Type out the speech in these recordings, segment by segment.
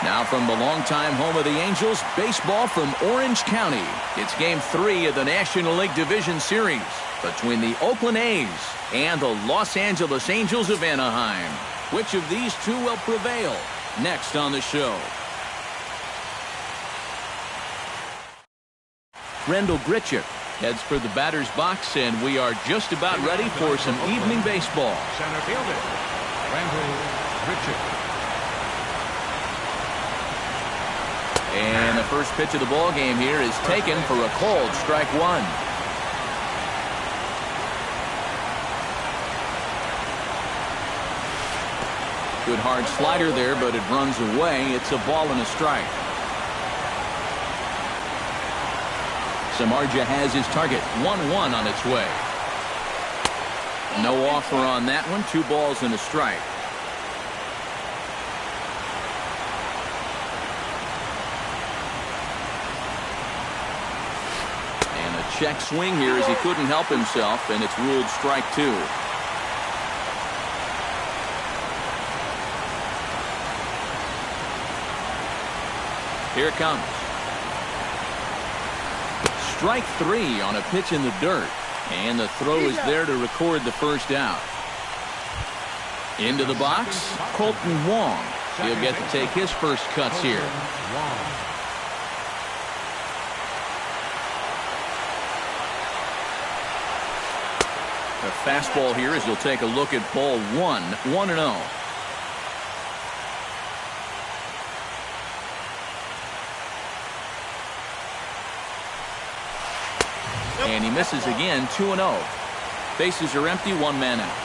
Now from the longtime home of the Angels, baseball from Orange County. It's Game 3 of the National League Division Series between the Oakland A's and the Los Angeles Angels of Anaheim. Which of these two will prevail? Next on the show. Rendell Gritchick heads for the batter's box, and we are just about ready for some evening baseball. Center fielder, Rendell Gritchick. And the first pitch of the ball game here is taken for a called strike one. Good hard slider there, but it runs away. It's a ball and a strike. Samardzija has his target. 1-1 on its way. No offer on that one. 2 balls and a strike. Check swing here as he couldn't help himself, and it's ruled strike 2. Here it comes. Strike 3 on a pitch in the dirt, and the throw is there to record the first out. Into the box, Colton Wong. He'll get to take his first cuts here. A fastball here as you'll take a look at ball 1, 1-0. And he misses again, 2-0. Bases are empty, 1 man out.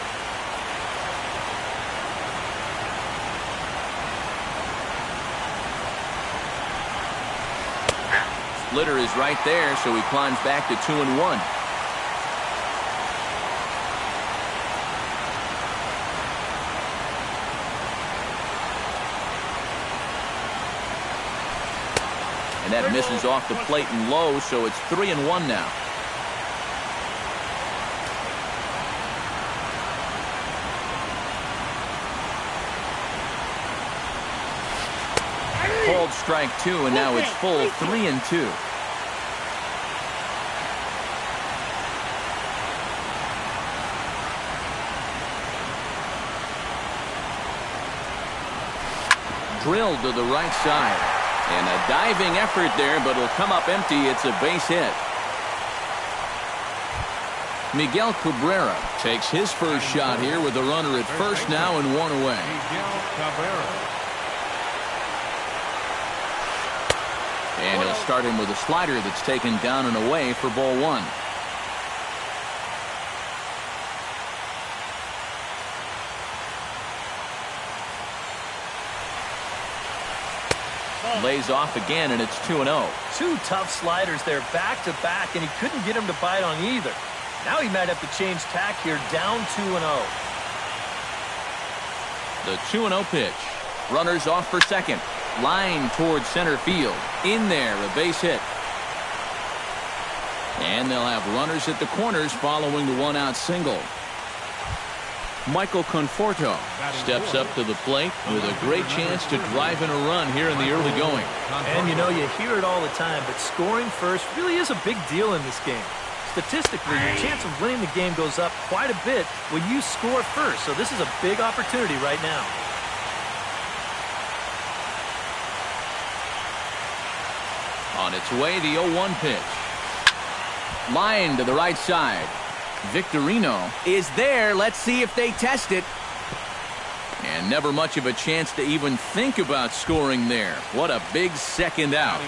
Splitter is right there, so he climbs back to 2-1. And that misses off the plate and low, so it's 3-1 now. Called strike 2, and now it's full 3-2. Drilled to the right side. And a diving effort there, but it'll come up empty. It's a base hit. Miguel Cabrera takes his first shot here with a runner at first now and 1 away. And he'll start him with a slider that's taken down and away for ball 1. Lays off again, and it's 2-0. 2 tough sliders there back to back, and he couldn't get him to bite on either. Now he might have to change tack here, down 2-0. The 2-0 pitch. Runners off for second. Line towards center field. In there, a base hit. And they'll have runners at the corners following the 1-out single. Michael Conforto steps up to the plate with a great chance to drive in a run here in the early going. And you know, you hear it all the time, but scoring first really is a big deal in this game. Statistically, your chance of winning the game goes up quite a bit when you score first, so this is a big opportunity right now. On its way, the 0-1 pitch. Line to the right side. Victorino is there. Let's see if they test it. And never much of a chance to even think about scoring there. What a big second out.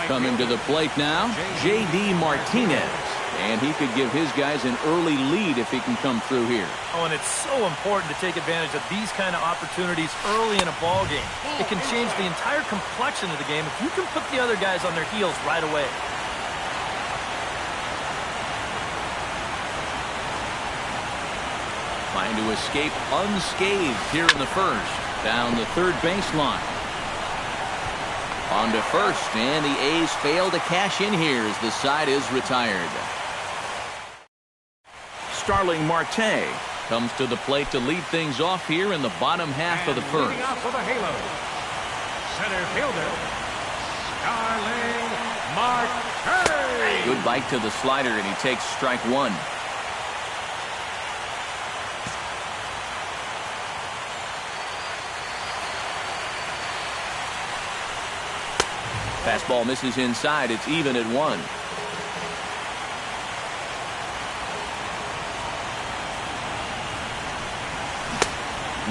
Coming to the plate now, J.D. Martinez. And he could give his guys an early lead if he can come through here. Oh, and it's so important to take advantage of these kind of opportunities early in a ball game. It can change the entire complexion of the game if you can put the other guys on their heels right away. Trying to escape unscathed here in the first. Down the third baseline. On to first, and the A's fail to cash in here as the side is retired. Starling Marte comes to the plate to lead things off here in the bottom half of the first. Center fielder, Starling Marte. Good bite to the slider, and he takes strike one. Fastball misses inside. It's even at 1.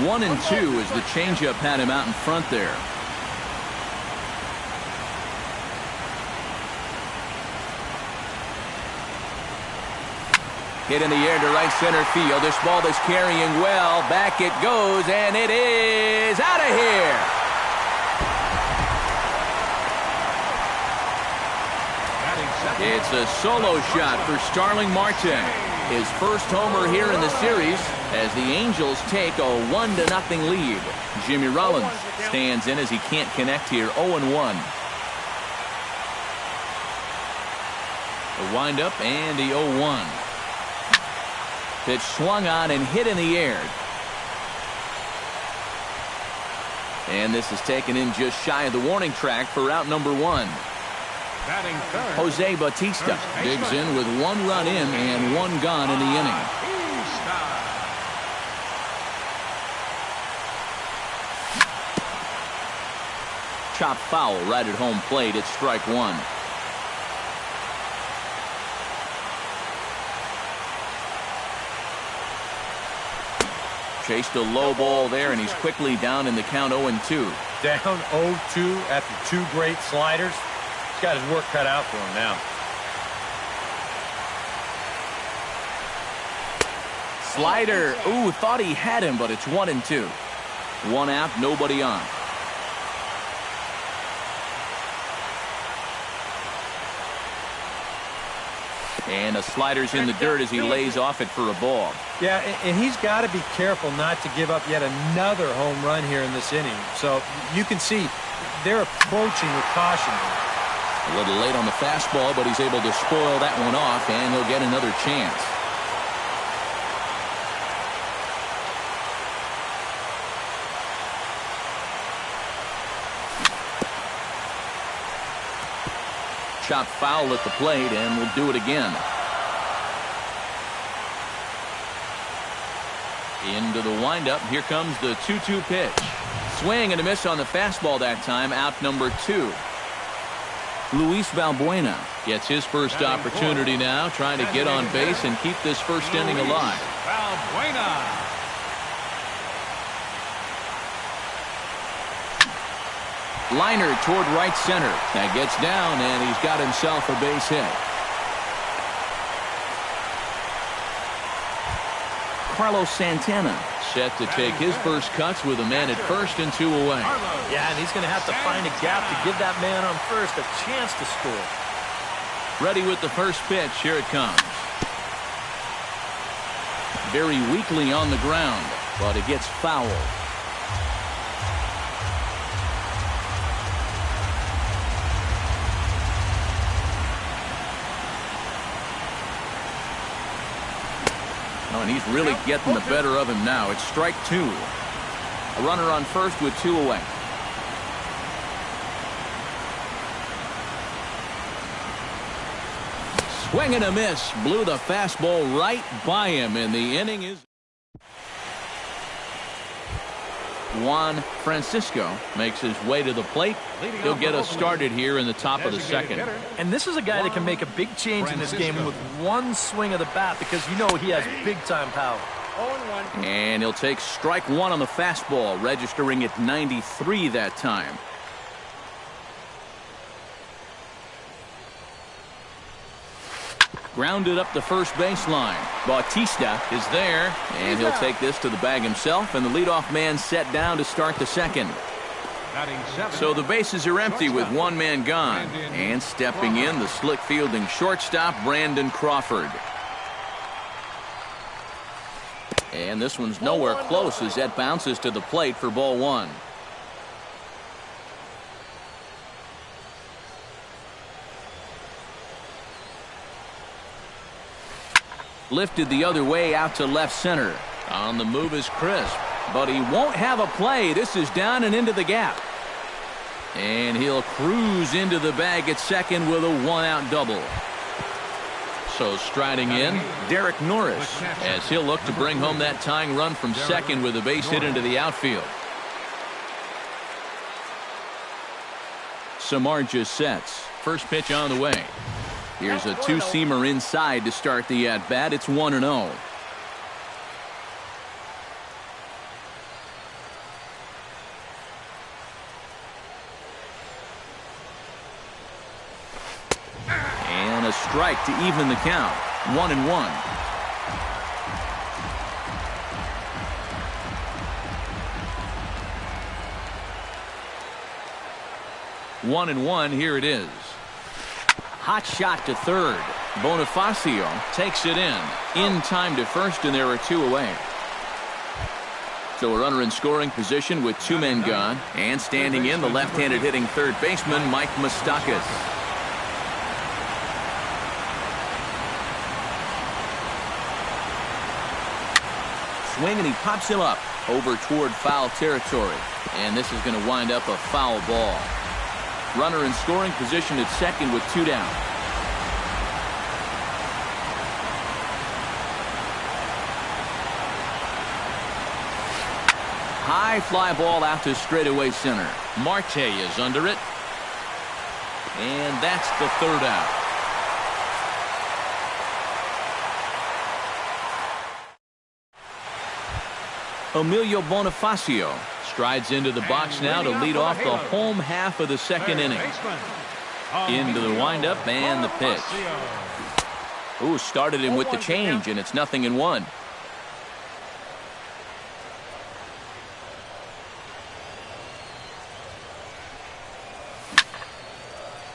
One and 2 as the changeup had him out in front there. Hit in the air to right center field. This ball is carrying well. Back it goes, and it is out of here. It's a solo shot for Starling Marte. His first homer here in the series as the Angels take a 1-0 lead. Jimmy Rollins stands in as he can't connect here. 0-1. The windup and the 0-1. Pitch swung on and hit in the air. And this is taken in just shy of the warning track for out number 1. Jose Bautista digs in with 1 run in and 1 gone in the inning. Chop foul right at home plate. It's strike 1. Chased a low ball there, and he's quickly down in the count 0-2. Down 0-2 after 2 great sliders. He's got his work cut out for him now. Slider. Ooh, thought he had him, but it's 1-2. 1 out, nobody on. And a slider's in the dirt as he lays off it for a ball. Yeah, and he's got to be careful not to give up yet another home run here in this inning. So you can see they're approaching with caution. A little late on the fastball, but he's able to spoil that one off, and he'll get another chance. Chop foul at the plate, and we'll do it again. Into the windup. Here comes the 2-2 pitch. Swing and a miss on the fastball that time. Out number 2. Luis Valbuena gets his first opportunity now, trying to get on base and keep this first inning alive. Valbuena. Liner toward right center. That gets down, and he's got himself a base hit. Carlos Santana set to take his first cuts with a man at first and 2 away. Yeah, and he's going to have to find a gap to give that man on first a chance to score. Ready with the first pitch. Here it comes. Very weakly on the ground, but it gets fouled. Oh, and he's really getting the better of him now. It's strike 2. A runner on first with 2 away. Swing and a miss. Blew the fastball right by him, and the inning is... Juan Francisco makes his way to the plate. He'll get us started here in the top of the second. And this is a guy that can make a big change in this game with 1 swing of the bat, because you know he has big-time power. And he'll take strike 1 on the fastball, registering at 93 that time. Grounded up the first baseline. Bautista is there, and he'll take this to the bag himself, and the leadoff man set down to start the second. So the bases are empty with 1 man gone. And stepping in, the slick fielding shortstop, Brandon Crawford. And this one's nowhere close as that bounces to the plate for ball 1. Lifted the other way out to left center. On the move is Crisp, but he won't have a play. This is down and into the gap. And he'll cruise into the bag at second with a one-out double. So striding in, Derek Norris, as he'll look to bring home that tying run from second with a base hit into the outfield. Samardzija sets. First pitch on the way. Here's a two-seamer inside to start the at-bat. It's 1-0. And a strike to even the count. 1-1. One and one, here it is. Hot shot to third. Bonifacio takes it in time to first, and there are two away. So a runner in scoring position with two men gone, and standing in the left-handed hitting third baseman Mike Moustakas. Swing, and he pops him up over toward foul territory, and this is going to wind up a foul ball. Runner in scoring position at second with two down. High fly ball out to straightaway center. Marte is under it. And that's the third out. Emilio Bonifacio strides into the box now to lead off the home half of the second inning. Into the windup and the pitch. Ooh, started him with the change, and it's 0-1.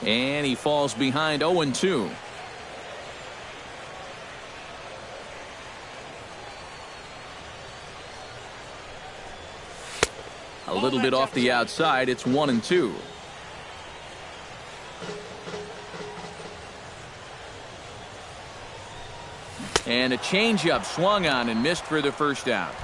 And he falls behind 0-2. A little bit off the outside. It's 1-2. And a changeup swung on and missed for the first out.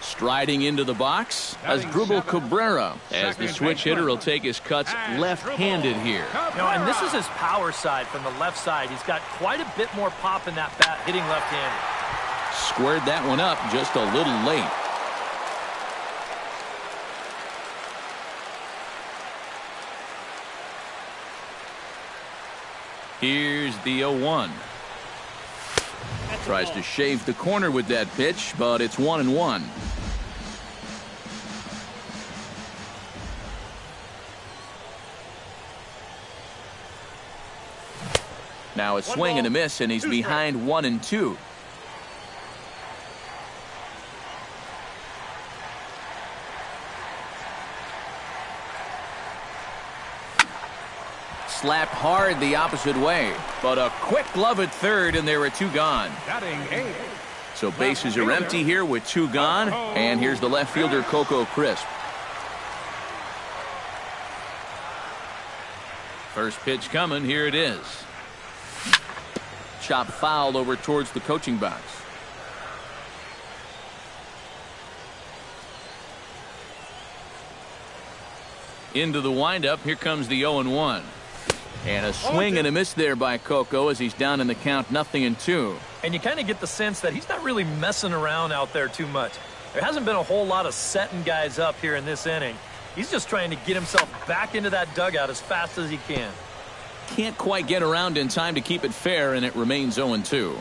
Striding into the box, Asdrubal Cabrera, as the switch hitter will take his cuts left-handed here. And this is his power side from the left side. He's got quite a bit more pop in that bat hitting left-handed. Squared that one up just a little late. Here's the 0-1. Tries to shave the corner with that pitch, but it's 1-1. Now a swing and a miss, and he's behind 1-2. Slapped hard the opposite way, but a quick glove at third, and there are two gone. So bases are empty here with two gone, and here's the left fielder Coco Crisp. First pitch coming, here it is. Chop foul over towards the coaching box. Into the windup, here comes the 0-1. And a swing and a miss there by Coco as he's down in the count 0-2. And you kind of get the sense that he's not really messing around out there too much. There hasn't been a whole lot of setting guys up here in this inning. He's just trying to get himself back into that dugout as fast as he can. Can't quite get around in time to keep it fair, and it remains 0-2.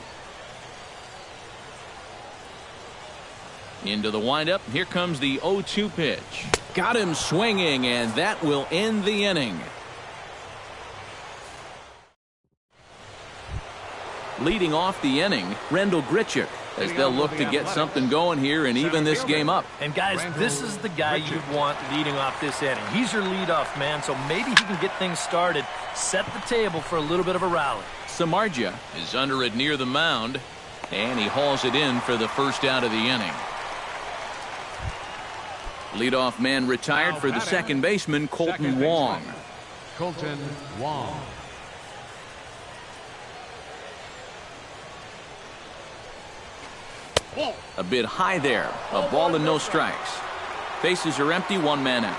Into the windup, here comes the 0-2 pitch. Got him swinging, and that will end the inning. Leading off the inning, Rendell Grichuk, as they'll look to get something going here and even this game up. And guys, this is the guy you'd want leading off this inning. He's your leadoff man, so maybe he can get things started, set the table for a little bit of a rally. Samardzija is under it near the mound, and he hauls it in for the first out of the inning. Leadoff man retired for the second baseman, Colton Wong. Colton Wong. A bit high there. A ball and no strikes. Bases are empty, one man out.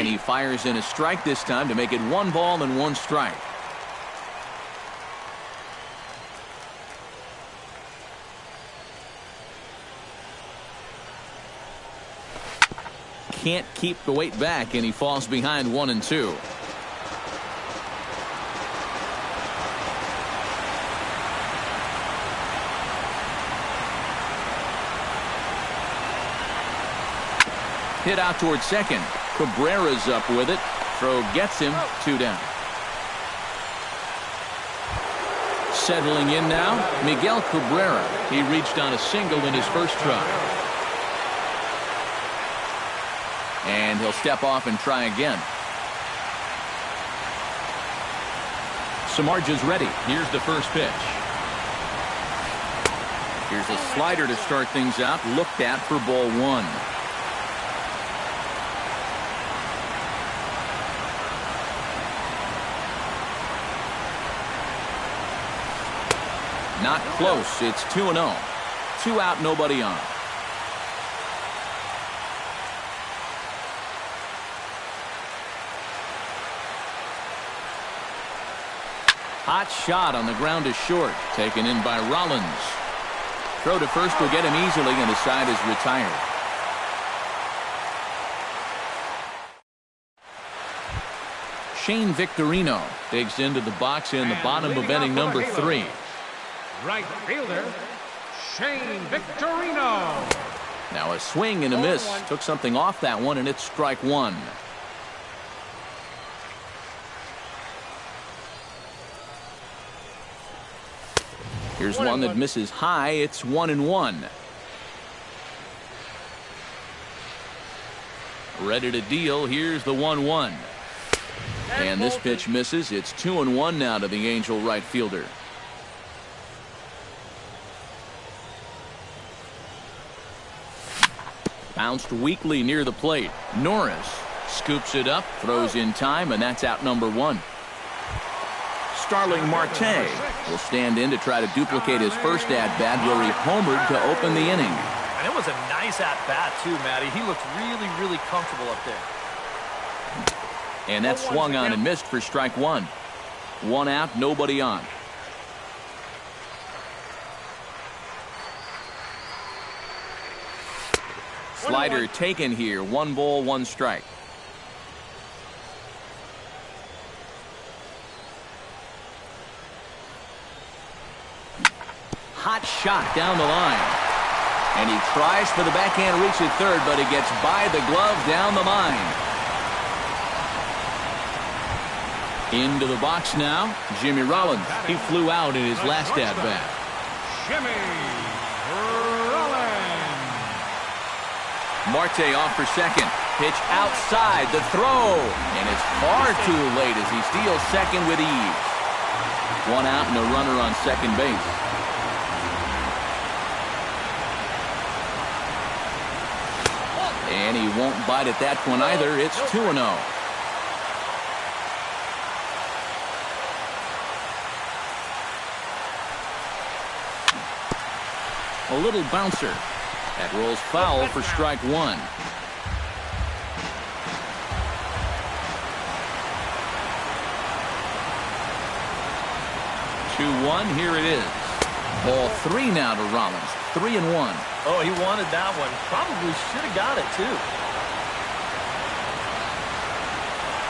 And he fires in a strike this time to make it 1 ball and 1 strike. Can't keep the weight back, and he falls behind 1-2. Hit out towards second. Cabrera's up with it. Throw gets him. 2 down. Settling in now, Miguel Cabrera. He reached on a single in his first try. And he'll step off and try again. Samardzija's ready. Here's the first pitch. Here's a slider to start things out. Looked at for ball 1. Not close. It's 2-0. 2 out, nobody on. Hot shot on the ground is short. Taken in by Rollins. Throw to first will get him easily, and the side is retired. Shane Victorino digs into the box in the bottom of inning number 3. Right fielder, Shane Victorino. Now a swing and a miss. Took something off that one, and it's strike 1. Here's one that misses high. It's 1-1. Ready to deal. Here's the 1-1. And this pitch misses. It's 2-1 now to the Angel right fielder. Bounced weakly near the plate. Norris scoops it up, throws in time, and that's out number 1. Starling Marte will stand in to try to duplicate his first at-bat where he homered to open the inning. And it was a nice at-bat too, Matty. He looked really, really comfortable up there. And that swung on and missed for strike 1. 1 out, nobody on. Slider taken here. 1 ball, 1 strike. Hot shot down the line. And he tries for the backhand reach at third, but he gets by the glove down the line. Into the box now, Jimmy Rollins. He flew out in his last at-bat. Jimmy Rollins. Marte off for second. Pitch outside, the throw. And it's far too late as he steals second with ease. 1 out and a runner on second base. And he won't bite at that one either. It's 2-0. A little bouncer. That rolls foul for strike 1. 2-1. Here it is. Ball 3 now to Rollins. 3-1. Oh, he wanted that one. Probably should have got it, too.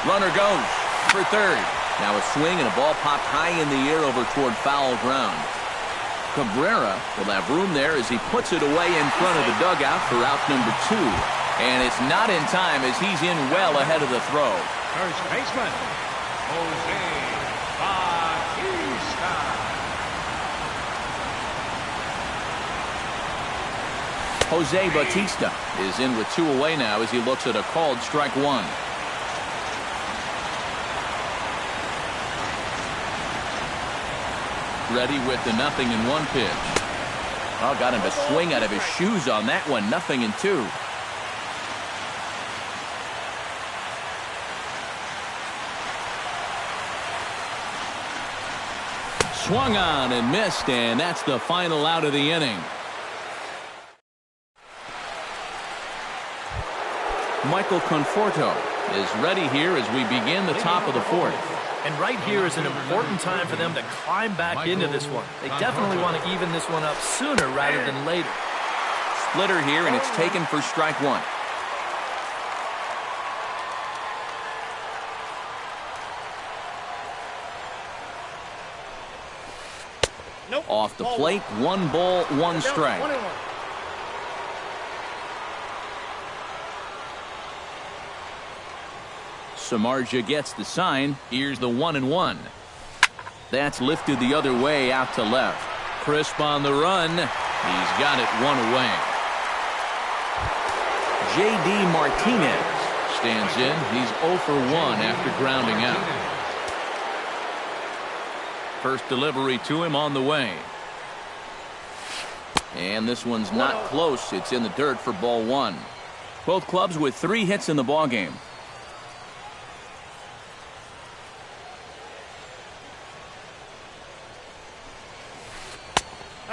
Runner goes for third. Now a swing and a ball popped high in the air over toward foul ground. Cabrera will have room there as he puts it away in front of the dugout for out number 2. And it's not in time as he's in well ahead of the throw. First baseman, Jose Bautista. Jose Bautista is in with 2 away now as he looks at a called strike 1. Ready with the 0-1 pitch. Oh, got him to swing out of his shoes on that one. 0-2. Swung on and missed, and that's the final out of the inning. Michael Conforto is ready here as we begin the top of the fourth. And right here is an important time for them to climb back into this one. They definitely want to even this one up sooner rather than later. Splitter here, and it's taken for strike one. Nope. Off the plate, 1 ball, 1 strike. Samardzija gets the sign. Here's the 1-1. That's lifted the other way out to left. Crisp on the run. He's got it 1 away. J.D. Martinez stands in. He's 0 for 1 after grounding out. First delivery to him on the way. And this one's not close. It's in the dirt for ball 1. Both clubs with 3 hits in the ballgame.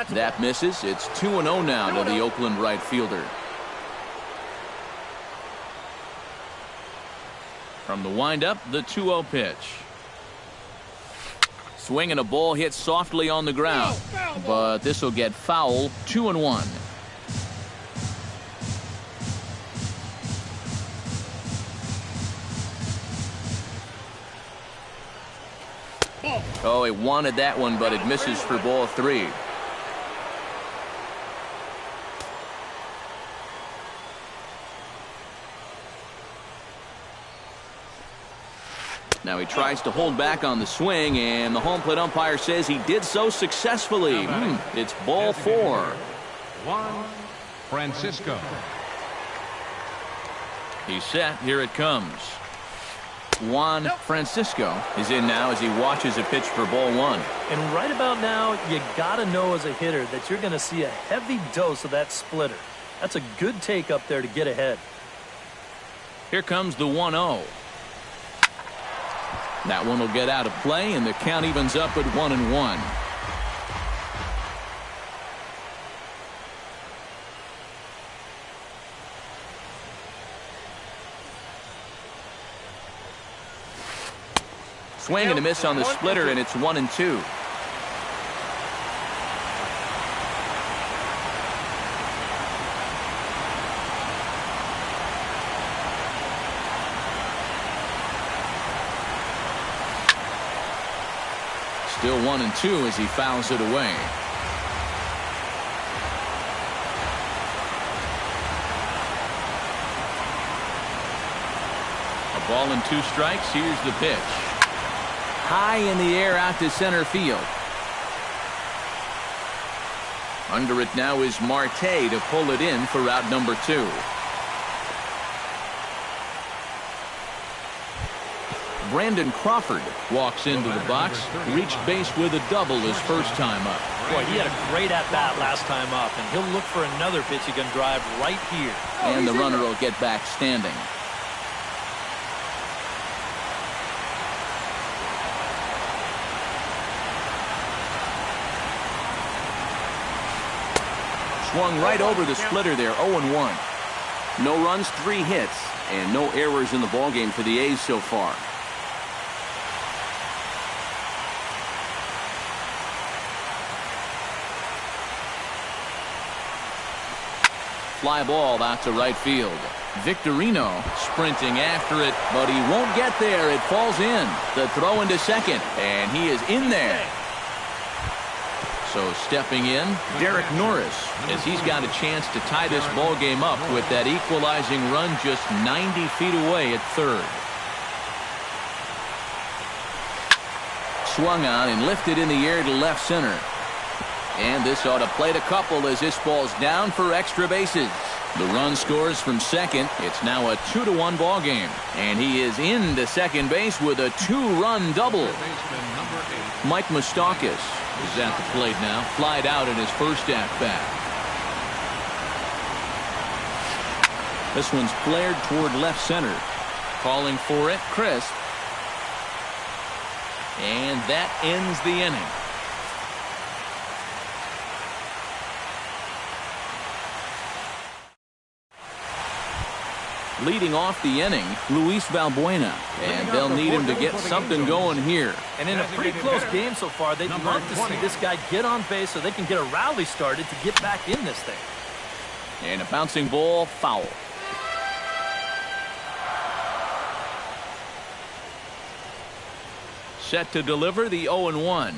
That misses. It's 2-0 now to the Oakland right fielder. From the windup, the 2-0 pitch. Swing and a ball hit softly on the ground. But this will get foul. 2-1. Oh, he wanted that one, but it misses for ball 3. Now he tries to hold back on the swing, and the home plate umpire says he did so successfully. It's ball 4. Juan Francisco. He's set. Here it comes. Juan Francisco is in now as he watches a pitch for ball 1. And right about now, you got to know as a hitter that you're going to see a heavy dose of that splitter. That's a good take up there to get ahead. Here comes the 1-0. That one will get out of play, and the count evens up at 1-1. Swing and a miss on the splitter, and it's 1-2. Still 1-2 as he fouls it away. A ball and 2 strikes. Here's the pitch. High in the air out to center field. Under it now is Marte to pull it in for out number 2. Brandon Crawford walks into the box, reached base with a double his first time up. Boy, he had a great at-bat last time up, and he'll look for another pitch he can drive right here. And the runner will get back standing. Swung right over the splitter there, 0-1. No runs, 3 hits, and no errors in the ballgame for the A's so far. Fly ball out to right field. Victorino sprinting after it, but he won't get there. It falls in. The throw into second, and he is in there. So stepping in, Derek Norris, as he's got a chance to tie this ball game up with that equalizing run just 90 feet away at third. Swung on and lifted in the air to left center. And this ought to plate a couple as this ball's down for extra bases. The run scores from second. It's now a 2-1 ball game. And he is into second base with a 2-run double. Mike Moustakas is at the plate now. Flied out in his first at-bat. This one's flared toward left center. Calling for it, crisp. And that ends the inning. Leading off the inning, Luis Valbuena. And they'll need him to get something going here. And in a pretty close game so far, they'd love to see this guy get on base so they can get a rally started to get back in this thing. And a bouncing ball, foul. Set to deliver the 0-1.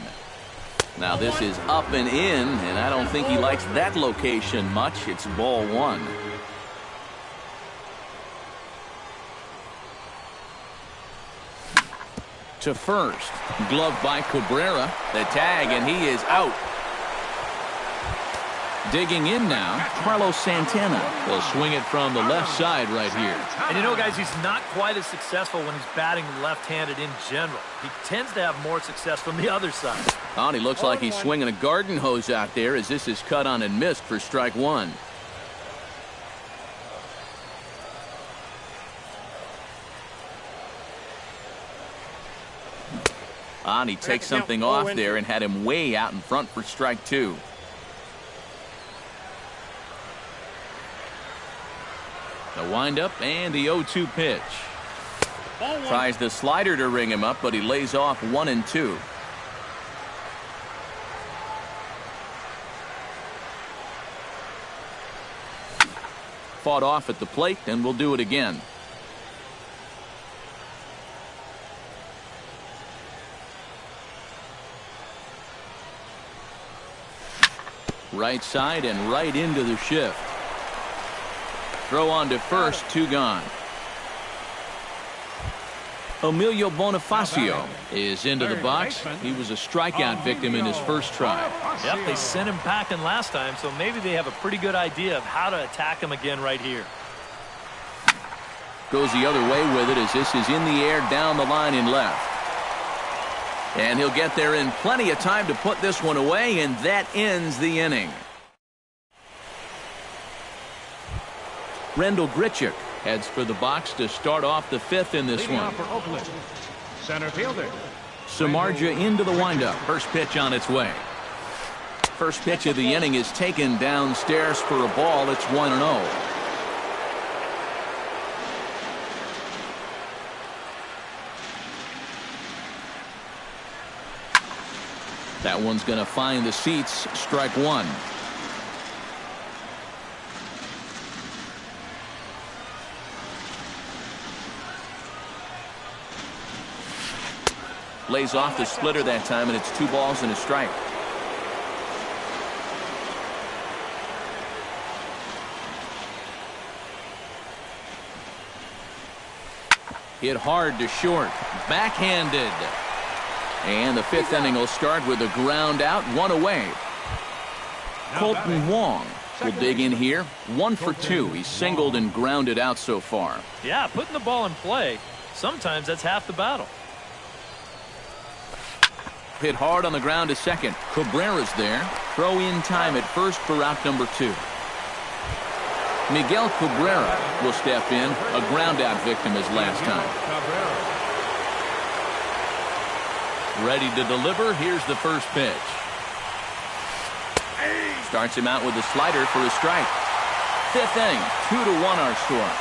Now this is up and in, and I don't think he likes that location much. It's ball one. To first. Glove by Cabrera. The tag, and he is out. Digging in now, Carlos Santana. Will swing it from the left side right here. And you know, guys, he's not quite as successful when he's batting left-handed in general. He tends to have more success from the other side. Oh, and he looks like he's swinging a garden hose out there as this is cut on and missed for strike one. And he takes something off there and had him way out in front for strike two. The windup and the 0-2 pitch. Tries the slider to ring him up, but he lays off 1-2. Fought off at the plate, and we'll do it again. Right side and right into the shift. Throw on to first, two gone. Emilio Bonifacio is into the box. He was a strikeout victim in his first try. Yep, they sent him packing last time, so maybe they have a pretty good idea of how to attack him again right here. Goes the other way with it as this is in the air down the line in left. And he'll get there in plenty of time to put this one away, and that ends the inning. Rendell Grichuk heads for the box to start off the fifth in this one. For Oakland, center fielder. Samardzija into the windup. First pitch on its way. First pitch of the inning is taken downstairs for a ball. It's 1-0. That one's going to find the seats. Strike one. Lays off the splitter that time, and it's 2 balls and a strike. Hit hard to short. Backhanded. And the fifth inning will start with a ground out, one away. Colton Wong will dig in here. 1 for 2. He's singled and grounded out so far. Yeah, putting the ball in play, sometimes that's half the battle. Hit hard on the ground to second. Cabrera's there. Throw in time at first for out number 2. Miguel Cabrera will step in. A ground out victim as last time. Ready to deliver. Here's the first pitch. Starts him out with a slider for a strike. Fifth inning, 2-1 our score.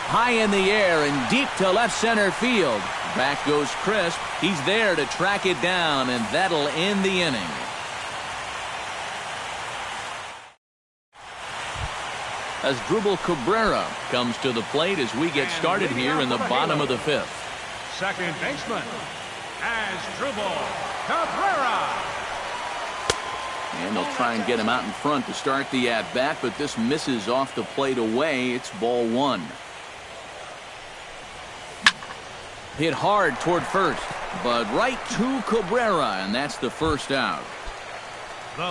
High in the air and deep to left center field. Back goes Crisp. He's there to track it down, and that'll end the inning. As Asdrubal Cabrera comes to the plate as we get started here in the bottom of the fifth. Second baseman, Asdrubal Cabrera. And they'll try and get him out in front to start the at-bat, but this misses off the plate away. It's ball one. Hit hard toward first, but right to Cabrera, and that's the first out.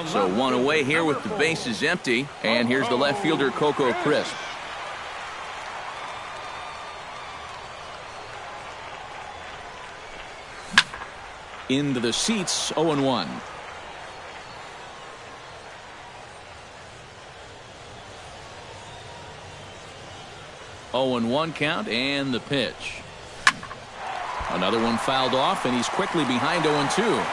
So one away here with the bases empty, and here's the left fielder, Coco Crisp. Into the seats, 0-1. 0-1 count, and the pitch. Another one fouled off, and he's quickly behind 0-2.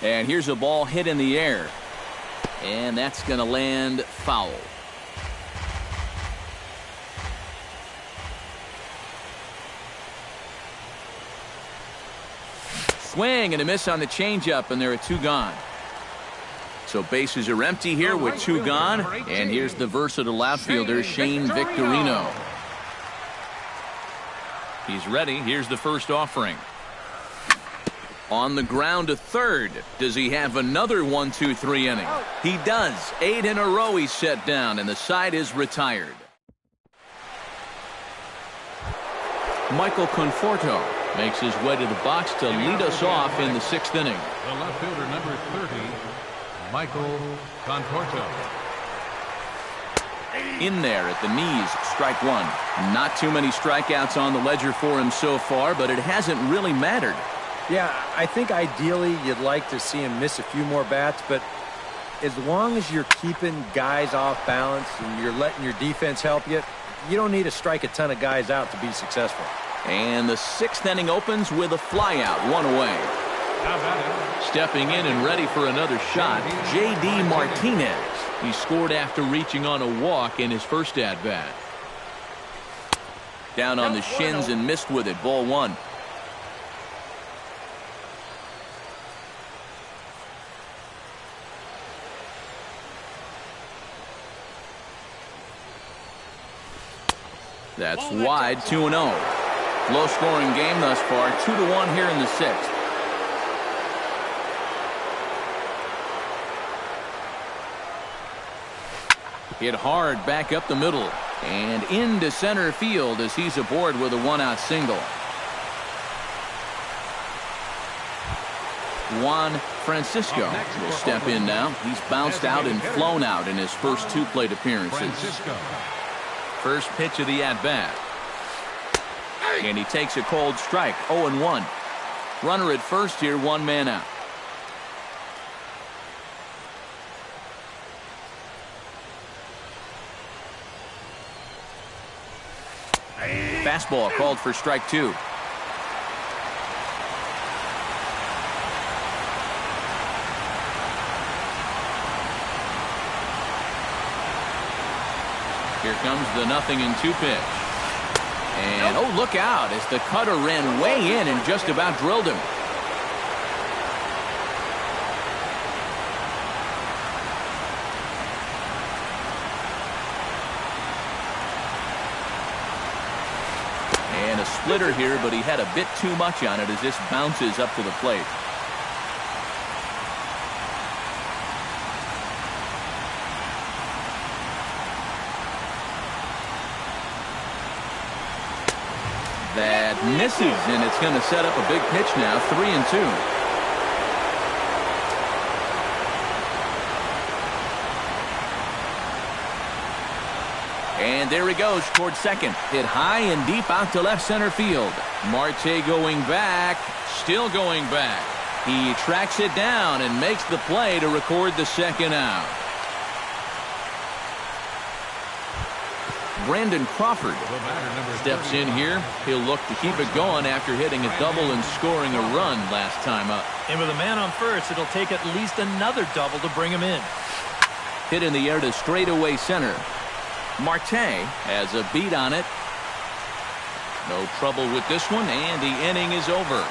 And here's a ball hit in the air. And that's going to land foul. Swing and a miss on the changeup, and there are 2 gone. So bases are empty here with 2 gone. And here's the versatile outfielder, Shane Victorino. He's ready. Here's the first offering. On the ground to third. Does he have another 1-2-3 inning? He does. 8 in a row he's set down, and the side is retired. Michael Conforto makes his way to the box to lead us off in the 6th inning. The left fielder, number 30, Michael Conforto. In there at the knees, strike 1. Not too many strikeouts on the ledger for him so far, but it hasn't really mattered. Yeah, I think ideally you'd like to see him miss a few more bats, but as long as you're keeping guys off balance and you're letting your defense help you, you don't need to strike a ton of guys out to be successful. And the 6th inning opens with a flyout, 1 away. Stepping in and ready for another shot, J.D. Martinez. He scored after reaching on a walk in his first at-bat. Down on the shins and missed with it, ball 1. That's wide, 2-0. Low-scoring game thus far, 2-1 here in the 6th. Hit hard back up the middle and into center field as he's aboard with a 1-out single. Juan Francisco will step in now. He's bounced out and flown out in his first 2 plate appearances. First pitch of the at-bat. And he takes a cold strike, 0-1. Runner at first here, 1 man out. Fastball called for strike 2. Here comes the 0-2 pitch. And oh, look out as the cutter ran way in and just about drilled him. And a splitter here, but he had a bit too much on it as this bounces up to the plate. That misses, and it's going to set up a big pitch now, 3-2. And there he goes towards second. Hit high and deep out to left center field. Marte going back, still going back. He tracks it down and makes the play to record the 2nd out. Brandon Crawford steps in here. He'll look to keep it going after hitting a double and scoring a run last time up. And with a man on first, it'll take at least another double to bring him in. Hit in the air to straightaway center. Marte has a beat on it. No trouble with this one, and the inning is over.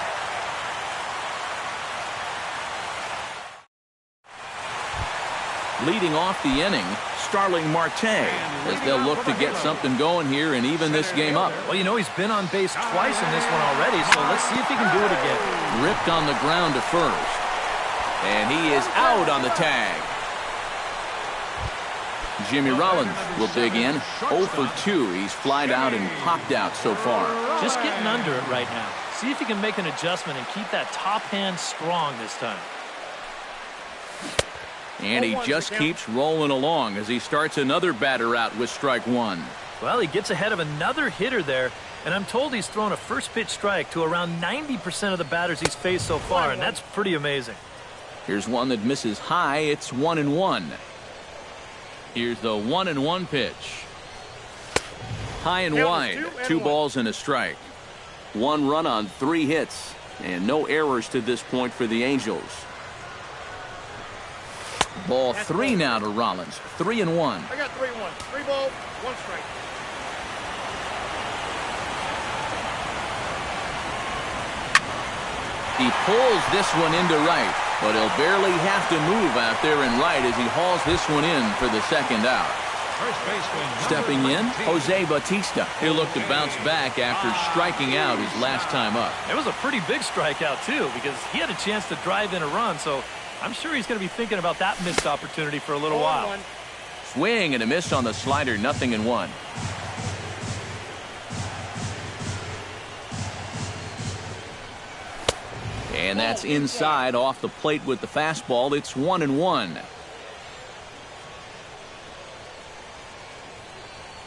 Leading off the inning, Starling Marte, as they'll look to get something going here and even this game up. Well, you know, he's been on base twice in this one already, so let's see if he can do it again. Ripped on the ground to first. And he is out on the tag. Jimmy Rollins will dig in. 0 for 2. He's flied out and popped out so far. Just getting under it right now. See if he can make an adjustment and keep that top hand strong this time. And he just keeps rolling along as he starts another batter out with strike 1. Well, he gets ahead of another hitter there, and I'm told he's thrown a first pitch strike to around 90% of the batters he's faced so far, and that's pretty amazing. Here's one that misses high. It's 1-1. Here's the 1-1 pitch. High and wide. 2 balls and a strike. 1 run on 3 hits. And no errors to this point for the Angels. Ball 3 now to Rollins. 3-1. I got 3-1. 3 balls, 1 strike. He pulls this one into right, but he'll barely have to move out there in right as he hauls this one in for the second out. First baseman, Stepping in, 19. Jose Bautista. He'll look to bounce back after striking out his last time up. It was a pretty big strikeout, too, because he had a chance to drive in a run, so I'm sure he's going to be thinking about that missed opportunity for a little while. Swing and a miss on the slider, 0-1. And that's inside off the plate with the fastball. It's 1-1.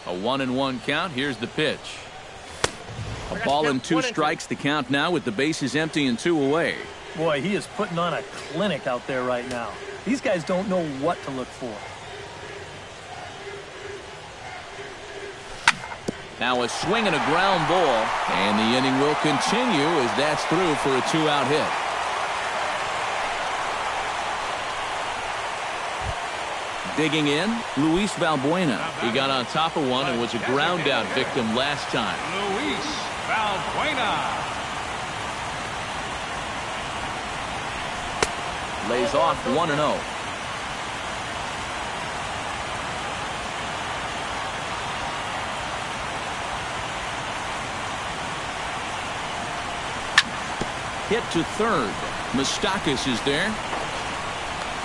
A 1-1 count. Here's the pitch. A ball and 2 strikes the count now with the bases empty and 2 away. Boy, he is putting on a clinic out there right now. These guys don't know what to look for. Now a swing and a ground ball, and the inning will continue as that's through for a 2-out hit. Digging in, Luis Valbuena. He got on top of one and was a ground out victim last time. Luis Valbuena. Lays off 1-0. Hit to third. Moustakas is there.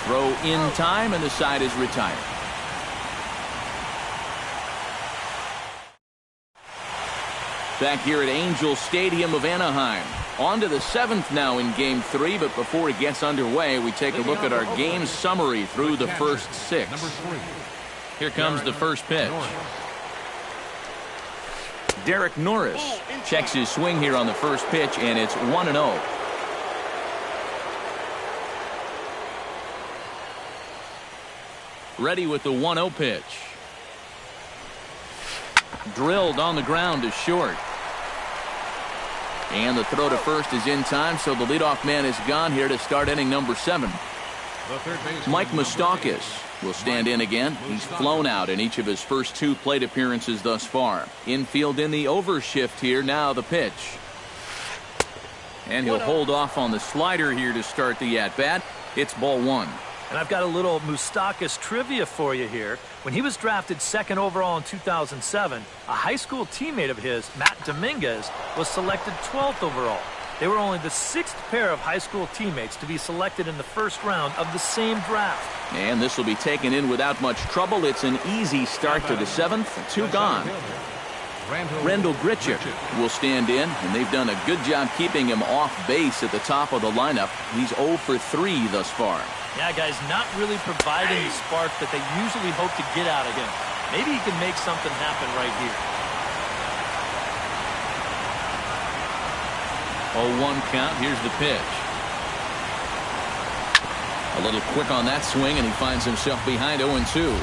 Throw in time, and the side is retired. Back here at Angel Stadium of Anaheim. On to the 7th now in Game 3, but before it gets underway, we take a look at our game summary through the first 6. Number 3. Here comes the first pitch. Derek Norris checks his swing here on the first pitch, and it's 1-0. Ready with the 1-0 pitch. Drilled on the ground to short. And the throw to first is in time, so the leadoff man is gone here to start inning number 7. Mike Moustakas will stand in again. He's flown out in each of his first 2 plate appearances thus far. Infield in the overshift here. Now the pitch. And he'll hold off on the slider here to start the at-bat. It's ball 1. And I've got a little Moustakas trivia for you here. When he was drafted 2nd overall in 2007, a high school teammate of his, Matt Dominguez, was selected 12th overall. They were only the 6th pair of high school teammates to be selected in the first round of the same draft. And this will be taken in without much trouble. It's an easy start to the 7th. 2 gone. Randall Grichuk will stand in, and they've done a good job keeping him off base at the top of the lineup. He's 0 for 3 thus far. Yeah, guys, not really providing the spark that they usually hope to get out of him. Maybe he can make something happen right here. 0-1 count. Here's the pitch. A little quick on that swing, and he finds himself behind 0-2.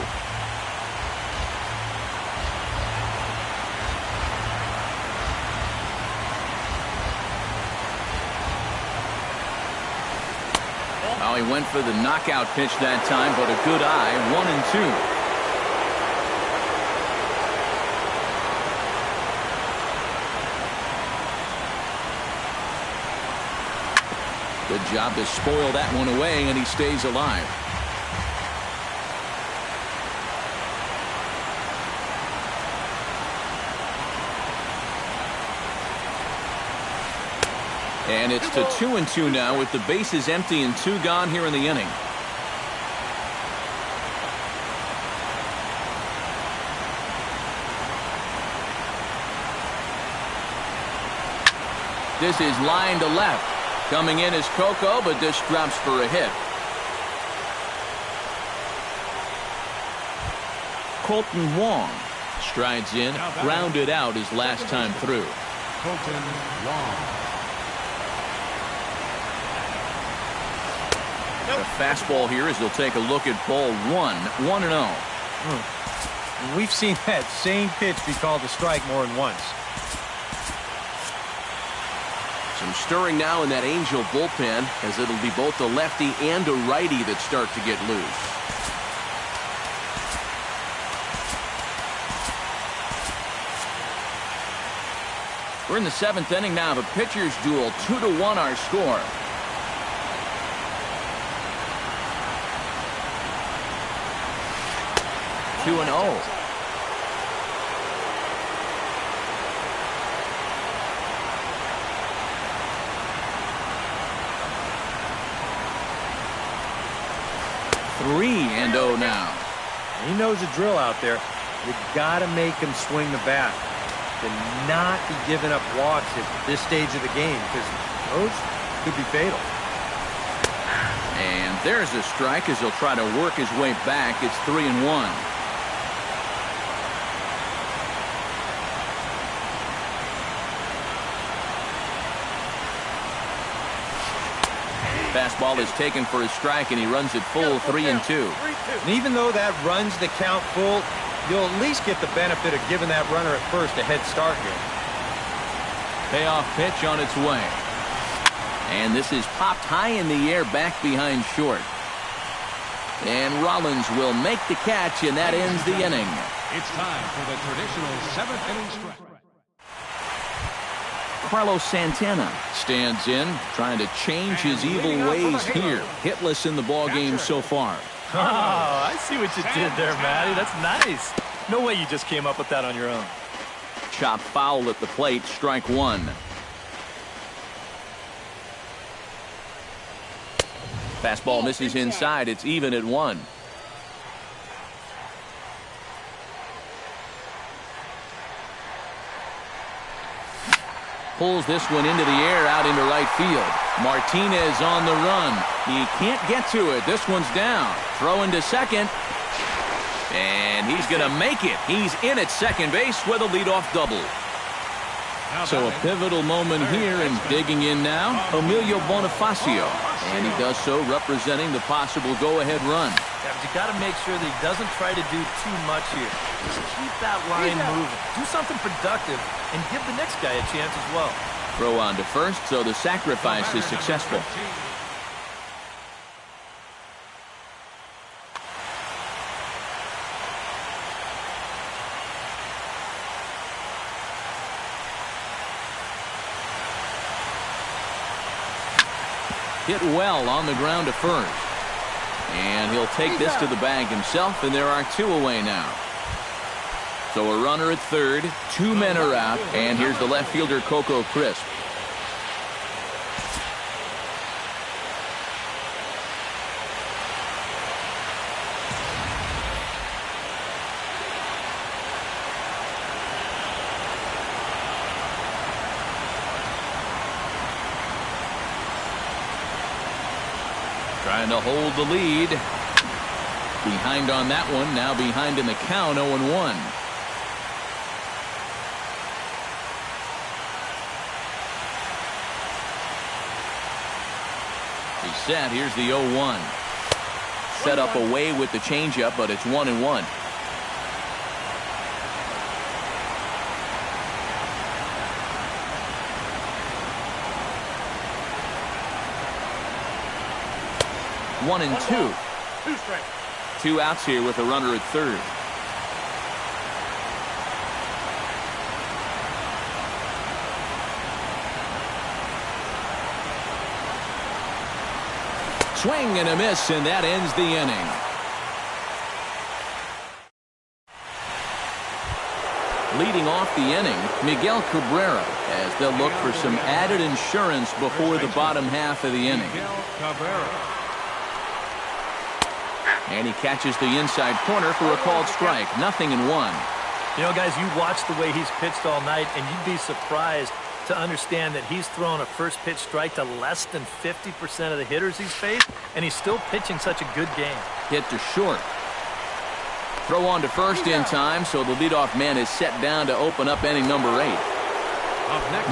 Oh, he went for the knockout pitch that time, but a good eye. 1-2. Good job to spoil that one away, and he stays alive. And it's to 2-2 now with the bases empty and 2 gone here in the inning. This is line to left. Coming in is Coco, but this drops for a hit. Colton Wong strides in, grounded out his last time through. Colton Wong. The fastball here as they'll take a look at ball 1. 1-0. We've seen that same pitch be called a strike more than once. Some stirring now in that Angel bullpen, as it'll be both a lefty and a righty that start to get loose. We're in the 7th inning now of a pitcher's duel. 2-1 our score. Two and 0. Three and 0 now. He knows the drill out there. You got to make him swing the bat. To not be giving up walks at this stage of the game, because those could be fatal. And there's a strike as he'll try to work his way back. It's 3-1. Fastball is taken for a strike, and he runs it full. 3-2. And even though that runs the count full, you'll at least get the benefit of giving that runner at first a head start here. Payoff pitch on its way. And this is popped high in the air back behind short. And Rollins will make the catch, and that ends the inning. It's time for the traditional 7th inning stretch. Carlos Santana stands in, trying to change his evil ways here. Hitless in the ballgame so far. Oh, I see what you did there, Matty. That's nice. No way you just came up with that on your own. Chop foul at the plate, strike one. Fastball misses inside. It's even at 1. Pulls this one into the air out into right field. Martinez on the run. He can't get to it. This one's down. Throw into second. And he's going to make it. He's in at second base with a leadoff double. So a pivotal moment here, and digging in now, Emilio Bonifacio. And he does so representing the possible go-ahead run. Yeah, but you got to make sure that he doesn't try to do too much here. Just keep that line moving. Do something productive and give the next guy a chance as well. Throw on to first, so the sacrifice is successful. Hit well on the ground to first. And he'll take this to the bag himself, and there are 2 away now. So a runner at third, 2 men are out, and here's the left fielder, Coco Crisp. Trying to hold the lead. Behind on that one. Now behind in the count, 0-1. He's set. Here's the 0-1. Set up away with the changeup, but it's 1-1. One and 2. 2 strikes. 2 outs here with a runner at third. Swing and a miss, and that ends the inning. Leading off the inning, Miguel Cabrera, as they'll look for some added insurance before the bottom half of the inning. And he catches the inside corner for a called strike. 0-1. You know, guys, you watch the way he's pitched all night, and you'd be surprised to understand that he's thrown a first pitch strike to less than 50% of the hitters he's faced, and he's still pitching such a good game. Hit to short. Throw on to first in time, so the leadoff man is set down to open up inning number 8.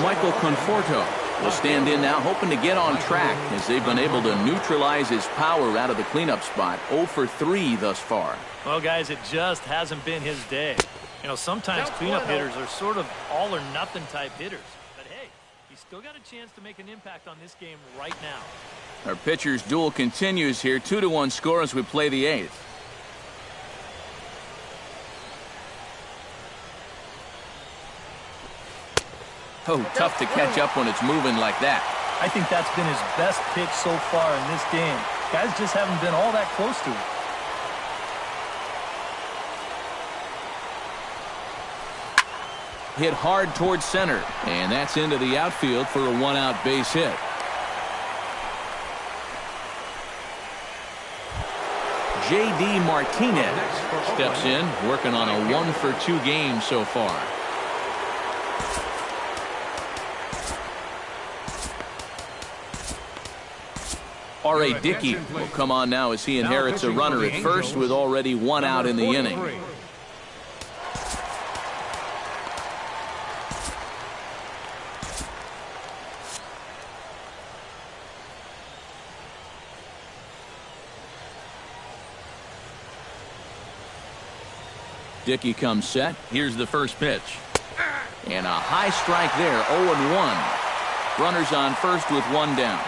Michael Conforto will stand in now, hoping to get on track, as they've been able to neutralize his power out of the cleanup spot. 0 for 3 thus far. Well, guys, it just hasn't been his day. You know, sometimes cleanup hitters are sort of all-or-nothing type hitters. But, hey, he's Still got a chance to make an impact on this game right now. Our pitcher's duel continues here. 2-1 score as we play the 8th. Oh, tough to catch up when it's moving like that. I think that's been his best pitch so far in this game. Guys just haven't been all that close to it. Hit hard towards center, and that's into the outfield for a one-out base hit. J.D. Martinez steps in, working on a 1-for-2 game so far. R.A. Dickey will come on now as he inherits a runner at first with already one out in the inning. Dickey comes set. Here's the first pitch. And a high strike there, 0-1. Runners on first with one down.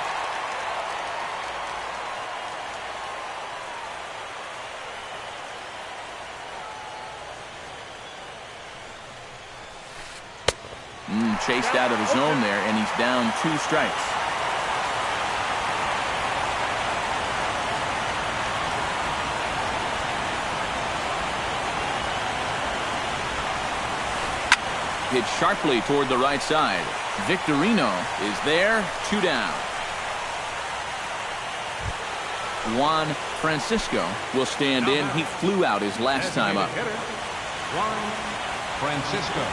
Chased out of the zone there, and he's down 2 strikes. Hit sharply toward the right side. Victorino is there, 2 down. Juan Francisco will stand in. He flew out his last time up. Juan Francisco.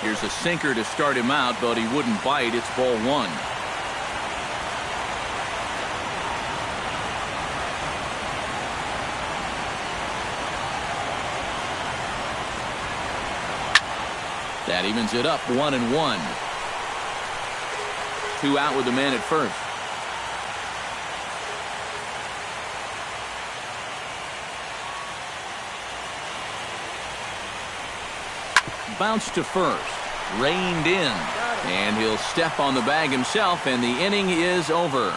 Here's a sinker to start him out, but he wouldn't bite. It's ball 1. That evens it up, 1-1. 2 out with the man at first. Bounce to first, reined in, and he'll step on the bag himself, and the inning is over.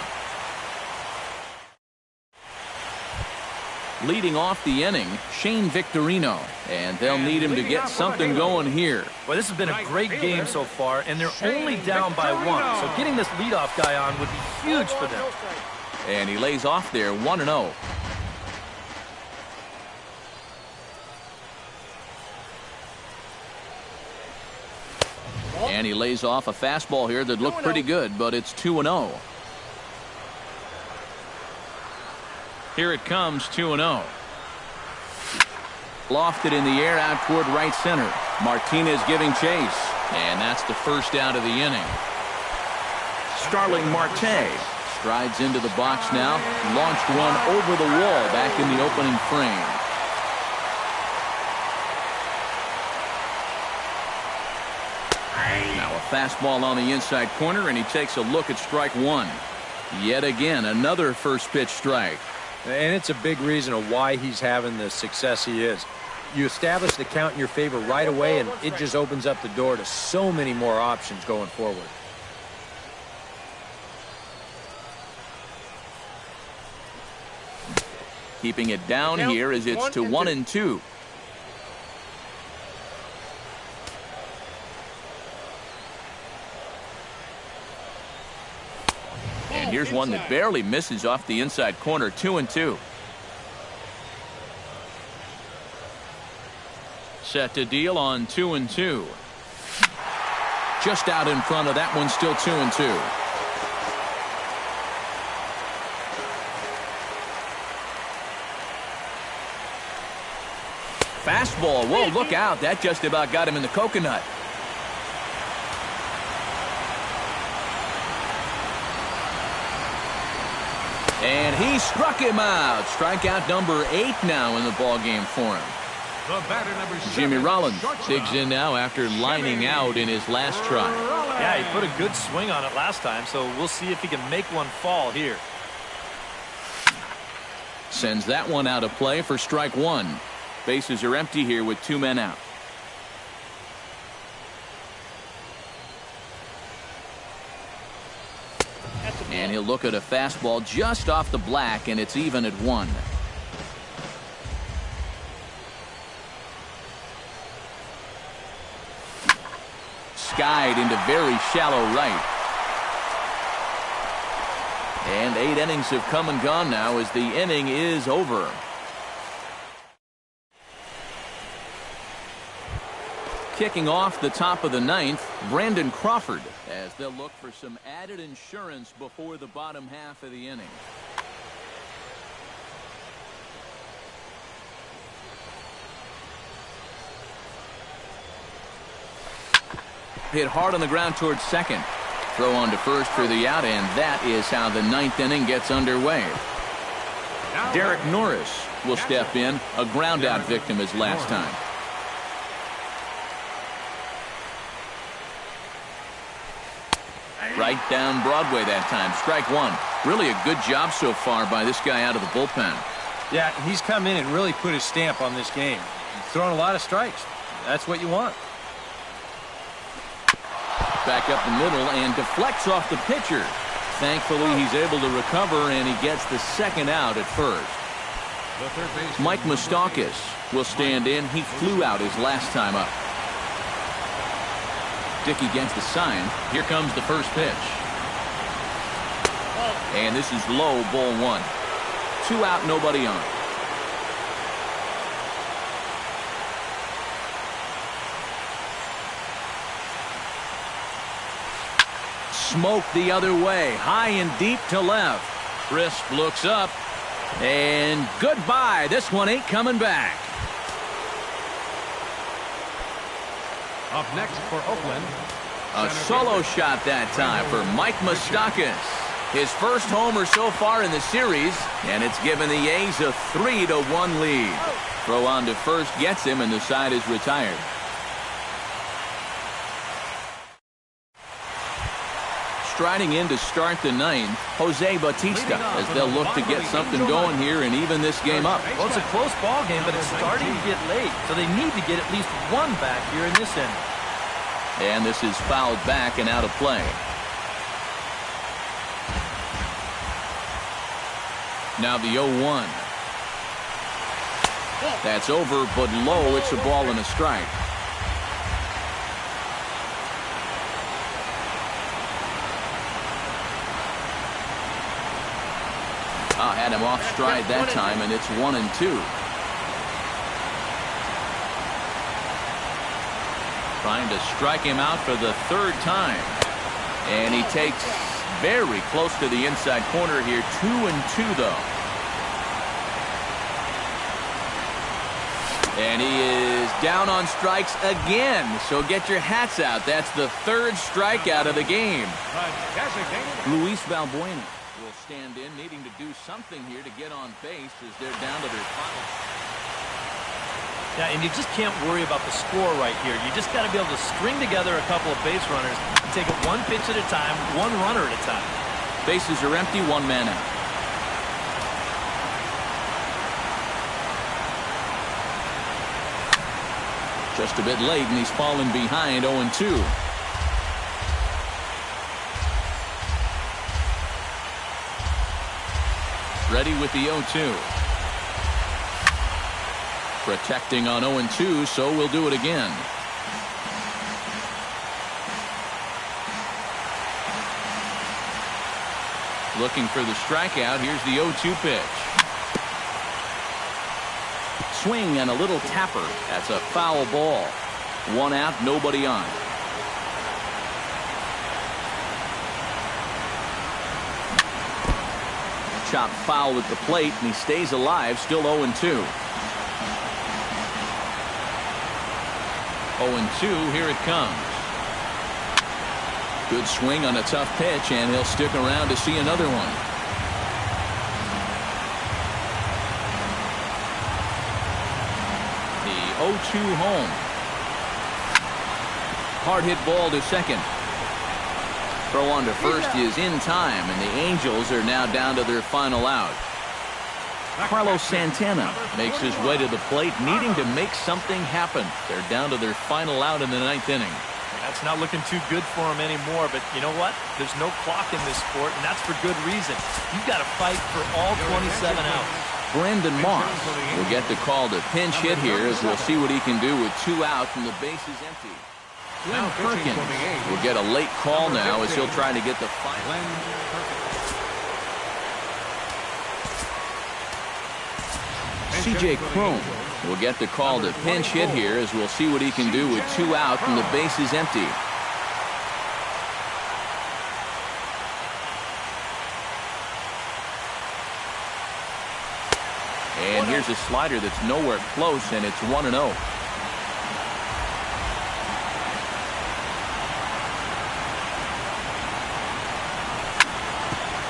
Leading off the inning, Shane Victorino, and they'll need him to get something going here. Well, this has been a great game so far, and they're only down by 1, so getting this leadoff guy on would be huge for them. And he lays off there, 1-0. And he lays off a fastball here that looked pretty good, but it's 2-0. Here it comes, 2-0. Lofted in the air out toward right center. Martinez giving chase, and that's the first out of the inning. Starling Marte strides into the box now, launched one over the wall back in the opening frame. Now a fastball on the inside corner, and he takes a look at strike 1. Yet again, another first pitch strike. And it's a big reason of why he's having the success he is. You establish the count in your favor right away, and it just opens up the door to so many more options going forward. Keeping it down here as it's to 1-2. And here's one that barely misses off the inside corner, 2-2. Set to deal on 2-2. Just out in front of that one, still 2-2. Fastball. Whoa, look out. That just about got him in the coconut. And he struck him out. Strikeout number 8 now in the ballgame for him. The batter, number 7, Jimmy Rollins shortstop. digs in now after lining out in his last try. Yeah, he put a good swing on it last time, so we'll see if he can make one fall here. Sends that one out of play for strike 1. Bases are empty here with 2 men out. And he'll look at a fastball just off the black, and it's even at 1. Skied into very shallow right. And 8 innings have come and gone now as the inning is over. Kicking off the top of the 9th, Brandon Crawford, as they'll look for some added insurance before the bottom half of the inning. Hit hard on the ground towards second. Throw on to first for the out, and that is how the 9th inning gets underway. Derek Norris will step in, a ground out victim his last time. Right down Broadway that time. Strike 1. Really a good job so far by this guy out of the bullpen. Yeah, he's come in and really put his stamp on this game. He's thrown a lot of strikes. That's what you want. Back up the middle and deflects off the pitcher. Thankfully, he's able to recover, and he gets the second out at first. Mike Moustakas will stand in. He flew out his last time up. Dickey gets the sign. Here comes the first pitch. And this is low, ball 1. 2 out, nobody on. Smoke the other way, high and deep to left. Crisp looks up, and goodbye. This one ain't coming back. Up next for Oakland. A solo shot that time for Mike Moustakas. His first homer so far in the series, and it's given the A's a 3-1 lead. Throw on to first gets him, and the side is retired. Striding in to start the 9th, Jose Bautista, as they'll look to get something going here and even this game up. Well, it's a close ball game, but it's starting to get late, so they need to get at least 1 back here in this inning. And this is fouled back and out of play. Now the 0-1. That's over, but low. It's a ball and a strike. Had him off stride that time, and it's 1-2. Trying to strike him out for the 3rd time. And he takes very close to the inside corner here. 2-2, though. And he is down on strikes again. So get your hats out. That's the 3rd strikeout of the game. Luis Valbuena will stand in, needing to do something here to get on base as they're down to their final. Yeah, and you just can't worry about the score right here. You just got to be able to string together a couple of base runners and take it 1 pitch at a time, 1 runner at a time. Bases are empty, 1 man out. Just a bit late, and he's fallen behind 0-2. Ready with the 0-2. Protecting on 0-2, so we'll do it again. Looking for the strikeout. Here's the 0-2 pitch. Swing and a little tapper. That's a foul ball. 1 out, nobody on. Chop foul at the plate, and he stays alive, still 0-2. 0-2, here it comes. Good swing on a tough pitch, and he'll stick around to see another one. The 0-2 home. Hard hit ball to second. Throw on to first is in time, and the Angels are now down to their final out. Carlos Santana makes his way to the plate, needing to make something happen. They're down to their final out in the 9th inning. That's not looking too good for him anymore, but you know what? There's no clock in this sport, and that's for good reason. You've got to fight for all 27 outs. Brandon Moss will get the call to pinch hit here, as we'll see what he can do with 2 outs and the bases empty. Glenn Perkins will get a late call now as he'll try to get the final. C.J. Cron will get the call to pinch hit here, as we'll see what he can do with 2 out and the bases empty. And here's a slider that's nowhere close, and it's 1-0.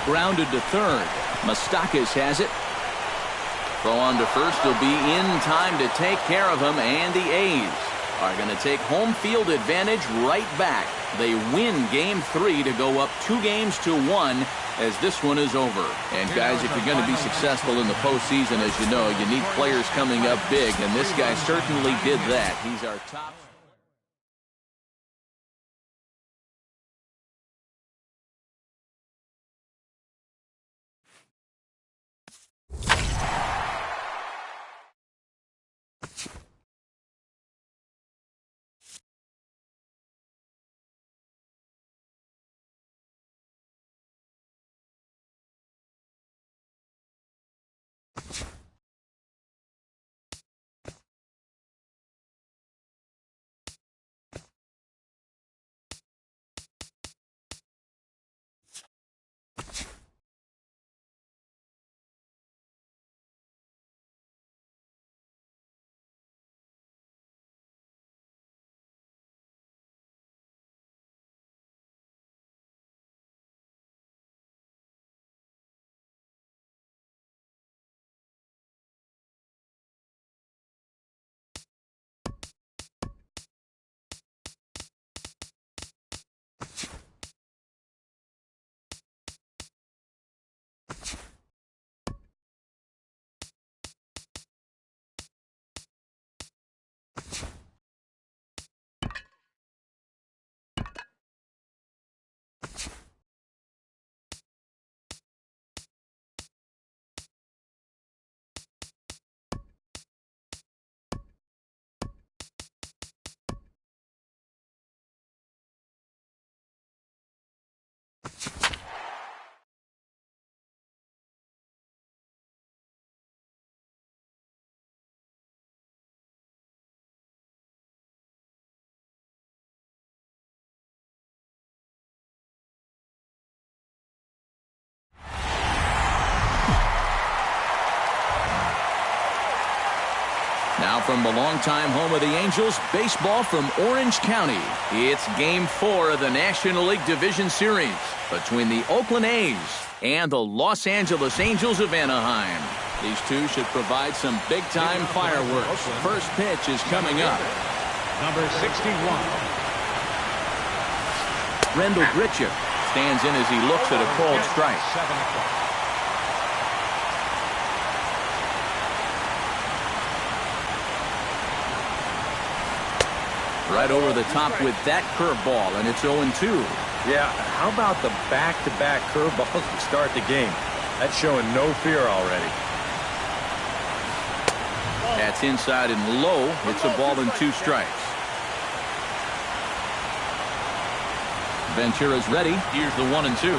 Grounded to third. Moustakas has it. Throw on to first. He'll be in time to take care of him, and the A's are going to take home field advantage right back. They win Game 3 to go up 2-1 as this one is over. And guys, if you're going to be successful in the postseason, as you know, you need players coming up big, and this guy certainly did that. He's our top. Now from the longtime home of the Angels, baseball from Orange County. It's Game 4 of the National League Division Series between the Oakland A's and the Los Angeles Angels of Anaheim. These two should provide some big-time fireworks. First pitch is coming up. Number 61. Rendell Grichuk stands in as he looks at a called strike. 7 o'clock. Right over the top with that curveball, and it's 0-2. Yeah, how about the back-to-back curveballs to start the game? That's showing no fear already. That's inside and low. It's a ball and 2 strikes. Ventura's ready. Here's the 1-2.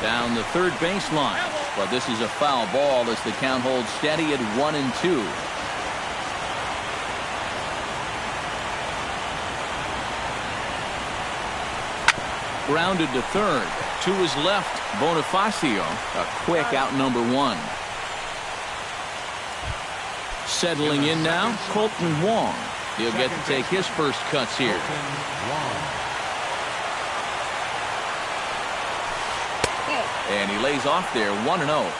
Down the third baseline. But this is a foul ball as the count holds steady at 1-2. Grounded to third. To his left, Bonifacio. A quick out number 1. Settling in now, Colton Wong. He'll get to take his first cuts here. And he lays off there, 1-0.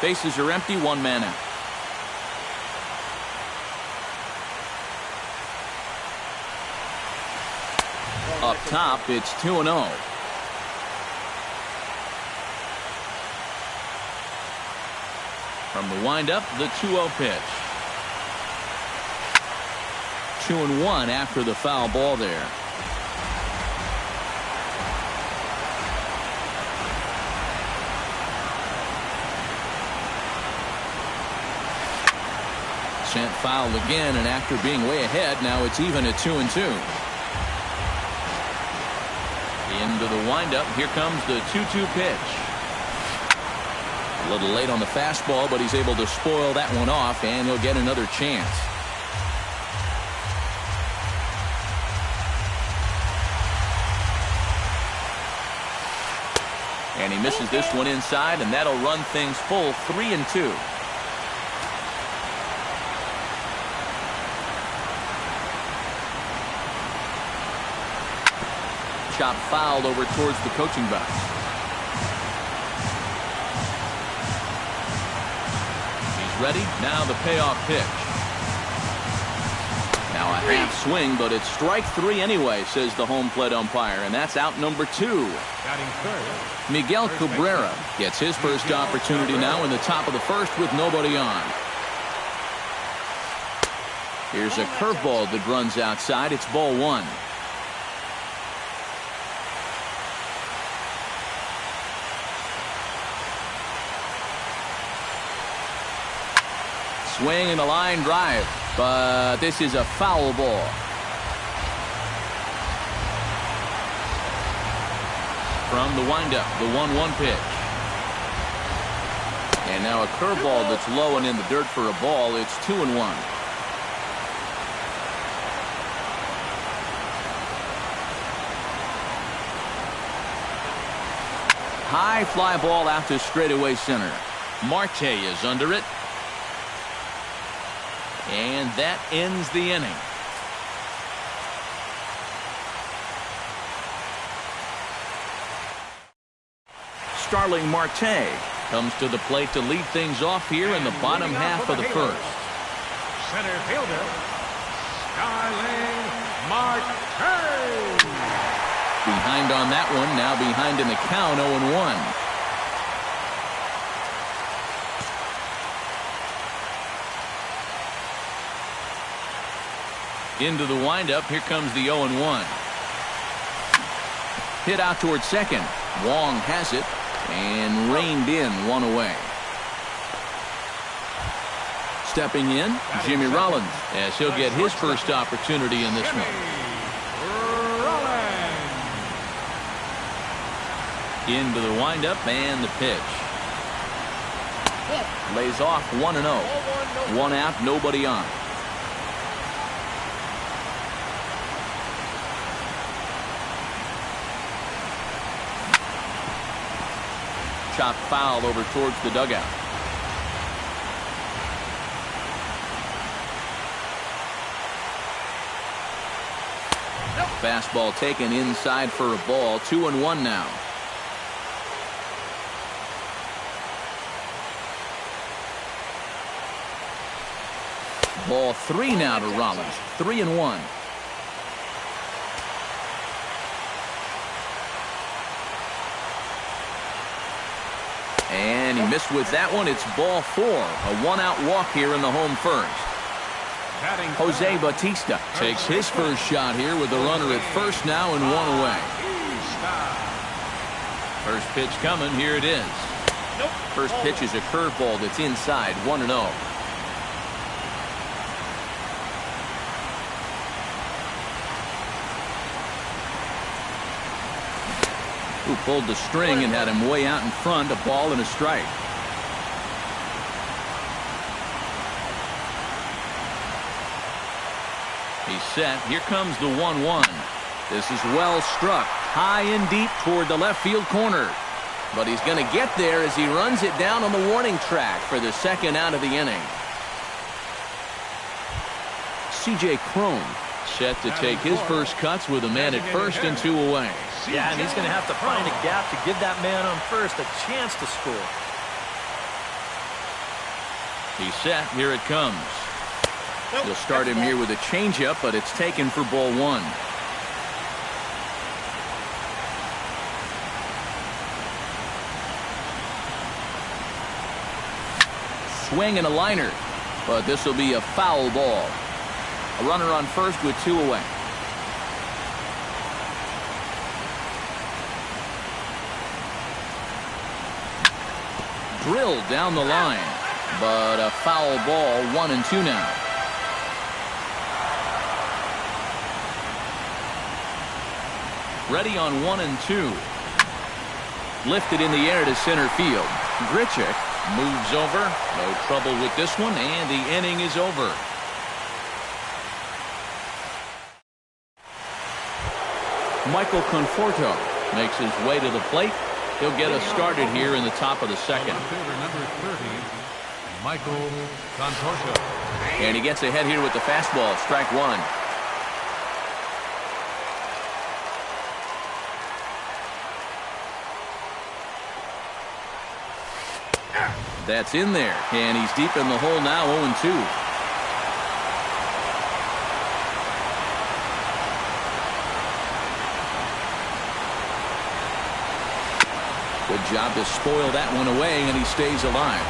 Bases are empty, 1 man out. Up top, it's 2-0. From the windup, the 2-0 pitch. 2-1 after the foul ball there. Sent foul again, and after being way ahead, now it's even at 2-2. Into the windup, here comes the 2-2 pitch. A little late on the fastball, but he's able to spoil that one off, and he'll get another chance. And he misses this one inside, and that'll run things full 3-2. Chop fouled over towards the coaching box. He's ready. Now the payoff pitch. Now a half swing, but it's strike 3 anyway, says the home plate umpire, and that's out number 2. Batting third, Miguel Cabrera gets his first opportunity now in the top of the first with nobody on. Here's a curveball that runs outside. It's ball 1. Swing and a line drive, but this is a foul ball. From the windup, the 1-1 pitch. And now a curveball that's low and in the dirt for a ball. It's 2-1. High fly ball out to straightaway center. Marte is under it. And that ends the inning. Starling Marte comes to the plate to lead things off here in the bottom half of the first. center fielder, Starling Marte. Behind on that one, now behind in the count, 0-1. Into the windup, here comes the 0-1. Hit out towards second. Wong has it and reined in, 1 away. Stepping in, Jimmy Rollins, as he'll get his first opportunity in this one. Into the windup and the pitch. Lays off 1-0. 1 out, nobody on. Chop foul over towards the dugout. Fastball taken inside for a ball. 2-1 now. Ball 3 now to Rollins. 3-1. And he missed with that one. It's ball 4. A 1-out walk here in the home first. Jose Bautista takes his first shot here with the runner at first now and 1 away. First pitch coming. Here it is. First pitch is a curveball that's inside. 1-0. Who pulled the string and had him way out in front. A ball and a strike. He's set. Here comes the 1-1. This is well struck. High and deep toward the left field corner. But he's going to get there as he runs it down on the warning track for the second out of the inning. C.J. Cron set to take his first cuts with a man at first and 2 away. Yeah, and he's going to have to find a gap to give that man on first a chance to score. He's set. Here it comes. He'll start him here with a changeup, but it's taken for ball 1. swing and a liner. But this will be a foul ball. A runner on first with 2 away. Drilled down the line. But a foul ball, 1-2 now. Ready on 1-2. Lifted in the air to center field. Grichuk moves over. No trouble with this one, and the inning is over. Michael Conforto makes his way to the plate. He'll get us started here in the top of the second. Number 30, Michael Contorto. And he gets ahead here with the fastball. Strike one. That's in there, and he's deep in the hole now, 0-2. Good job to spoil that one away, and he stays alive.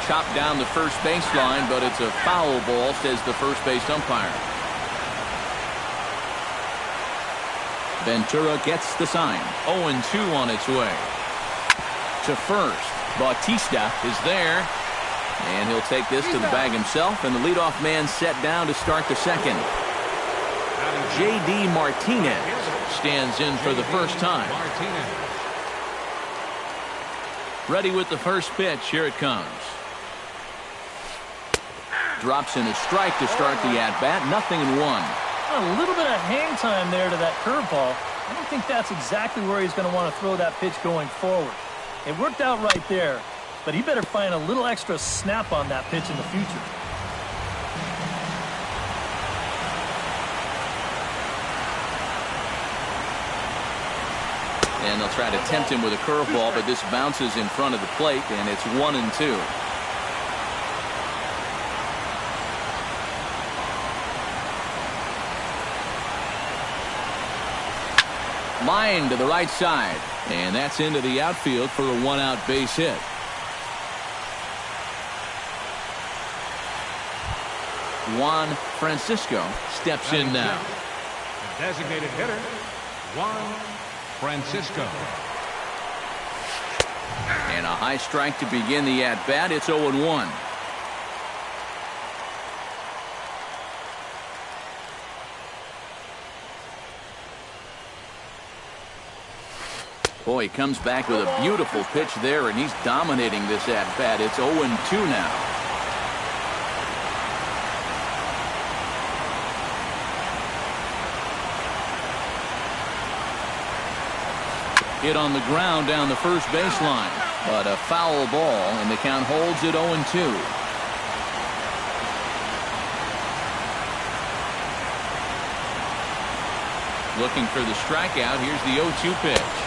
Chopped down the first baseline, but it's a foul ball, says the first base umpire. Ventura gets the sign. 0-2 on its way. To first. Bautista is there. And he'll take this to the bag himself. And the leadoff man set down to start the second. J.D. Martinez stands in for the first time. Ready with the first pitch. Here it comes. Drops in a strike to start the at-bat. 0-1. A little bit of hang time there to that curveball. I don't think that's exactly where he's going to want to throw that pitch going forward. It worked out right there, but he better find a little extra snap on that pitch in the future. And they'll try to tempt him with a curveball, but this bounces in front of the plate, and it's 1-2. Line to the right side, and that's into the outfield for a one-out base hit. Juan Francisco steps in now. The designated hitter, Juan Francisco. And a high strike to begin the at-bat. It's 0-1. Boy, he comes back with a beautiful pitch there, and he's dominating this at-bat. It's 0-2 now. Hit on the ground down the first baseline, but a foul ball, and the count holds at 0-2. Looking for the strikeout. Here's the 0-2 pitch.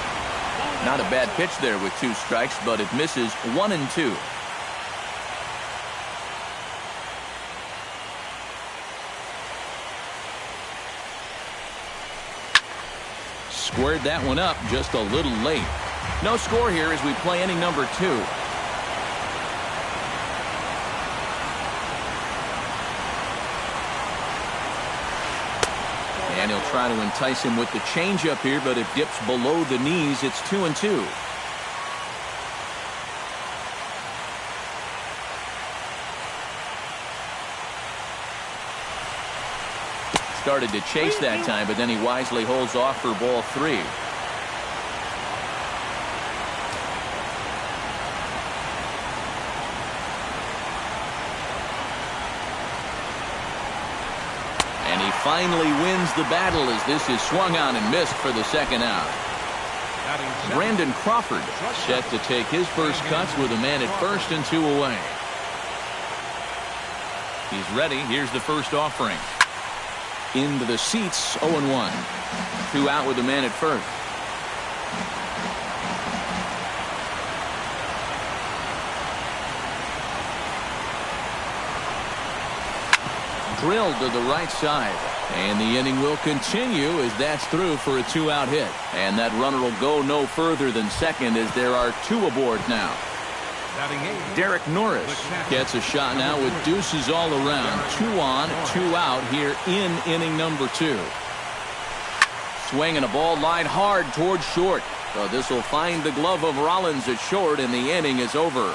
Not a bad pitch there with 2 strikes, but it misses. 1-2. Squared that one up just a little late. No score here as we play inning number 2. And he'll try to entice him with the changeup here, but it dips below the knees. It's 2-2. Started to chase that time, but then he wisely holds off for ball 3. And he finally wins the battle as this is swung on and missed for the second out. Brandon Crawford set to take his first cuts with a man at first and 2 away. He's ready. Here's the first offering. Into the seats, 0-1. 2 out with a man at first. drilled to the right side. And the inning will continue as that's through for a 2-out hit. And that runner will go no further than second as there are 2 aboard now. Derek Norris gets a shot now with deuces all around. 2 on, 2 out here in inning number 2. Swinging a ball line hard towards short. So this will find the glove of Rollins at short, and the inning is over.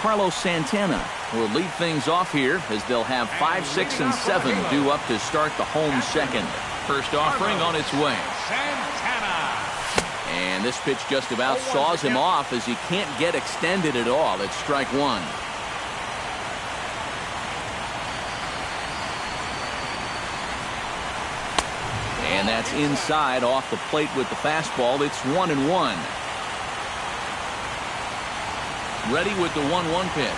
Carlos Santana will lead things off here as they'll have 5, 6, and 7 due up to start the home second. First offering on its way. And this pitch just about saws him off as he can't get extended at all. It's strike 1. And that's inside off the plate with the fastball. It's 1-1. Ready with the 1-1 pitch.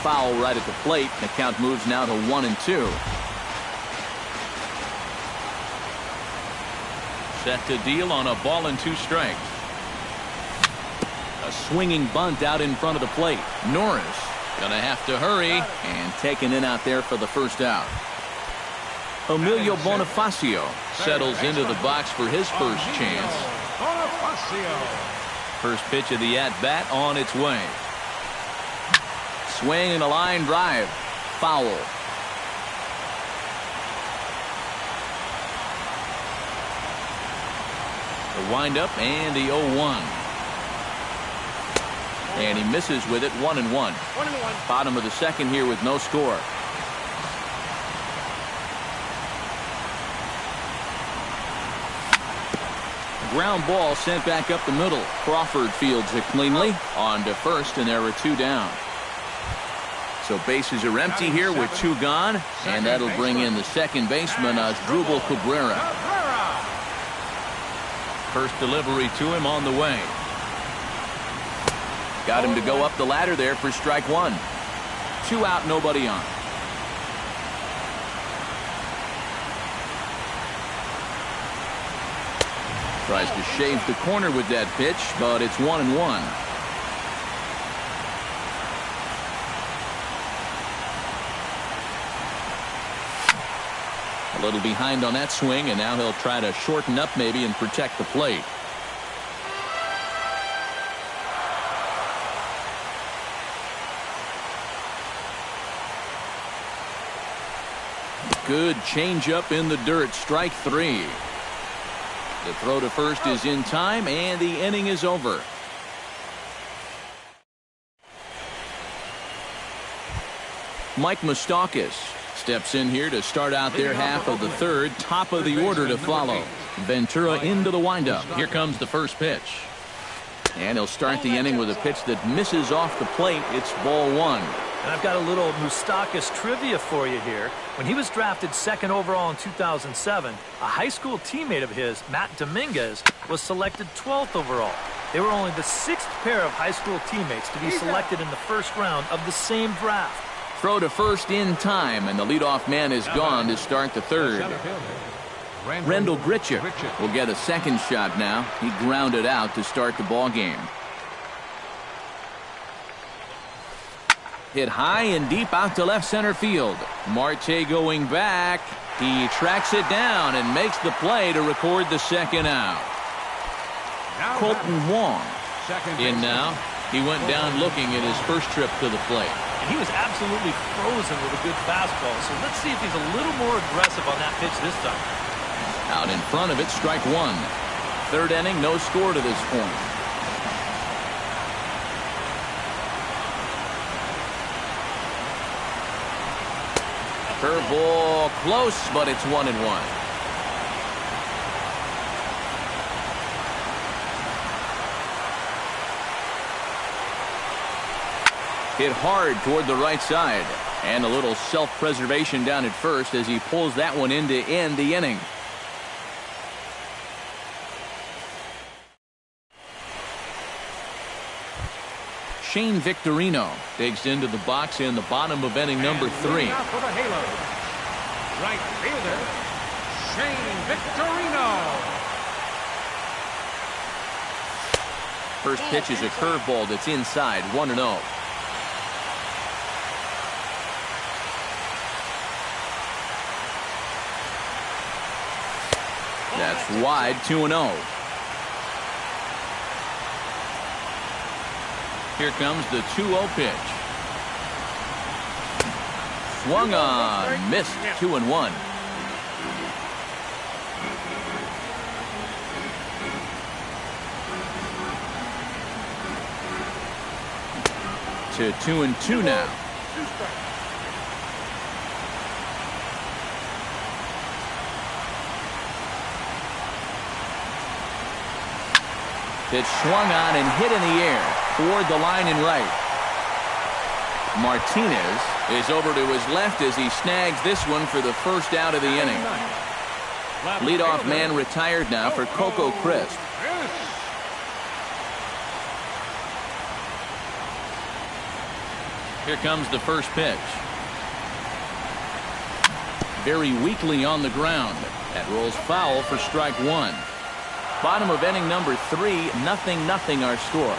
Foul right at the plate. The count moves now to 1-2. Set to deal on a ball and 2 strikes. A swinging bunt out in front of the plate. Norris gonna have to hurry and taken in out there for the first out. Emilio Bonifacio settles into the box for his first chance. First pitch of the at-bat on its way. Swing and a line drive. Foul. The windup and the 0-1. And he misses with it. 1-1. Bottom of the second here with no score. Ground ball sent back up the middle. Crawford fields it cleanly. On to first, and there are 2 down. So bases are empty here with 2 gone. And that'll bring in the second baseman, Asdrubal Cabrera. First delivery to him on the way. Got him to go up the ladder there for strike 1. 2 out, nobody on. Tries to shave the corner with that pitch, but it's 1-1. A little behind on that swing, and now he'll try to shorten up maybe and protect the plate. Good changeup in the dirt. Strike 3. The throw to first is in time, and the inning is over. Mike Moustakas steps in here to start out their half of the third. Top of the order to follow. Ventura into the windup. Here comes the first pitch. And he'll start the inning with a pitch that misses off the plate. It's ball 1. And I've got a little Moustakas trivia for you here. When he was drafted 2nd overall in 2007, a high school teammate of his, Matt Dominguez, was selected 12th overall. They were only the 6th pair of high school teammates to be selected in the first round of the same draft. Throw to first in time, and the leadoff man is gone to start the third. Rendell Grichuk will get a second shot now. He grounded out to start the ball game. Hit high and deep out to left center field. Marte going back. He tracks it down and makes the play to record the second out. Colton Wong in now. He went down looking at his first trip to the plate. And he was absolutely frozen with a good fastball. So let's see if he's a little more aggressive on that pitch this time. Out in front of it, strike 1. Third inning, no score to this point. Curveball close, but it's 1-1. Hit hard toward the right side. And a little self-preservation down at first as he pulls that one in to end the inning. Shane Victorino digs into the box in the bottom of inning number 3. For the Halos, right fielder, Shane Victorino. First pitch is a curveball that's inside, 1-0. That's wide, 2-0. Here comes the 2-0 pitch. Swung on, missed, 2-1. To 2-2 now. Pitch swung on and hit in the air toward the line and right. Martinez is over to his left as he snags this one for the first out of the inning. Leadoff man retired now for Coco Crisp. Here comes the first pitch. Very weakly on the ground. That rolls foul for strike one. Bottom of inning number 3, 0-0 our score.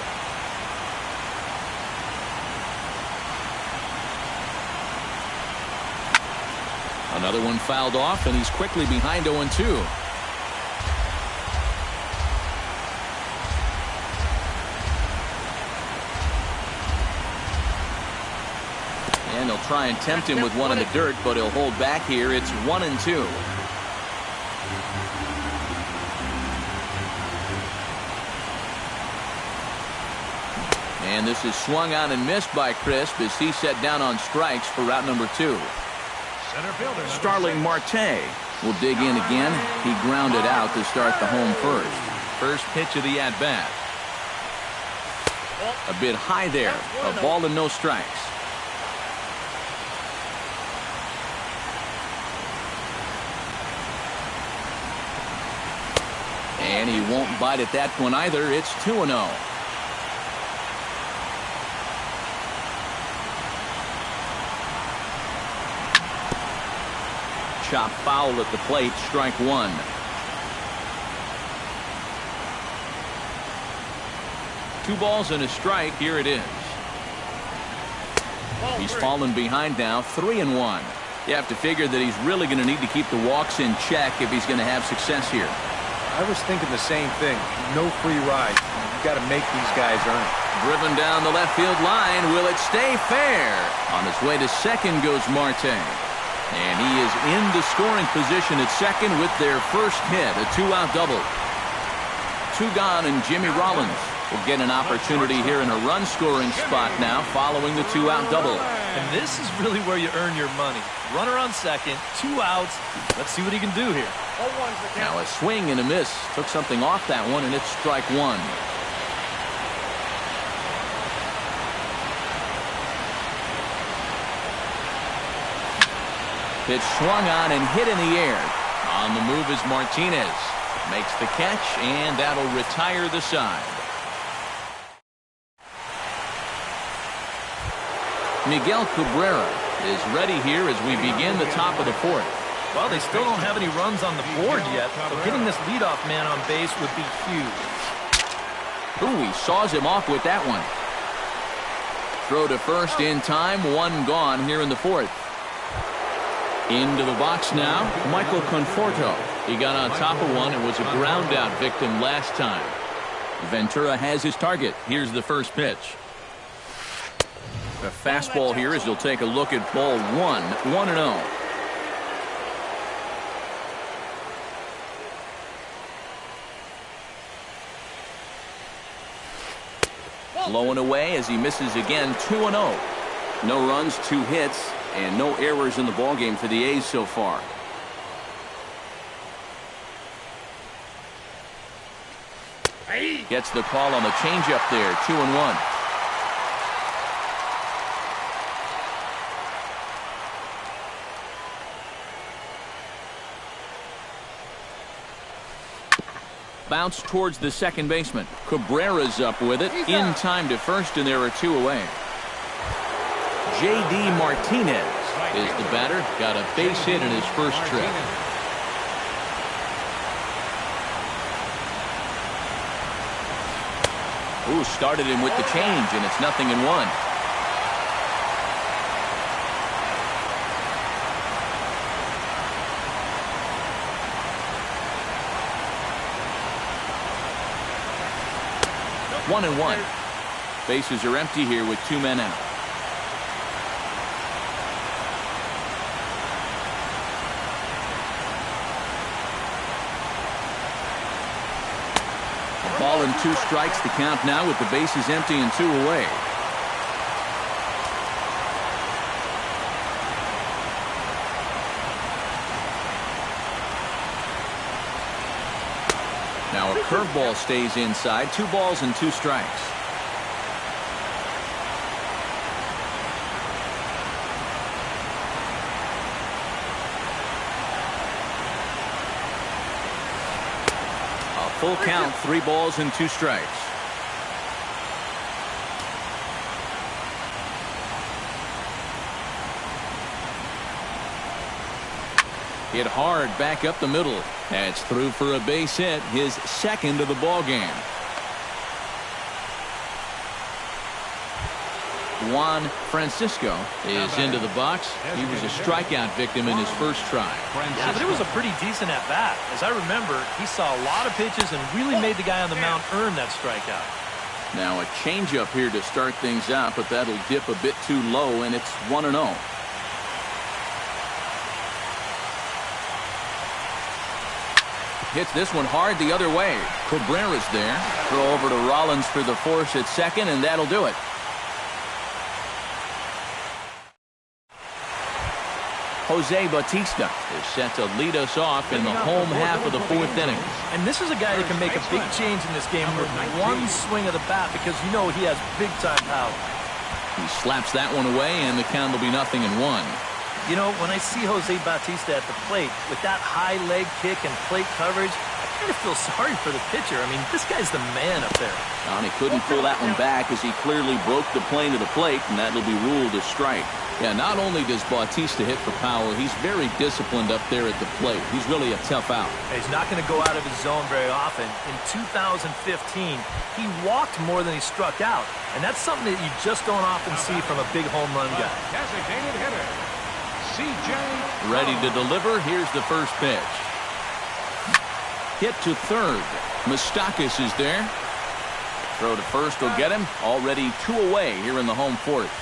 Another one fouled off, and he's quickly behind 0-2. And they'll try and tempt him with one in the dirt, but he'll hold back here. It's 1-2. And this is swung on and missed by Crisp as he set down on strikes for route number 2. Starling Marte will dig in again. He grounded out to start the home first. First pitch of the at-bat. A bit high there. A ball and no strikes. And he won't bite at that one either. It's 2-0. Chop foul at the plate, strike one. Two balls and a strike. Here it is. He's fallen behind now, 3-1. You have to figure that he's really going to need to keep the walks in check if he's going to have success here. I was thinking the same thing. No free ride. You've got to make these guys earn it. Driven down the left field line. Will it stay fair? On his way to second goes Marte. And he is in the scoring position at second with their first hit, a 2-out double. 2 gone, and Jimmy Rollins will get an opportunity here in a run-scoring spot now following the 2-out double. And this is really where you earn your money. Runner on second, 2 outs. Let's see what he can do here. Now a swing and a miss. Took something off that one, and it's strike one. Pitch swung on and hit in the air. On the move is Martinez. Makes the catch, and that'll retire the side. Miguel Cabrera is ready here as we begin the top of the 4th. Well, they still don't have any runs on the board yet, so getting this leadoff man on base would be huge. Ooh, he saws him off with that one. Throw to first in time, 1 gone here in the 4th. Into the box now, Michael Conforto. He got on top of one and was a ground out victim last time. Ventura has his target. Here's the first pitch. A fastball here as he'll take a look at ball 1, 1-0. Low and away as he misses again, 2-0. No runs, 2 hits, and no errors in the ballgame for the A's so far. Gets the call on the changeup there, 2-1. Bounce towards the second baseman. Cabrera's up with it, in time to first, and there are 2 away. J.D. Martinez is the batter. Got a base hit in his first trip. Ooh, started him with the change, and it's 0-1. One and one. Bases are empty here with 2 men out. Ball and 2 strikes to count now with the bases empty and 2 away. Now a curveball stays inside. 2 balls and 2 strikes. A full count, 3 balls and 2 strikes. Hit hard back up the middle. That's through for a base hit, his second of the ball game. Juan Francisco is into the box. He was a strikeout victim in his first try. Yeah, but it was a pretty decent at-bat. As I remember, he saw a lot of pitches and really made the guy on the mound earn that strikeout. Now a changeup here to start things out, but that'll dip a bit too low, and it's 1-0. Hits this one hard the other way. Cabrera's there. Throw over to Rollins for the force at second, and that'll do it. Jose Bautista is set to lead us off in the home half of the 4th inning. And this is a guy that can make a big change in this game with one swing of the bat, because you know he has big-time power. He slaps that one away, and the count will be 0-1. You know, when I see Jose Bautista at the plate with that high leg kick and plate coverage, I kind of feel sorry for the pitcher. I mean, this guy's the man up there. And he couldn't pull that one back as he clearly broke the plane of the plate, and that'll be ruled a strike. Yeah, not only does Bautista hit for power, he's very disciplined up there at the plate. He's really a tough out. He's not going to go out of his zone very often. In 2015, he walked more than he struck out, and that's something that you just don't often see from a big home run guy. Designated hitter, C.J. Ready to deliver. Here's the first pitch. Hit to third. Moustakas is there. Throw to first will get him. Already 2 away here in the home 4th.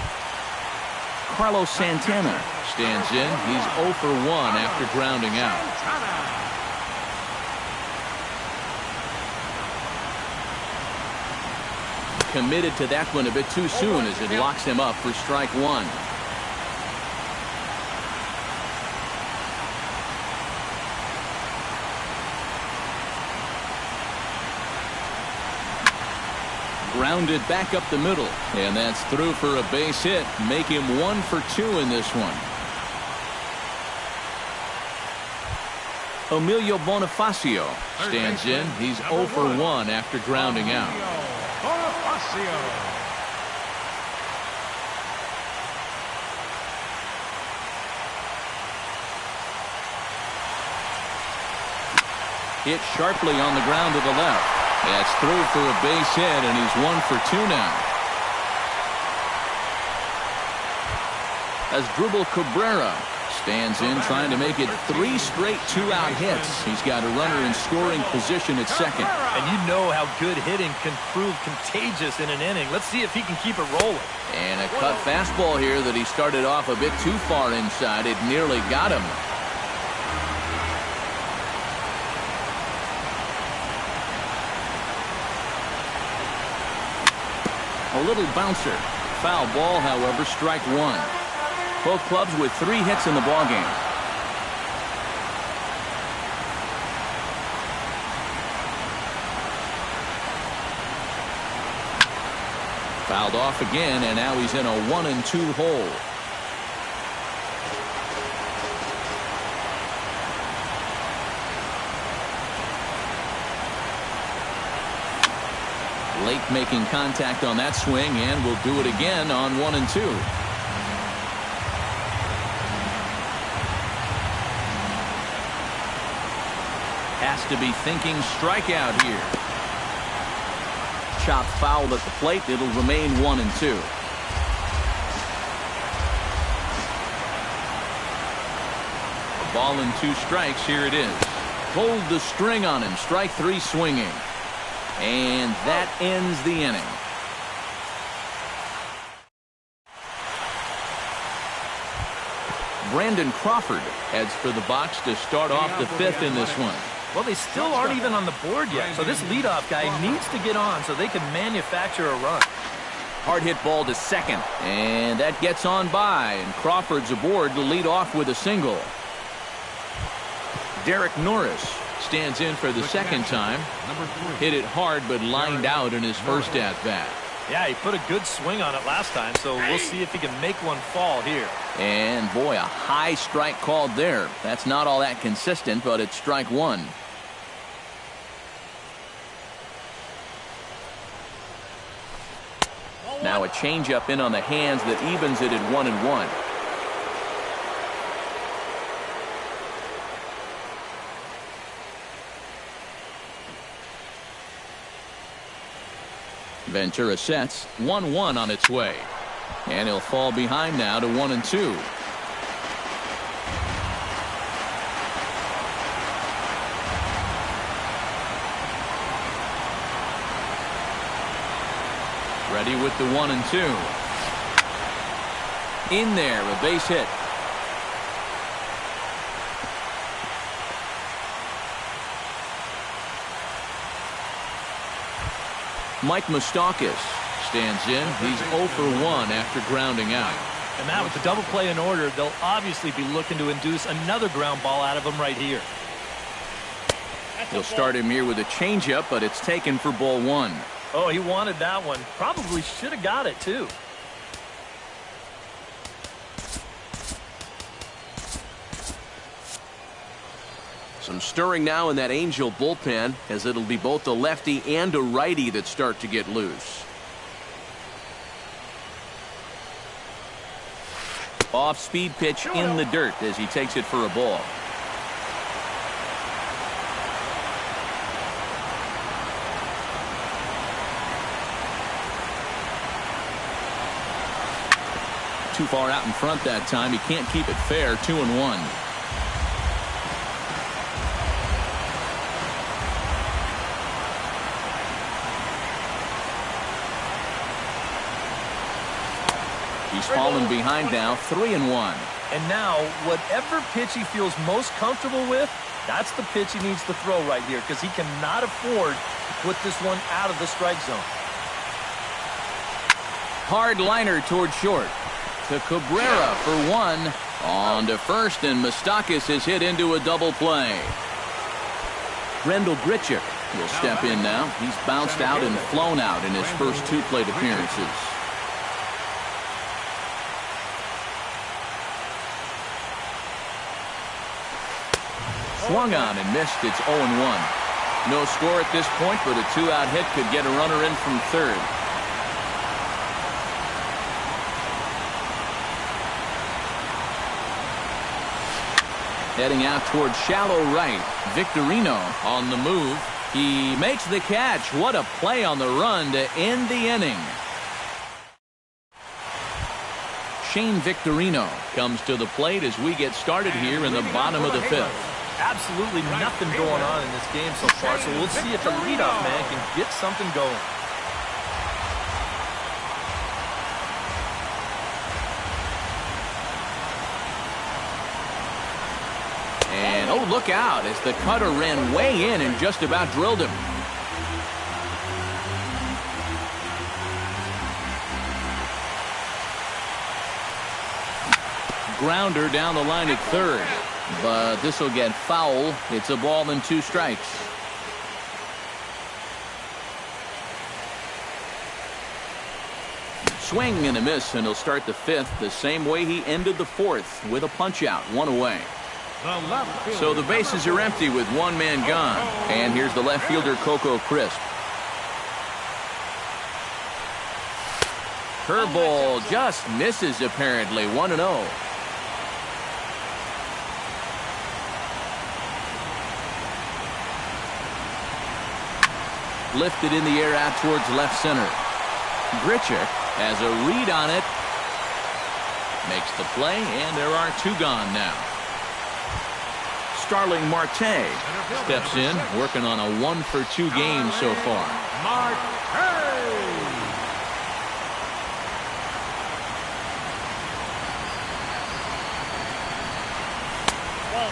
Carlos Santana stands in. He's 0 for 1 after grounding out. Committed to that one a bit too soon as it locks him up for strike 1. Grounded back up the middle, and that's through for a base hit. Make him 1 for 2 in this one. Emilio Bonifacio stands in. He's 0 for 1 after grounding out. Hit sharply on the ground to the left. That's through for a base hit, and he's 1 for 2 now. As Asdrubal Cabrera stands in, trying to make it 3 straight 2-out hits. He's got a runner in scoring position at second. And you know how good hitting can prove contagious in an inning. Let's see if he can keep it rolling. And a cut fastball here that he started off a bit too far inside. It nearly got him. A little bouncer. Foul ball, however, strike 1. Both clubs with 3 hits in the ballgame. Fouled off again, and now he's in a 1-2 hole. Lake making contact on that swing, and will do it again on 1-2. Has to be thinking strikeout here. chopped foul at the plate. It'll remain 1-2. A ball and 2 strikes. Here it is. Pulled the string on him. Strike 3 swinging. And that ends the inning. Brandon Crawford heads for the box to start off the 5th in this one. Well, they still aren't even on the board yet, so this leadoff guy needs to get on so they can manufacture a run. Hard hit ball to second, and that gets on by, and Crawford's aboard to lead off with a single. Derek Norris stands in for the second time. Hit it hard, but lined out in his first at-bat. Yeah, he put a good swing on it last time, so we'll see if he can make one fall here. And, boy, a high strike called there. That's not all that consistent, but it's strike 1. Now a changeup in on the hands that evens it at 1-1. Ventura sets 1-1 on its way. And he'll fall behind now to 1-2. Ready with the 1-2. In there, a base hit. Mike Moustakas stands in. He's 0 for 1 after grounding out. And that with the double play in order, they'll obviously be looking to induce another ground ball out of him right here. He'll start him here with a changeup, but it's taken for ball 1. Oh, he wanted that one. Probably should have got it, too. Some stirring now in that Angel bullpen, as it'll be both a lefty and a righty that start to get loose. Off-speed pitch in the dirt as he takes it for a ball. Too far out in front that time. He can't keep it fair. 2-1. He's fallen behind now. 3-1. And now, whatever pitch he feels most comfortable with, that's the pitch he needs to throw right here, because he cannot afford to put this one out of the strike zone. Hard liner toward short. To Cabrera for 1. On to first, and Moustakas is hit into a double play. Rendell Grichuk will step in now. He's bounced out and flown out in his first 2 plate appearances. Swung on and missed. It's 0-1. No score at this point, but a 2-out hit could get a runner in from third. Heading out toward shallow right. Victorino on the move. He makes the catch. What a play on the run to end the inning. Shane Victorino comes to the plate as we get started here in the bottom of the 5th. Absolutely nothing going on in this game so far, so we'll see if the leadoff man can get something going. And, oh, look out as the cutter ran way in and just about drilled him. Grounder down the line at third. But this will get foul. It's a ball and 2 strikes. Swing and a miss, and he'll start the 5th the same way he ended the 4th with a punch out, 1 away. So the bases are empty with 1 man gone. And here's the left fielder, Coco Crisp. Curveball just misses apparently. 1-0. Lifted in the air out towards left center. Grichuk has a read on it. Makes the play, and there are two gone now. Starling Marte steps in, working on a 1-for-2 game so far.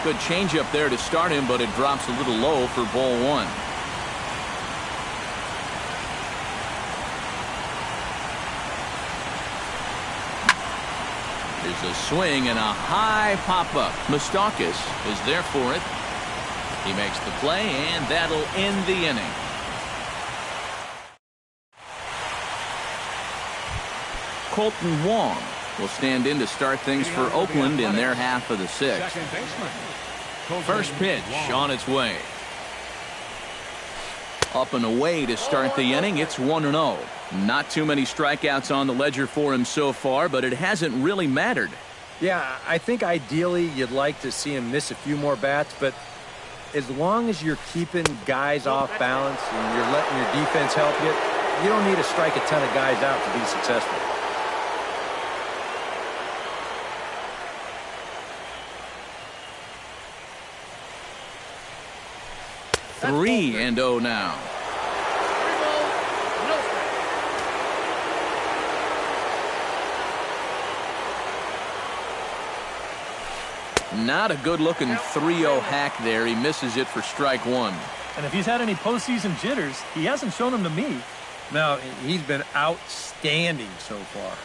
Good changeup there to start him, but it drops a little low for ball one. There's a swing and a high pop-up. Moustakas is there for it. He makes the play, and that'll end the inning. Colton Wong will stand in to start things for Oakland in their half of the sixth. First pitch on its way. Up and away to start the inning. It's 1-0. Not too many strikeouts on the ledger for him so far, but it hasn't really mattered. Yeah, I think ideally you'd like to see him miss a few more bats, but as long as you're keeping guys off balance and you're letting your defense help you, you don't need to strike a ton of guys out to be successful. Three and 0 now. Not a good-looking 3-0 hack there. He misses it for strike one. And if he's had any postseason jitters, he hasn't shown them to me. No, he's been outstanding so far.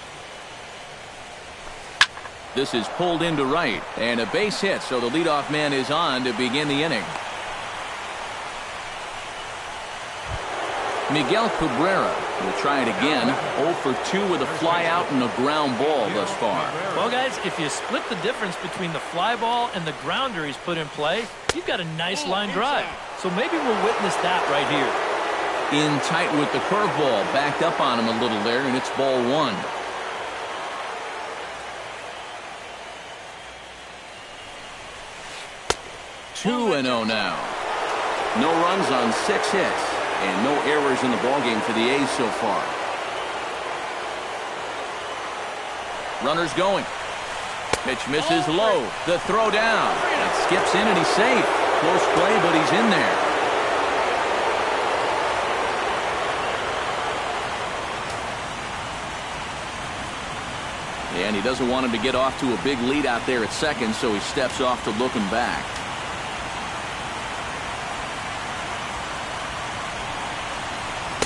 This is pulled into right, and a base hit, so the leadoff man is on to begin the inning. Miguel Cabrera will try it again. 0 for 2 with a fly out and a ground ball thus far. Well, guys, if you split the difference between the fly ball and the grounder he's put in play, you've got a nice line drive. So maybe we'll witness that right here. In tight with the curveball. Backed up on him a little there, and it's ball one. Two and 0 now. No runs on 6 hits. And no errors in the ballgame for the A's so far. Runners going. Pitch misses low. The throw down. It skips in and he's safe. Close play, but he's in there. And he doesn't want him to get off to a big lead out there at second, so he steps off to look him back.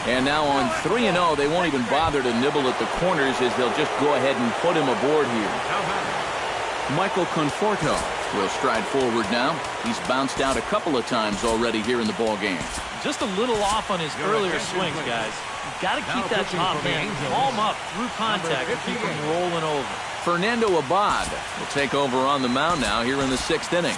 And now on 3-0, they won't even bother to nibble at the corners as they'll just go ahead and put him aboard here. Michael Conforto will stride forward now. He's bounced out a couple of times already here in the ballgame. Just a little off on his earlier swings, guys. You've got to keep that top man calm up through contact and keep him rolling over. Fernando Abad will take over on the mound now here in the 6th inning.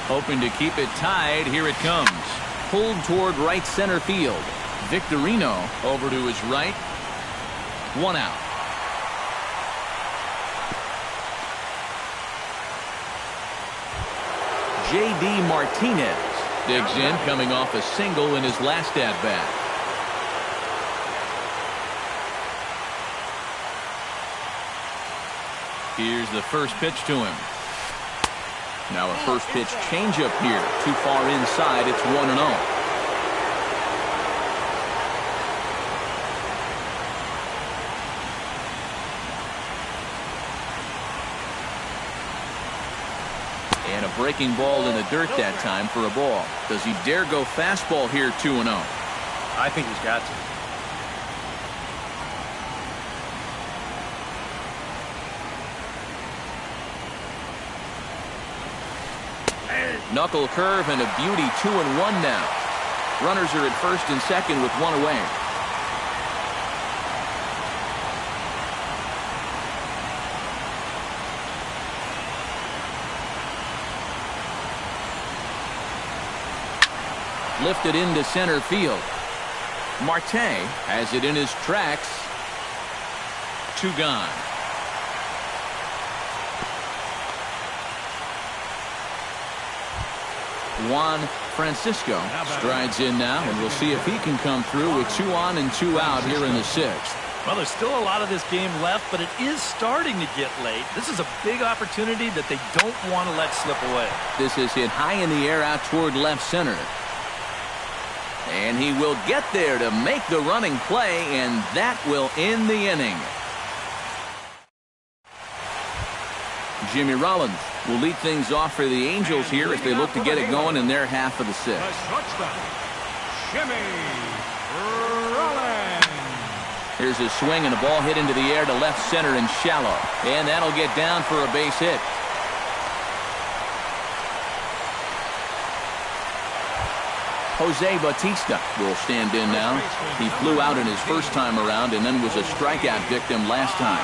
Hoping to keep it tied. Here it comes. Pulled toward right center field. Victorino over to his right. 1 out. J.D. Martinez digs in, coming off a single in his last at-bat. Here's the first pitch to him. Now a first pitch changeup here. Too far inside. It's 1-0. And a breaking ball in the dirt that time for a ball. Does he dare go fastball here 2-0? I think he's got to. Knuckle curve and a beauty. 2-1 now. Runners are at first and second with 1 away. Lifted into center field. Marte has it in his tracks. 2 gone. Juan Francisco strides in now, and we'll see if he can come through with 2 on and 2 out here in the 6th. Well, there's still a lot of this game left, but it is starting to get late. This is a big opportunity that they don't want to let slip away. This is hit high in the air out toward left center. And he will get there to make the running play, and that will end the inning. Jimmy Rollins will lead things off for the Angels here as they look to get it going in their half of the 6th. Jimmy Rollins. Here's a swing and a ball hit into the air to left center and shallow. And that'll get down for a base hit. Jose Bautista will stand in now. He flew out in his first time around and then was a strikeout victim last time.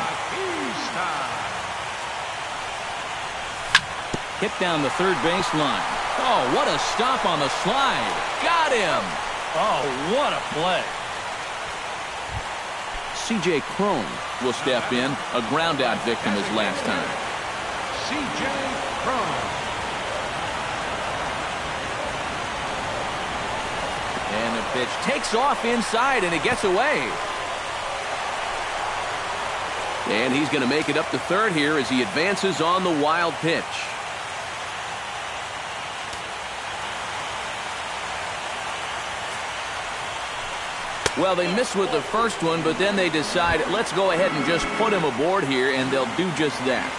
Hit down the third base line. Oh, what a stop on the slide. Got him. Oh, what a play. C.J. Cron will step in. A ground out victim as last time. C.J. Cron. And the pitch takes off inside, and it gets away. And he's going to make it up to third here as he advances on the wild pitch. Well, they missed with the first one, but then they decide, let's go ahead and just put him aboard here, and they'll do just that.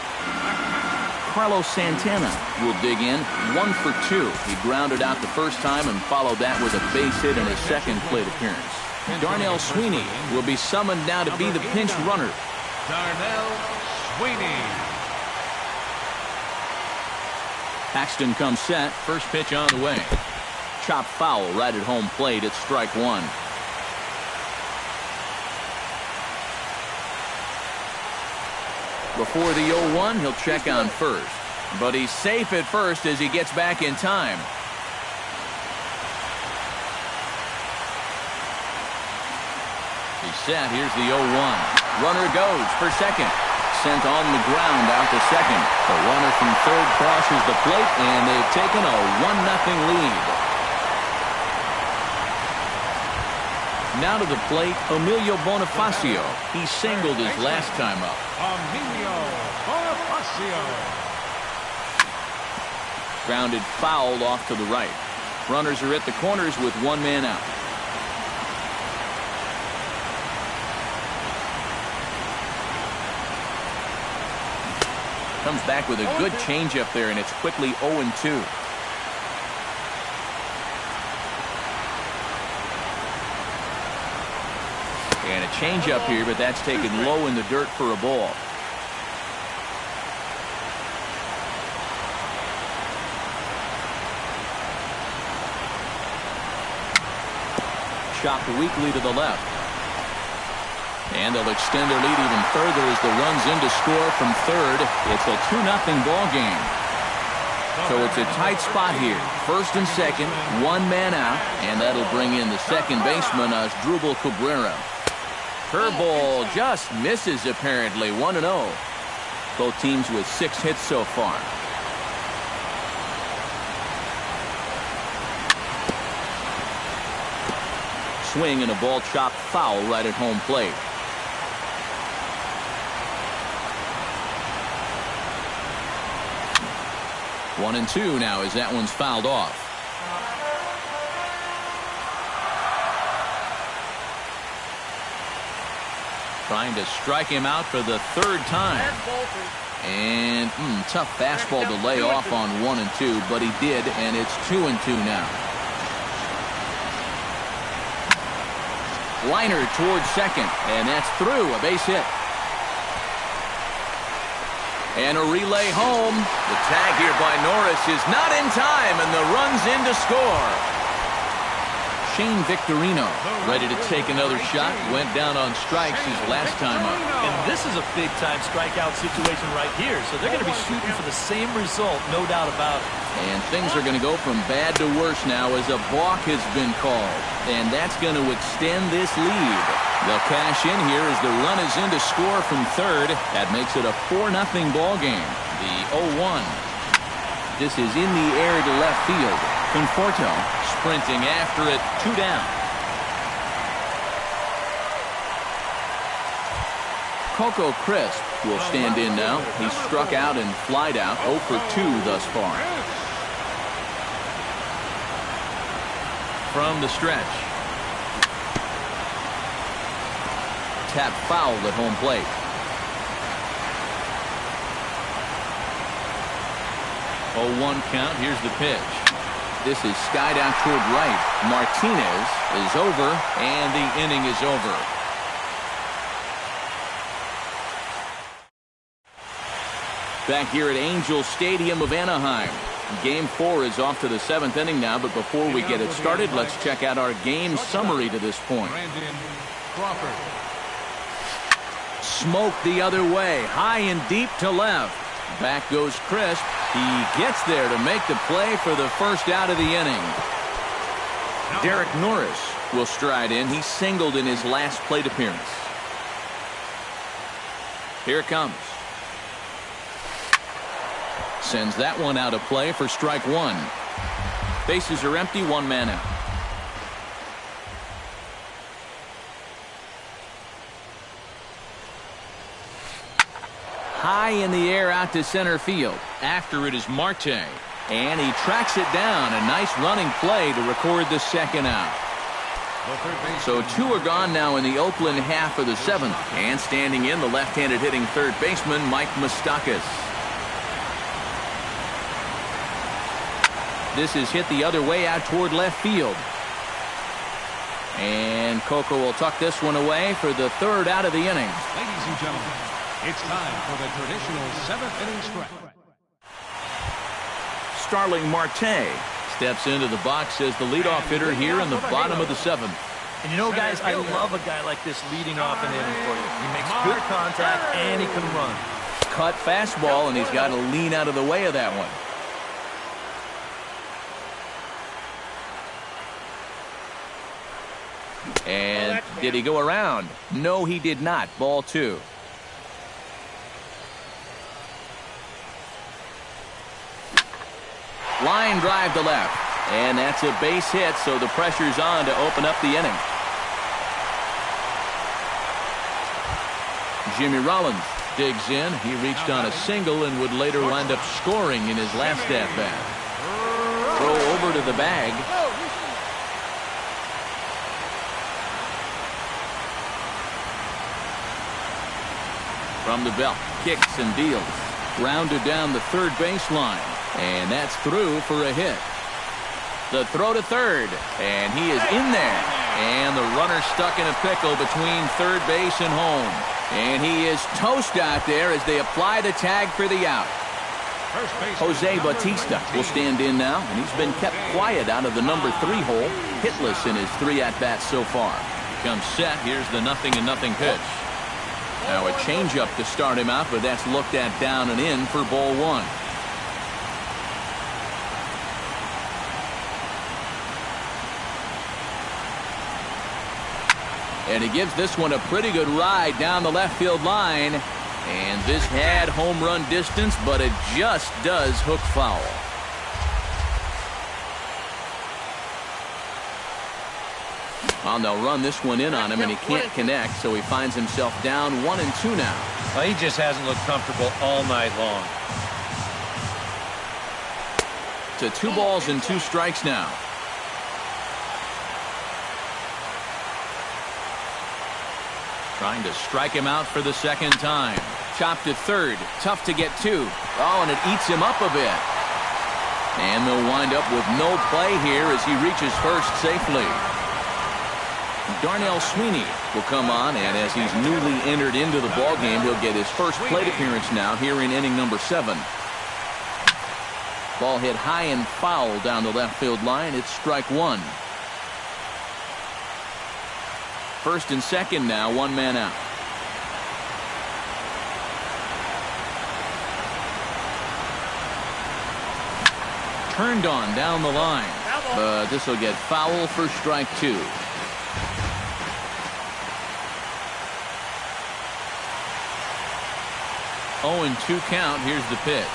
Carlos Santana will dig in, 1 for 2. He grounded out the first time and followed that with a base hit in his second plate appearance. Darnell Sweeney will be summoned now to be the pinch runner. Darnell Sweeney. Paxton comes set. First pitch on the way. Chop foul right at home plate. It's strike 1. Before the 0-1, he'll check on first. But he's safe at first as he gets back in time. He's set. Here's the 0-1. Runner goes for second. Sent on the ground out to second. The runner from third crosses the plate, and they've taken a 1-0 lead. Now to the plate, Emilio Bonifacio. He singled his last time up. Emilio Bonifacio. Grounded foul off to the right. Runners are at the corners with 1 man out. Comes back with a good changeup there, and it's quickly 0-2. And a changeup here, but that's taken low in the dirt for a ball. Chopped weakly to the left. And they'll extend their lead even further as the runs in to score from third. It's a 2-0 ball game. So it's a tight spot here. First and second, 1 man out, and that'll bring in the second baseman, Asdrubal Cabrera. Curveball just misses apparently. 1-0. Both teams with 6 hits so far. Swing and a ball chopped foul right at home plate. One and 2 now as that one's fouled off. Trying to strike him out for the 3rd time. And tough fastball to lay off on 1 and 2, but he did, and it's 2 and 2 now. Liner towards second, and that's through. A base hit. And a relay home. The tag here by Norris is not in time, and the run's in to score. Shane Victorino ready to take another shot. Went down on strikes his last time up. And this is a big-time strikeout situation right here, so they're going to be shooting for the same result, no doubt about it. And things are going to go from bad to worse now as a balk has been called. And that's going to extend this lead. They'll cash in here as the run is in to score from third. That makes it a 4-0 ball game. The 0-1. This is in the air to left field. Conforto sprinting after it, 2 down. Coco Crisp will stand in now. He struck out and flied out, 0 for 2 thus far. From the stretch. Tap fouled at home plate. Oh, 1 count. Here's the pitch. This is skied out toward right. Martinez is over, and the inning is over. Back here at Angel Stadium of Anaheim. Game 4 is off to the 7th inning now, but before we get it started, let's check out our game summary to this point. Smoke the other way, high and deep to left. Back goes Crisp. He gets there to make the play for the first out of the inning. Derek Norris will stride in. He singled in his last plate appearance. Here it comes. Sends that one out of play for strike 1. Bases are empty, 1 man out. High in the air out to center field. After it is Marte. And he tracks it down. A nice running play to record the second out. So 2 are gone now in the Oakland half of the 7th. And standing in, the left-handed hitting third baseman, Mike Moustakas. This is hit the other way out toward left field. And Coco will tuck this one away for the 3rd out of the inning. Ladies and gentlemen, it's time for the traditional 7th inning stretch. Starling Marte steps into the box as the leadoff hitter here in the bottom of the 7th. And you know, guys, I love a guy like this leading off an inning for you. He makes good contact and he can run. Cut fastball, and he's got to lean out of the way of that one. And did he go around? No, he did not. Ball 2. Line drive to left. And that's a base hit, so the pressure's on to open up the inning. Jimmy Rollins digs in. He reached on a single and would later wind up scoring in his last at-bat. Throw over to the bag. From the belt, kicks and deals. Grounded down the third baseline. And that's through for a hit. The throw to third. And he is in there. And the runner stuck in a pickle between third base and home. And he is toast out there as they apply the tag for the out. Jose Bautista will stand in now. And he's been kept quiet out of the number 3 hole. Hitless in his 3 at-bats so far. Comes set. Here's the 0-0 pitch. Now a changeup to start him out, but that's looked at down and in for ball 1. And he gives this one a pretty good ride down the left field line. And this had home run distance, but it just does hook foul. Well, they'll run this one in on him, and he can't connect, so he finds himself down 1-2 now. Well, he just hasn't looked comfortable all night long. To 2 balls and 2 strikes now. Trying to strike him out for the second time. Chopped to third. Tough to get to. Oh, and it eats him up a bit. And they'll wind up with no play here as he reaches first safely. Darnell Sweeney will come on, and as he's newly entered into the ballgame, he'll get his first plate appearance now here in inning number 7. Ball hit high and foul down the left field line. It's strike 1. First and second now, 1 man out. Turned on down the line, but this will get foul for strike 2. Oh, and 2 count. Here's the pitch.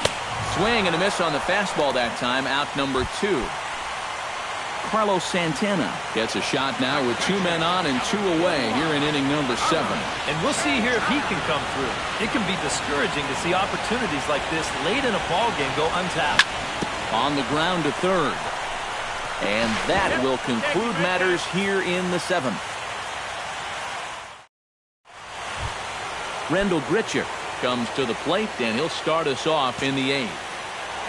Swing and a miss on the fastball that time. Out number 2. Carlos Santana gets a shot now with 2 men on and 2 away here in inning number 7. And we'll see here if he can come through. It can be discouraging to see opportunities like this late in a ball game go untapped. On the ground to third. And that will conclude matters here in the 7th. Rendell Grichuk comes to the plate, and he'll start us off in the 8th.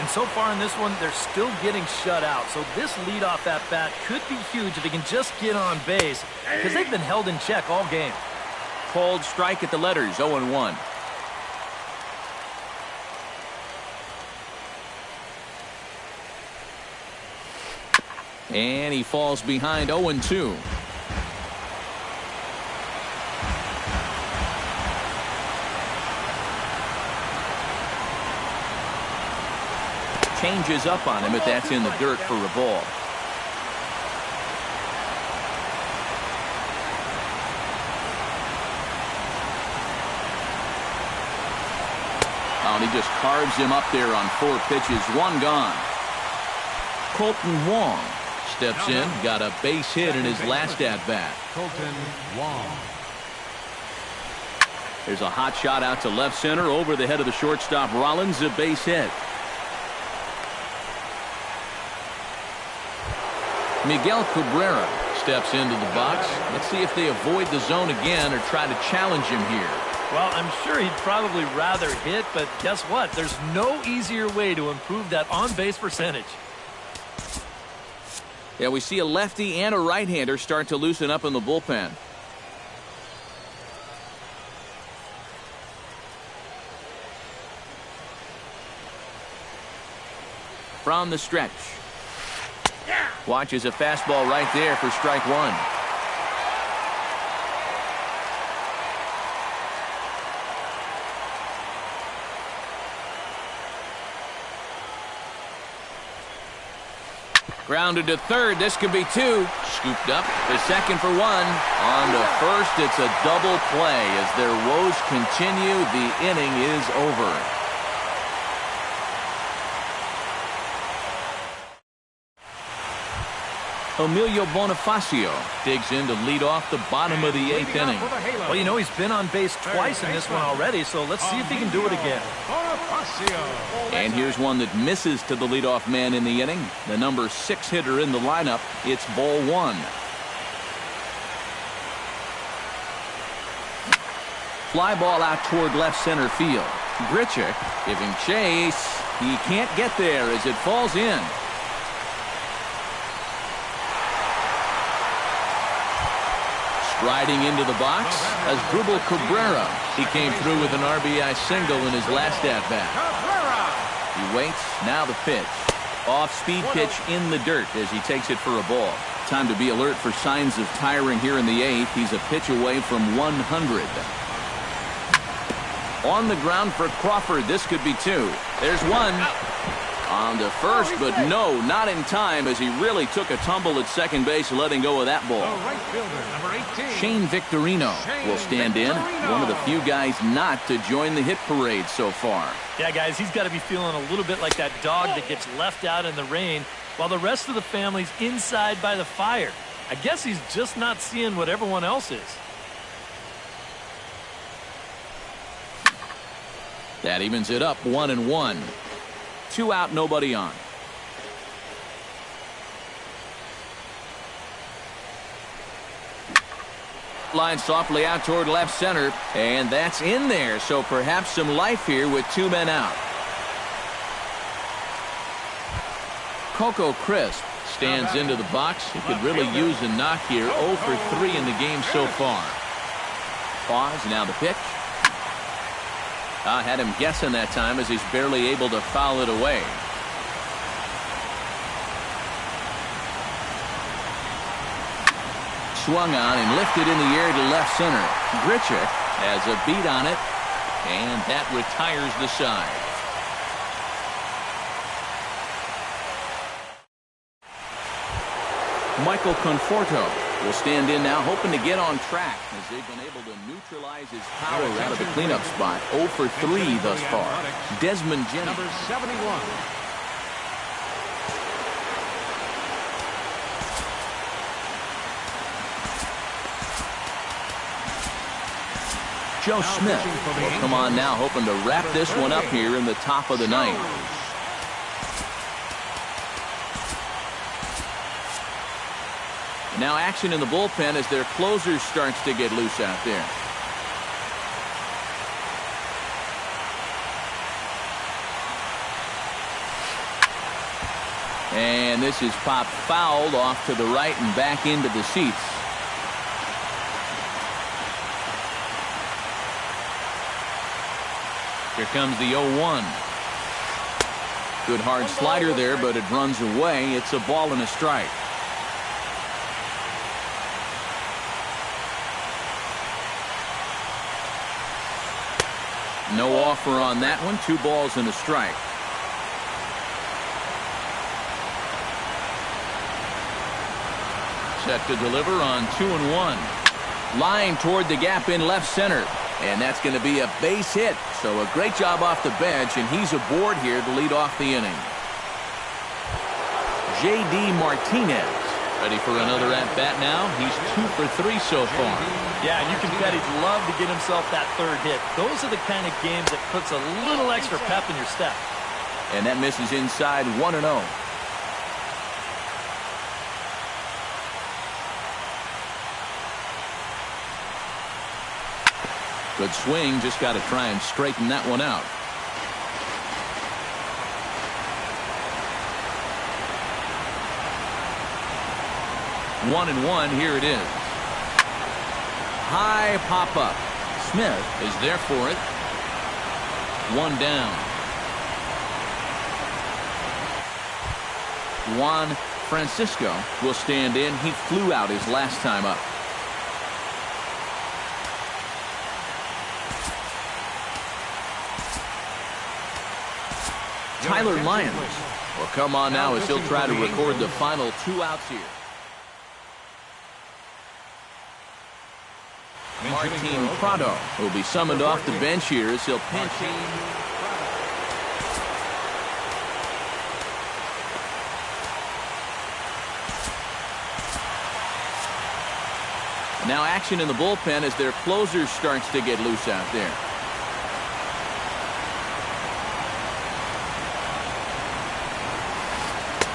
And so far in this one, they're still getting shut out. So this leadoff at bat could be huge if he can just get on base, because they've been held in check all game. Called strike at the letters, 0-1. And he falls behind 0-2. Changes up on him, but that's in the dirt for a ball. Oh, and he just carves him up there on 4 pitches. 1 gone. Colton Wong steps in, got a base hit in his last at-bat. Colton Wong. There's a hot shot out to left center over the head of the shortstop Rollins, a base hit. Miguel Cabrera steps into the box. Let's see if they avoid the zone again or try to challenge him here. Well, I'm sure he'd probably rather hit, but guess what? There's no easier way to improve that on-base percentage. Yeah, we see a lefty and a right-hander start to loosen up in the bullpen. From the stretch. Watches a fastball right there for strike 1. Grounded to third. This could be 2. Scooped up to second for 1. On to first. It's a double play. As their woes continue, the inning is over. Emilio Bonifacio digs in to lead off the bottom of the 8th inning. Well, you know, he's been on base twice in this one already, so let's see if he can do it again. And here's one that misses to the leadoff man in the inning. The number 6 hitter in the lineup. It's ball 1. Fly ball out toward left center field. Grichuk giving chase. He can't get there as it falls in. Riding into the box as Asdrubal Cabrera. He came through with an RBI single in his last at-bat. He waits. Now the pitch. Off-speed pitch in the dirt as he takes it for a ball. Time to be alert for signs of tiring here in the 8th. He's a pitch away from 100. On the ground for Crawford. This could be 2. There's 1. On to first, but no, not in time as he really took a tumble at second base, letting go of that ball. Right fielder, number 18. Shane Victorino will stand in. One of the few guys not to join the hit parade so far. Yeah, guys, he's got to be feeling a little bit like that dog that gets left out in the rain while the rest of the family's inside by the fire. I guess he's just not seeing what everyone else is. That evens it up 1-1. 2 out, nobody on. Line softly out toward left center, and that's in there, so perhaps some life here with 2 men out. Coco Crisp stands into the box. He could really use a knock here. 0 for 3 in the game so far. Pause, now the pitch. I had him guessing that time as he's barely able to foul it away. Swung on and lifted in the air to left center. Grichuk has a beat on it, and that retires the side. Michael Conforto will stand in now, hoping to get on track as they've been able to neutralize his power out of the cleanup spot. 0 for 3 thus far. Desmond Jennings. Number 71. Joe Smith will come on now, hoping to wrap this one up here in the top of the ninth. Now action in the bullpen as their closer starts to get loose out there. And this is popped fouled off to the right and back into the seats. Here comes the 0-1. Good hard slider there, but it runs away. It's a ball and a strike. No offer on that one. 2 balls and a strike. Set to deliver on 2-1. Line toward the gap in left center. And that's going to be a base hit. So a great job off the bench, and he's aboard here to lead off the inning. J.D. Martinez ready for another at-bat now. He's 2 for 3 so far. Yeah, and you can bet he'd love to get himself that 3rd hit. Those are the kind of games that puts a little extra pep in your step. And that misses inside 1-0. Good swing, just got to try and straighten that one out. One and one, here it is. High pop up. Smith is there for it. 1 down. Juan Francisco will stand in. He flew out his last time up. Tyler Lyons will come on now as he'll try to record the final 2 outs here. Martin Prado will be summoned off the bench here as he'll pinch. Now action in the bullpen as their closer starts to get loose out there.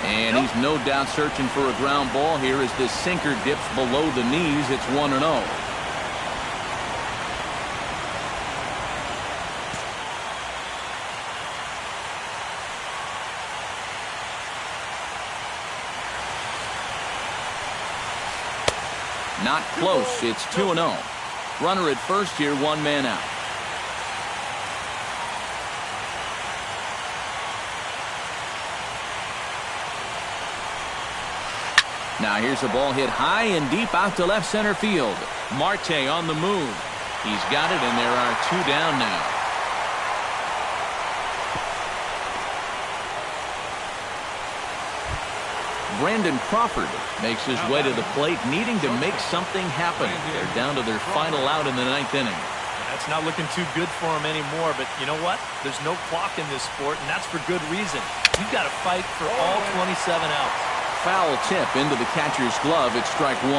And he's no doubt searching for a ground ball here as this sinker dips below the knees. It's 1-0. Not close. It's 2-0. Runner at first here, 1 man out. Now here's a ball hit high and deep out to left center field. Marte on the move. He's got it, and there are 2 down now. Brandon Crawford makes his way to the plate, needing to make something happen. They're down to their final out in the 9th inning. That's not looking too good for him anymore, but you know what? There's no clock in this sport, and that's for good reason. You've got to fight for all 27 outs. Foul tip into the catcher's glove. It's strike 1.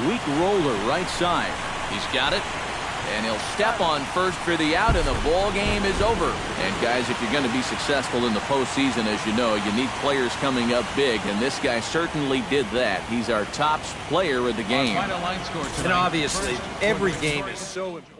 Weak roller right side. He's got it. And he'll step on first for the out, and the ball game is over. And guys, if you're going to be successful in the postseason, as you know, you need players coming up big, and this guy certainly did that. He's our top player of the game. And obviously, every game is so important.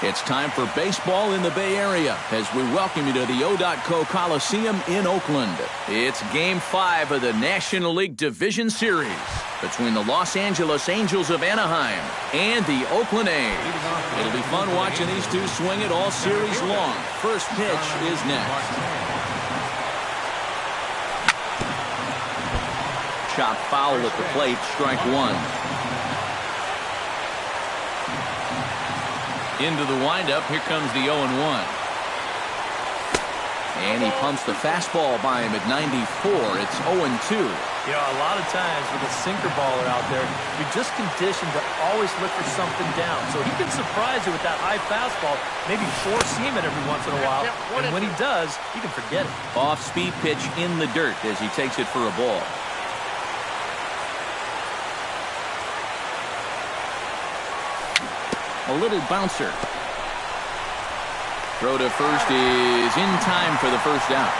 It's time for baseball in the Bay Area as we welcome you to the O.co Coliseum in Oakland. It's Game 5 of the National League Division Series between the Los Angeles Angels of Anaheim and the Oakland A's. It'll be fun watching these two swing it all series long. First pitch is next. Chop foul at the plate, strike one. Into the windup, here comes the 0-1. And he pumps the fastball by him at 94. It's 0-2. You know, a lot of times with a sinker baller out there, you're just conditioned to always look for something down. So he can surprise you with that high fastball, maybe four-seam it every once in a while. And when he does, you can forget it. Off-speed pitch in the dirt as he takes it for a ball. A little bouncer. Throw to first is in time for the first out.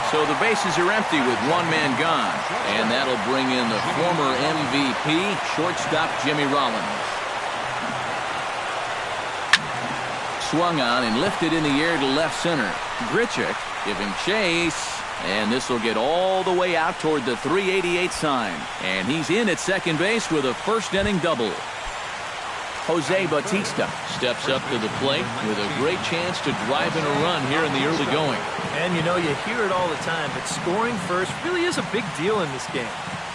So the bases are empty with one man gone. And that'll bring in the former MVP, shortstop Jimmy Rollins. Swung on and lifted in the air to left center. Grichuk giving chase. And this will get all the way out toward the 388 sign. And he's in at second base with a first inning double. Jose Bautista steps up to the plate with a great chance to drive in a run here in the early going. And you know, you hear it all the time, but scoring first really is a big deal in this game.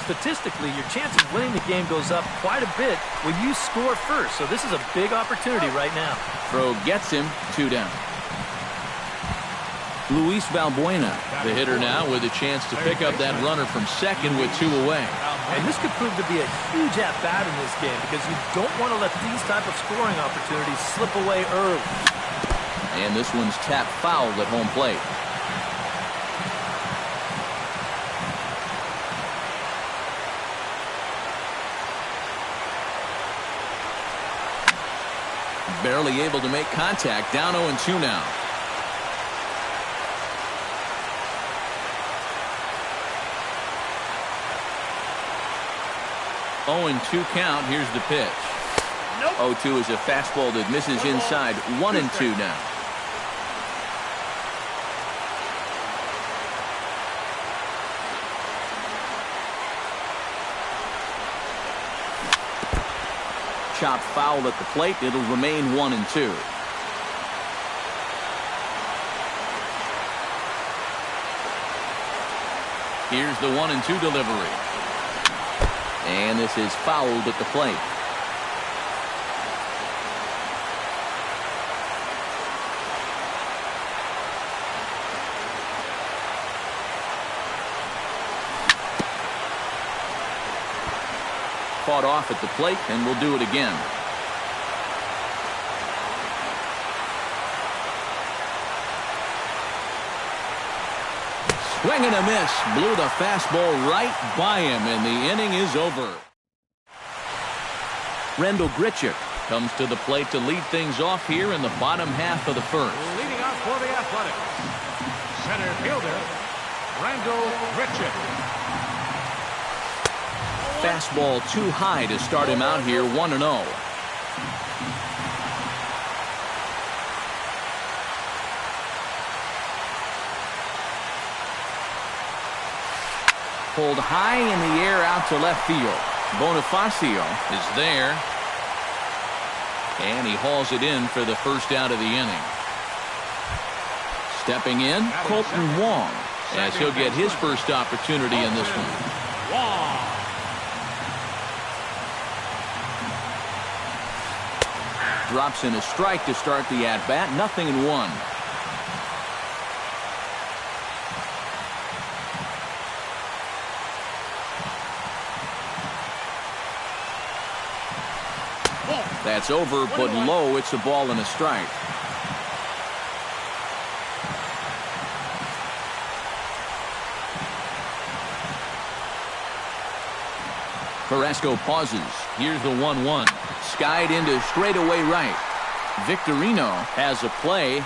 Statistically, your chance of winning the game goes up quite a bit when you score first. So this is a big opportunity right now. Throw gets him, 2 down. Luis Valbuena, the hitter now with a chance to pick up that runner from second with 2 away. And this could prove to be a huge at-bat in this game because you don't want to let these type of scoring opportunities slip away early. And this one's tapped foul at home plate. Barely able to make contact, down 0-2 now. 0-2 count. Here's the pitch. 0-2 is a fastball that misses inside. 1-2 now. Chop foul at the plate. It'll remain 1-2. Here's the 1-2 delivery. And this is fouled at the plate. Fought off at the plate, and we'll do it again. Swing and a miss. Blew the fastball right by him, and the inning is over. Rendell Grichuk comes to the plate to lead things off here in the bottom half of the first. Leading off for the Athletics, center fielder, Rendell Grichuk. Fastball too high to start him out here, 1-0. Pulled high in the air out to left field. Bonifacio is there. And he hauls it in for the first out of the inning. Stepping in, Colton Wong, as he'll get his first opportunity in this one. Drops in a strike to start the at-bat. 0-1. That's over, but low. It's a ball and a strike. Carrasco pauses. Here's the 1-1. Skied into straightaway right. Victorino has a play.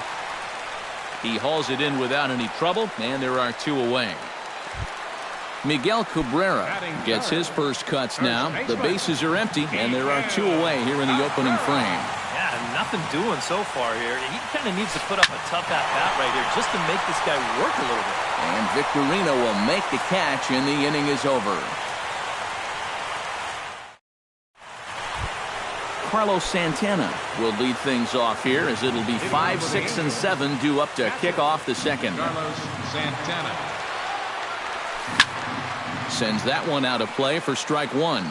He hauls it in without any trouble, and there are two away. Miguel Cabrera gets his first cuts now. The bases are empty, and there are two away here in the opening frame. Yeah, nothing doing so far here. He kind of needs to put up a tough at-bat right here just to make this guy work a little bit. And Victorino will make the catch, and the inning is over. Carlos Santana will lead things off here, as it'll be 5, 6, and 7 due up to kick off the second. Carlos Santana sends that one out of play for strike one.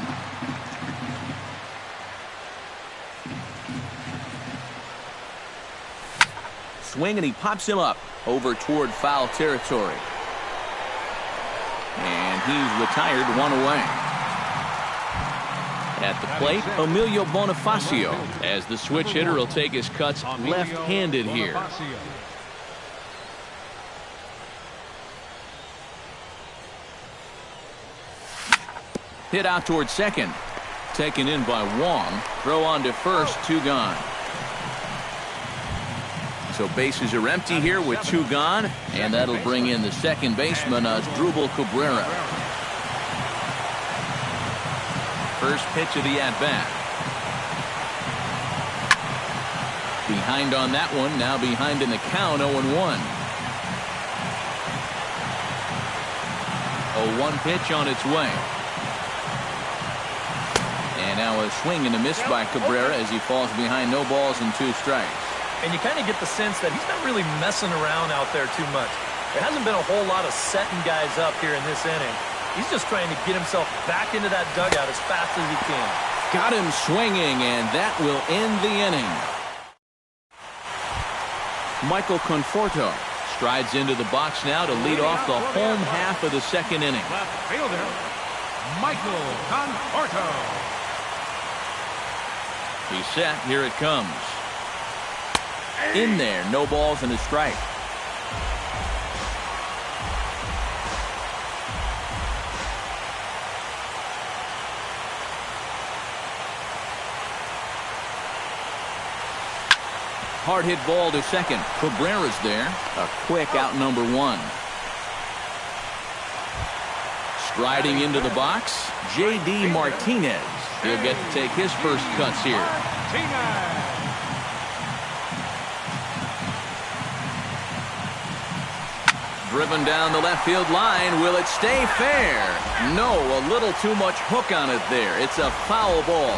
Swing, and he pops him up over toward foul territory. And he's retired, one away. At the plate, Emilio Bonifacio, as the switch hitter will take his cuts left-handed here. Hit out toward second. Taken in by Wong. Throw on to first, two gone. So bases are empty here with two gone, and that'll bring in the second baseman, Asdrubal Cabrera. First pitch of the at-bat. Behind on that one, now behind in the count, 0-1. 0-1 pitch on its way. And now a swing and a miss by Cabrera as he falls behind, no balls and two strikes. And you kind of get the sense that he's not really messing around out there too much. There hasn't been a whole lot of setting guys up here in this inning. He's just trying to get himself back into that dugout as fast as he can. Got him swinging, and that will end the inning. Michael Conforto strides into the box now to lead off the home half of the second inning. left fielder, Michael Conforto. He's set. Here it comes. In there. No balls and a strike. Hard hit ball to second. Cabrera's there. A quick out, number one. Striding into the box, J.D. Martinez. He'll get to take his first cuts here. Driven down the left field line. Will it stay fair? No, a little too much hook on it there. It's a foul ball.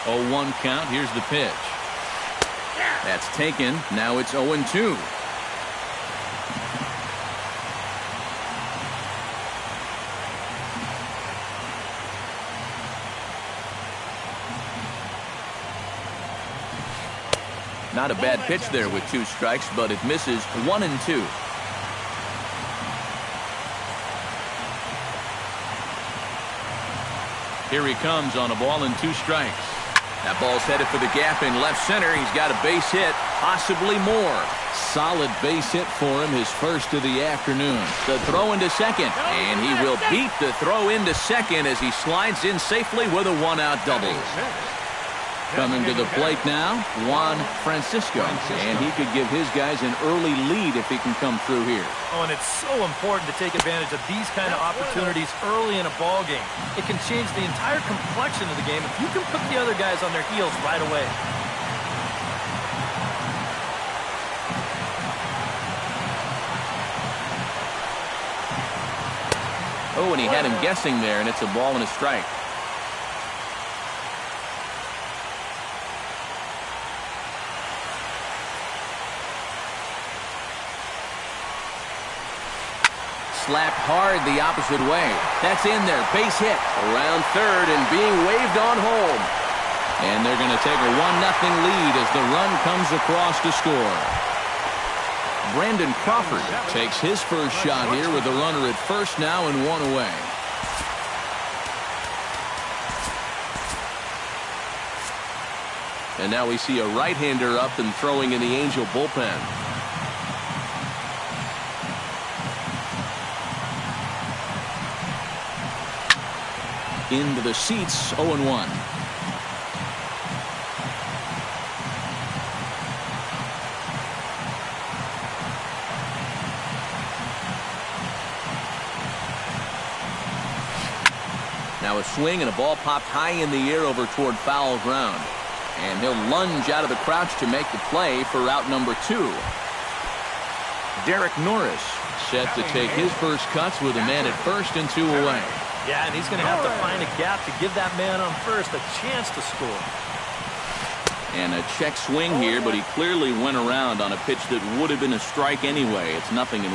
Oh, 1 count. Here's the pitch. That's taken. Now it's 0-2. Not a bad pitch there with 2 strikes, but it misses 1-2. Here he comes on a ball and 2 strikes. That ball's headed for the gap in left center. He's got a base hit, possibly more. Solid base hit for him, his first of the afternoon. The throw into second, and he will beat the throw into second as he slides in safely with a 1-out double. Coming to the plate now, Juan Francisco, and he could give his guys an early lead if he can come through here. Oh, and it's so important to take advantage of these kind of opportunities early in a ball game. It can change the entire complexion of the game if you can put the other guys on their heels right away. Oh, and he had him guessing there, and it's a ball and a strike. Slapped hard the opposite way. That's in there. Base hit. Around third and being waved on home. And they're going to take a 1-0 lead as the run comes across to score. Brandon Crawford takes his first shot here with the runner at first now and 1 away. And now we see a right-hander up and throwing in the Angel bullpen. Into the seats, 0-1. Now a swing and a ball popped high in the air over toward foul ground. And he'll lunge out of the crouch to make the play for out number 2. Derek Norris set to take his first cuts with a man at first and 2 away. Yeah, and he's going to have to find a gap to give that man on first a chance to score. And a check swing here, but he clearly went around on a pitch that would have been a strike anyway. It's 0-1.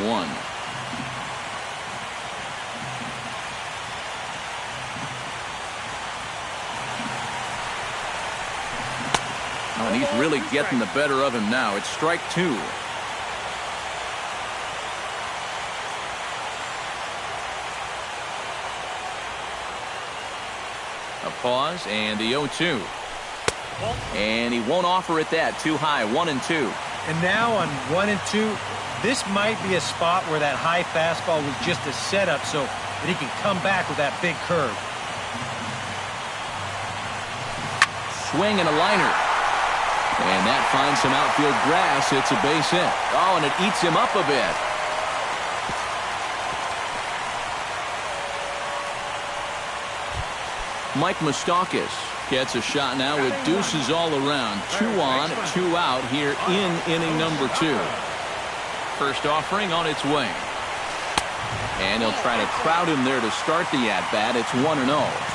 Oh, and he's really getting the better of him now. It's strike 2. A pause and the 0-2. And he won't offer it that. Too high. 1-2. And now on 1-2, this might be a spot where that high fastball was just a setup so that he can come back with that big curve. Swing and a liner. And that finds some outfield grass. It's a base hit. Oh, and it eats him up a bit. Mike Moustakas gets a shot now with deuces all around. 2 on, 2 out here in inning number 2. First offering on its way. And he'll try to crowd him there to start the at-bat. It's 1-0.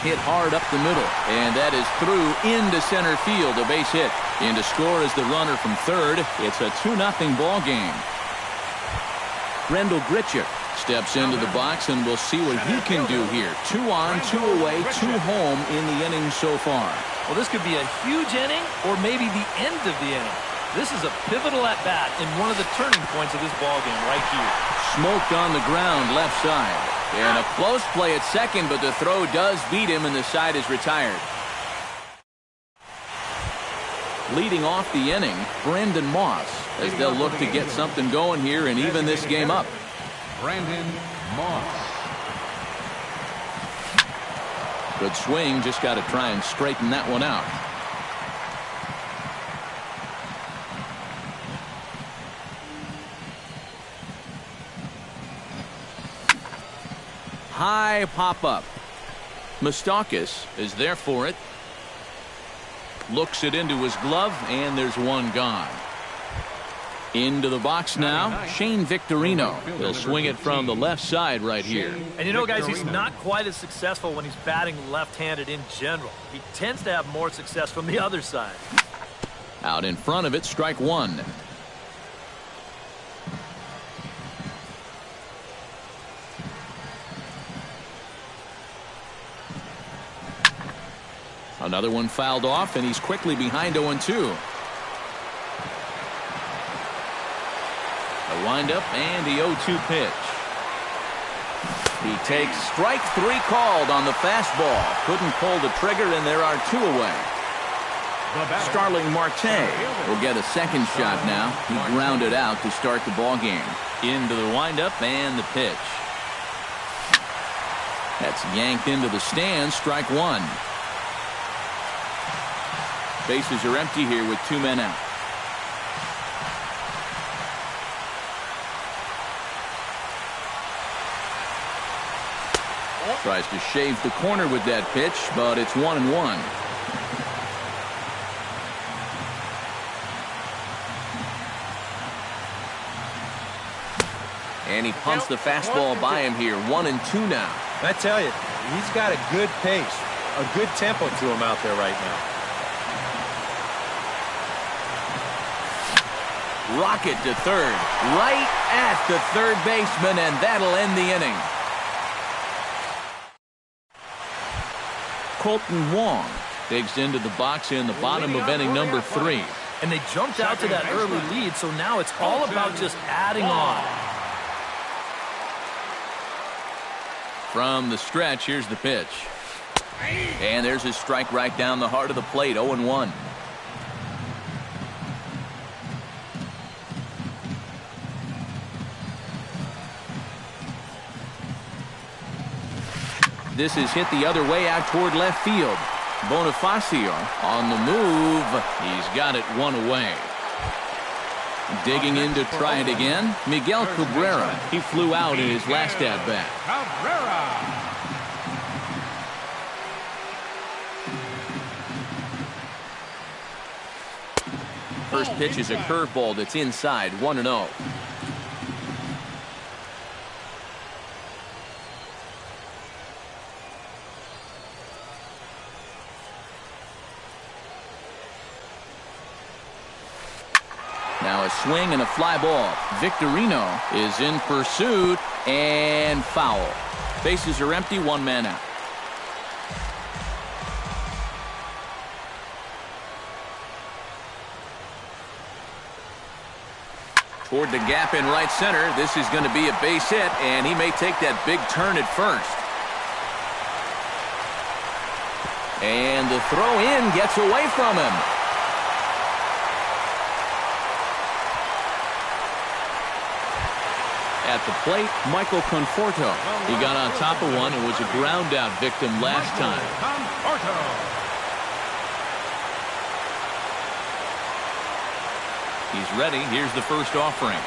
Hit hard up the middle, and that is through into center field. A base hit. In to score is the runner from third. It's a 2-0 ball game. Rendell Grichuk steps into the box, and we'll see what he can do here. 2 on, 2 away, 2 home in the inning so far. Well, this could be a huge inning or maybe the end of the inning. This is a pivotal at-bat in one of the turning points of this ball game right here. Smoked on the ground left side. And a close play at second, but the throw does beat him, and the side is retired. Leading off the inning, Brandon Moss, as they'll look to get something going here and even this game up. Brandon Moss. Good swing, just got to try and straighten that one out. High pop-up. Moustakas is there for it. Looks it into his glove, and there's one gone. Into the box now, Shane Victorino. He'll swing it from the left side right here. And you know, guys, he's not quite as successful when he's batting left-handed in general. He tends to have more success from the other side. Out in front of it, strike one. Another one fouled off, and he's quickly behind 0-2. The windup and the 0-2 pitch. He takes strike three called on the fastball. Couldn't pull the trigger, and there are two away. Starling Marte will get a second shot now. He grounded out to start the ball game. Into the windup and the pitch. That's yanked into the stands. Strike one. Bases are empty here with two men out. Tries to shave the corner with that pitch, but it's 1-1. And he punts the fastball by him here. 1-2 now. I tell you, he's got a good pace, a good tempo to him out there right now. Rocket to third, right at the third baseman, and that'll end the inning. Colton Wong digs into the box in the bottom of inning number 3. And they jumped out to that early lead, so now it's all about just adding on. From the stretch, here's the pitch. And there's his strike right down the heart of the plate, 0-1. This is hit the other way out toward left field. Bonifacio on the move. He's got it one away. Digging in to try it again, Miguel Cabrera. He flew out in his last at-bat. First pitch is a curveball that's inside, 1-0. Now a swing and a fly ball. Victorino is in pursuit and foul. Bases are empty, one man out. Toward the gap in right center. This is going to be a base hit, and he may take that big turn at first. And the throw in gets away from him. At the plate, Michael Conforto. He got on top of one and was a ground out victim last time. He's ready. Here's the first offering.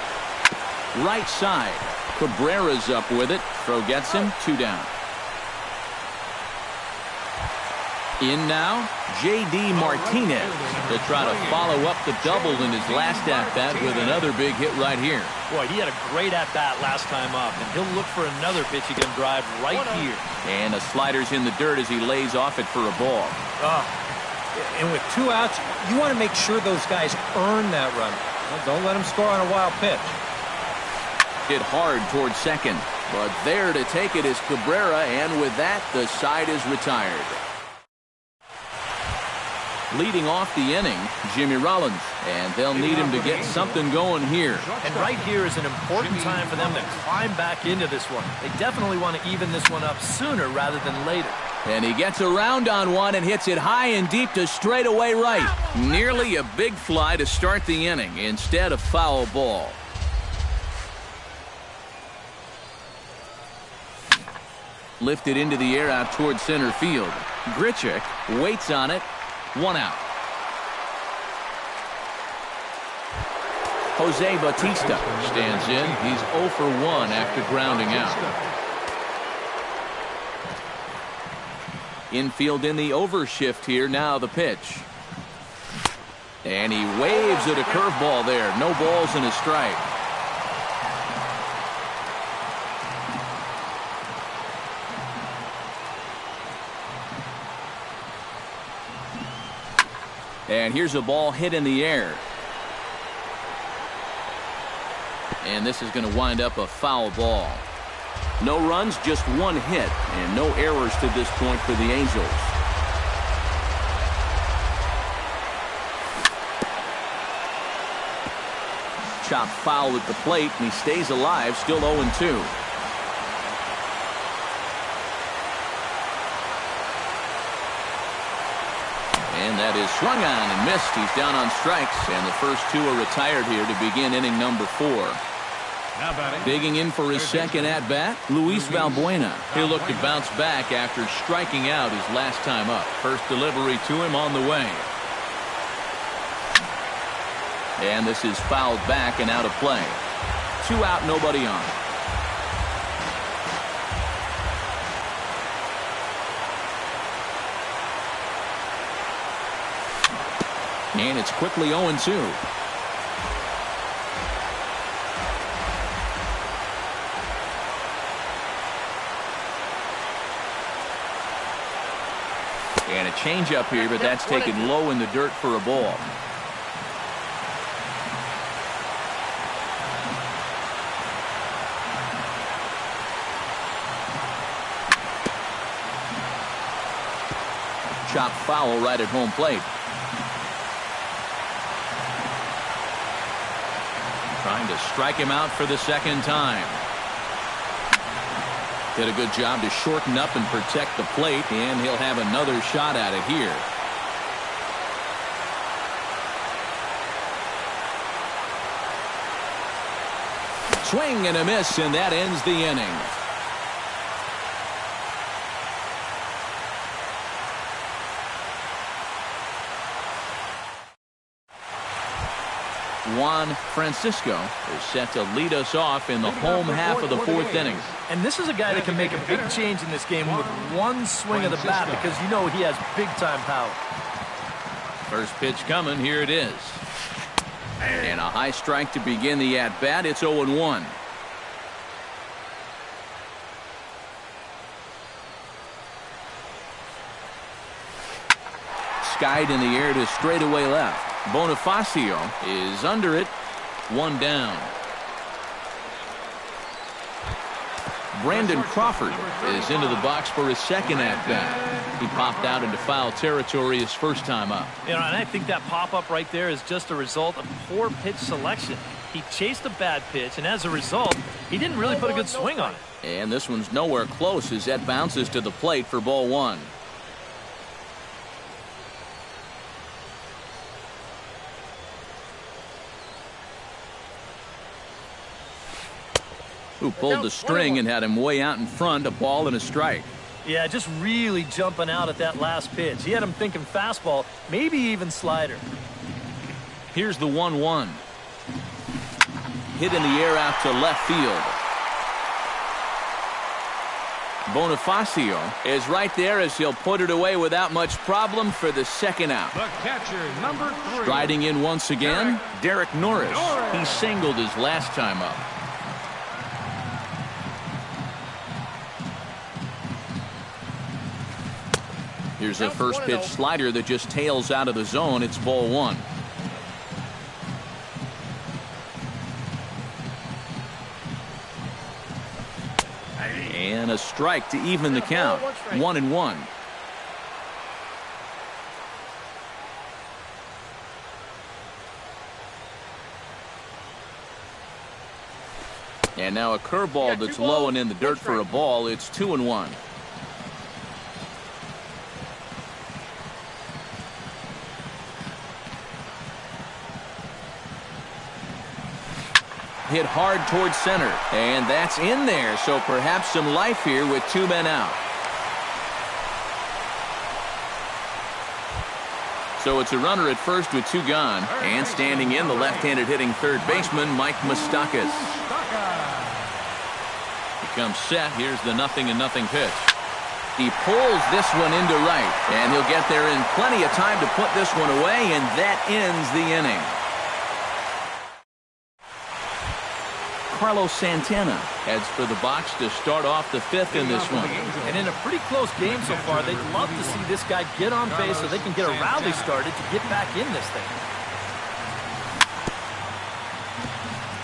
Right side. Cabrera's up with it. Throw gets him. 2 down. In now, J.D. Martinez to try to follow up the double in his last at-bat with another big hit right here. Boy, he had a great at-bat last time up, and he'll look for another pitch he can drive right here. And the slider's in the dirt as he lays off it for a ball. And with 2 outs, you want to make sure those guys earn that run. Well, don't let them score on a wild pitch. Hit hard towards second, but there to take it is Cabrera, and with that, the side is retired. Leading off the inning, Jimmy Rollins, and they'll need him to get something going here. And right here is an important time for them to climb back into this one. They definitely want to even this one up sooner rather than later. And he gets around on one and hits it high and deep to straightaway right. Nearly a big fly to start the inning instead of foul ball. Lifted into the air out towards center field. Grichuk waits on it. 1 out. Jose Bautista stands in. He's 0 for 1 after grounding out. Infield in the overshift here. Now the pitch. And he waves at a curveball there. No balls and a strike. And here's a ball hit in the air. And this is going to wind up a foul ball. No runs, just one hit, and no errors to this point for the Angels. Chopped foul at the plate, and he stays alive, still 0-2. And that is swung on and missed. He's down on strikes, and the first two are retired here to begin inning number 4. Digging in for his second at-bat, Luis Valbuena. He'll look to bounce back after striking out his last time up. First delivery to him on the way. And this is fouled back and out of play. 2 out, nobody on. And it's quickly 0-2. And a changeup here, but that's taken low in the dirt for a ball. Chop foul right at home plate. Trying to strike him out for the second time. Did a good job to shorten up and protect the plate, and he'll have another shot at it here. Swing and a miss, and that ends the inning. Juan Francisco is set to lead us off in the home half of the 4th inning. And this is a guy that can make a big change in this game with one swing of the bat, because you know he has big-time power. First pitch coming. Here it is. And a high strike to begin the at-bat. It's 0-1. Skied in the air to straightaway left. Bonifacio is under it. 1 down. Brandon Crawford is into the box for his second at-bat. He popped out into foul territory his first time up. You know, and I think that pop-up right there is just a result of poor pitch selection. He chased a bad pitch, and as a result, he didn't really put a good swing on it. And this one's nowhere close as that bounces to the plate for ball 1. Who pulled the string and had him way out in front, a ball and a strike. Yeah, just really jumping out at that last pitch. He had him thinking fastball, maybe even slider. Here's the 1-1. Hit in the air out to left field. Bonifacio is right there as he'll put it away without much problem for the second out. The catcher, number 3. Striding in once again, Derek Norris. He singled his last time up. Here's a first pitch slider that just tails out of the zone. It's ball 1. And a strike to even the count. 1-1. And now a curveball that's low and in the dirt for a ball. It's 2-1. Hit hard towards center, and that's in there, so perhaps some life here with 2 men out. So it's a runner at first with 2 gone, and standing in the left-handed hitting third baseman Mike Moustakas. He comes set. Here's the 0-0 pitch. He pulls this one into right, and he'll get there in plenty of time to put this one away, and that ends the inning. Carlos Santana heads for the box to start off the fifth in this one. And in a pretty close game so far, they'd love to see this guy get on base so they can get a rally started to get back in this thing.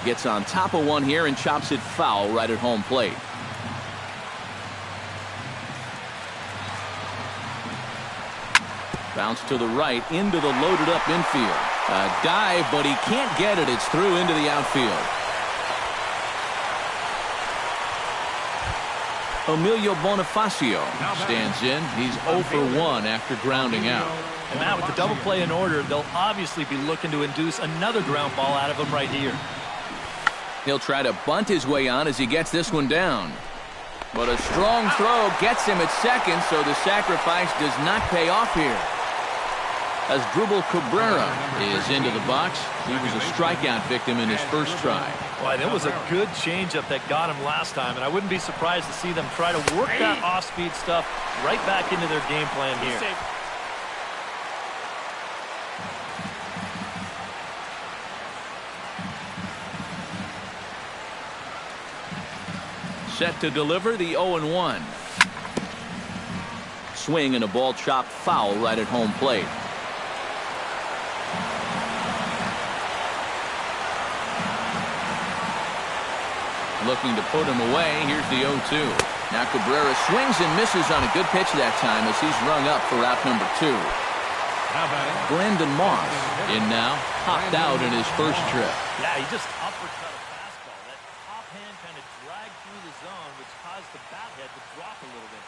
Gets on top of one here and chops it foul right at home plate. Bounce to the right into the loaded up infield. A dive, but he can't get it. It's through into the outfield. Emilio Bonifacio stands in. He's 0 for 1 after grounding out. And now with the double play in order, they'll obviously be looking to induce another ground ball out of him right here. He'll try to bunt his way on as he gets this one down. But a strong throw gets him at second, so the sacrifice does not pay off here. As Drupal Cabrera is into the box, he was a strikeout victim in his first try. Boy, that was a good changeup that got him last time, and I wouldn't be surprised to see them try to work that off-speed stuff right back into their game plan here. Set to deliver the 0-1. Swing and a ball chopped foul right at home plate. Looking to put him away. Here's the 0-2. Now Cabrera swings and misses on a good pitch that time as he's rung up for out number 2. Brandon Moss in now, hopped out in his first trip. Yeah, he just uppercut a fastball. That offhand kind of dragged through the zone, which caused the bat head to drop a little bit.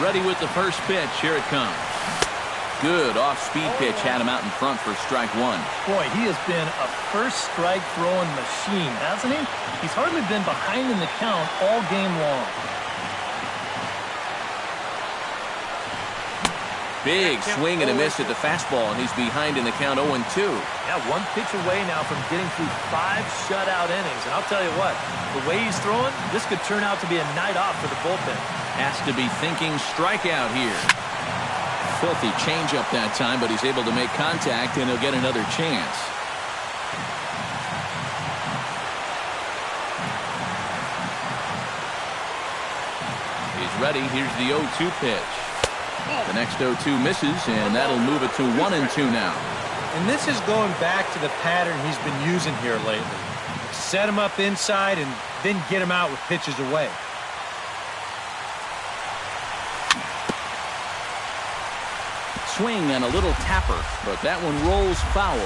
Ready with the first pitch. Here it comes. Good off-speed pitch had him out in front for strike 1. Boy, he has been a first strike throwing machine, hasn't he? He's hardly been behind in the count all game long. Big swing and a miss at the fastball, and he's behind in the count 0-2. Yeah, one pitch away now from getting through 5 shutout innings. And I'll tell you what, the way he's throwing, this could turn out to be a night off for the bullpen. Has to be thinking strikeout here. Filthy changeup that time, but he's able to make contact, and he'll get another chance. He's ready. Here's the 0-2 pitch. The next 0-2 misses, and that'll move it to 1-2 now. And this is going back to the pattern he's been using here lately. Set him up inside and then get him out with pitches away. Swing and a little tapper, but that one rolls foul.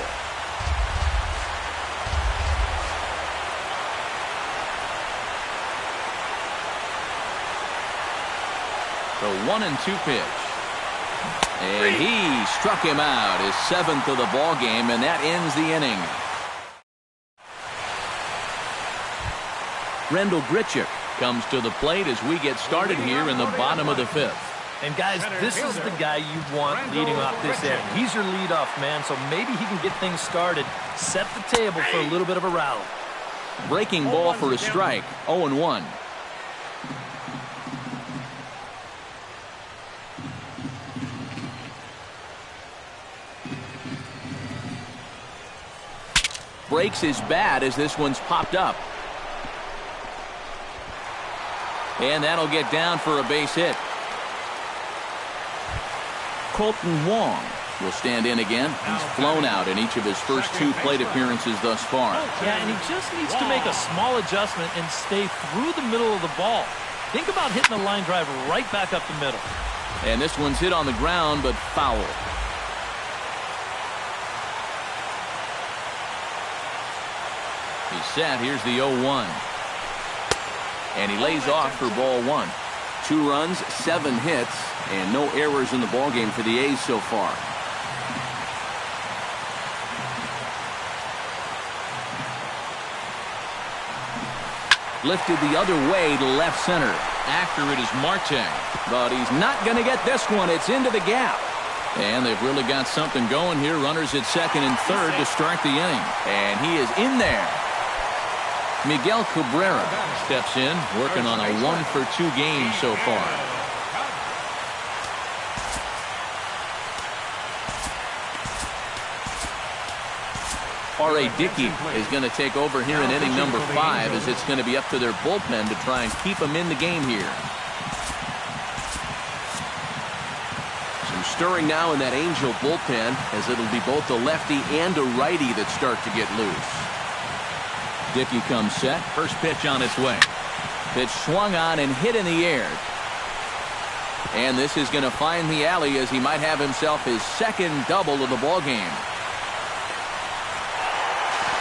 The 1-2 pitch. And he struck him out, his 7th of the ball game, and that ends the inning. Rendell Grichuk comes to the plate as we get started here in the bottom of the 5th. And, guys, this is the guy you want leading off this inning. He's your leadoff man, so maybe he can get things started, set the table for a little bit of a rally. Breaking ball for a strike, 0-1. Breaks his bat as this one's popped up. And that'll get down for a base hit. Colton Wong will stand in again. He's flown out in each of his first 2 plate appearances thus far. Yeah, and he just needs to make a small adjustment and stay through the middle of the ball. Think about hitting the line drive right back up the middle. And this one's hit on the ground, but foul. He's set. Here's the 0-1. And he lays off for ball 1. 2 runs, 7 hits, and no errors in the ballgame for the A's so far. Lifted the other way to left center. After it is Marte. But he's not going to get this one. It's into the gap. And they've really got something going here. Runners at second and third to start the inning. And he is in there. Miguel Cabrera steps in, working on a 1-for-2 game so far. R.A. Dickey is going to take over here in inning number 5, as it's going to be up to their bullpen to try and keep them in the game here. Some stirring now in that Angel bullpen, as it'll be both a lefty and a righty that start to get loose. Dickey comes set. First pitch on its way. Pitch swung on and hit in the air. And this is going to find the alley, as he might have himself his second double of the ball game.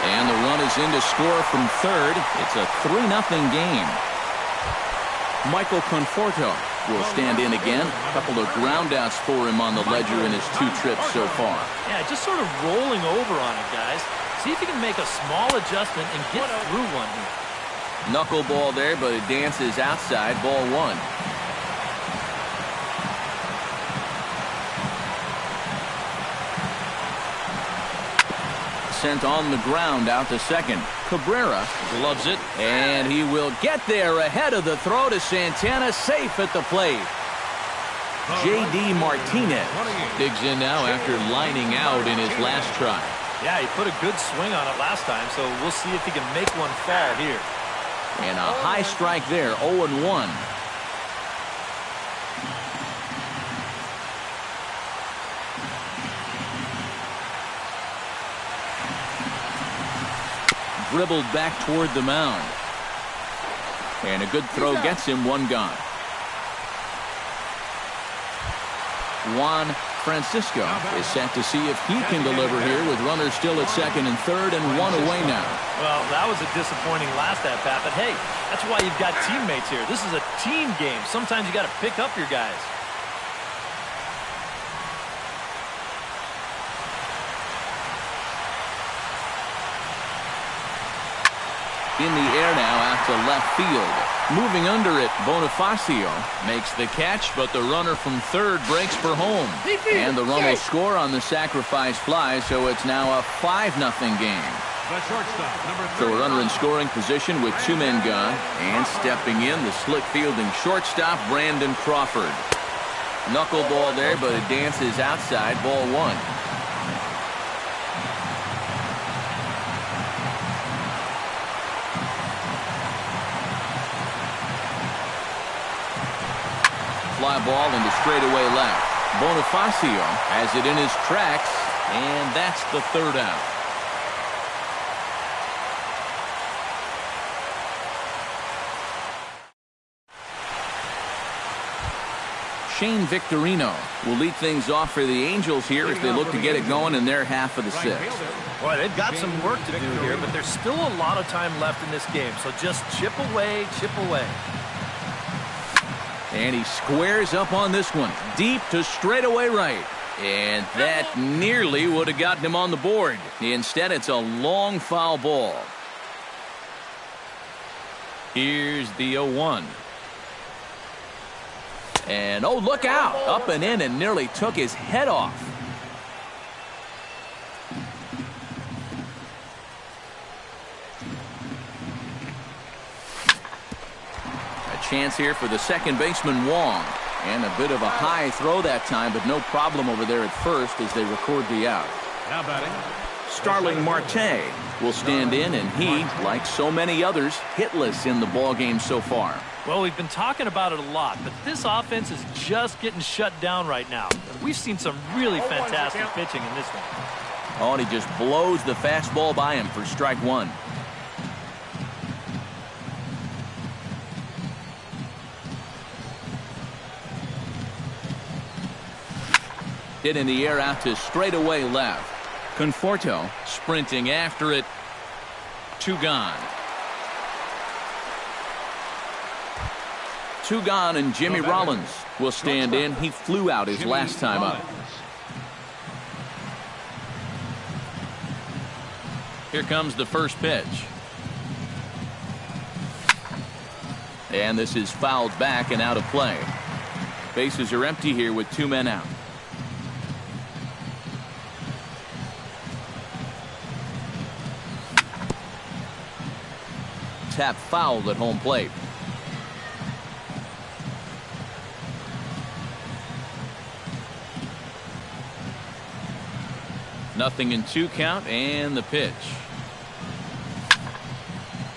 And the run is in to score from third. It's a 3-0 game. Michael Conforto will stand in again. A couple of groundouts for him on the ledger in his 2 trips so far. Yeah, just sort of rolling over on it, guys. See if he can make a small adjustment and get through one here. Knuckleball there, but it dances outside. Ball 1. Sent on the ground out to second. Cabrera gloves it, and he will get there ahead of the throw to Santana, safe at the plate. J.D. Martinez digs in now after lining out in his last try. Yeah, he put a good swing on it last time, so we'll see if he can make one fall here. And a high strike there, 0-1. Dribbled back toward the mound. And a good throw gets him 1 gone. Juan Francisco is set to see if he can deliver here with runners still at second and third and 1 away now. Well, that was a disappointing last at-bat, but hey, that's why you've got teammates here. This is a team game. Sometimes you got to pick up your guys. In the air now out to left field. Moving under it, Bonifacio makes the catch, but the runner from third breaks for home. And the run will score on the sacrifice fly, so it's now a 5-0 game. So a runner in scoring position with 2 men gone. And stepping in, the slick fielding shortstop, Brandon Crawford. Knuckleball there, but it dances outside. Ball 1. Fly ball into straightaway left. Bonifacio has it in his tracks, and that's the 3rd out. Shane Victorino will lead things off for the Angels here as they look to get it going in their half of the 6th. Boy, they've got some work to do here, but there's still a lot of time left in this game, so just chip away, chip away. And he squares up on this one, deep to straightaway right. And that nearly would have gotten him on the board. Instead, it's a long foul ball. Here's the 0-1. And, oh, look out. Up and in and nearly took his head off. A chance here for the second baseman, Wong. And a bit of a high throw that time, but no problem over there at first as they record the out. Now batting. Starling Marte will stand in, and he, like so many others, hitless in the ballgame so far. Well, we've been talking about it a lot, but this offense is just getting shut down right now. And we've seen some really fantastic pitching in this one. Oh, and he just blows the fastball by him for strike one. Hit in the air out to straightaway left. Conforto sprinting after it. 2 gone. 2 gone, and Jimmy Rollins will stand in. He flew out his last time up. Here comes the first pitch. And this is fouled back and out of play. Bases are empty here with 2 men out. Tap fouled at home plate. Nothing in 2 count, and the pitch.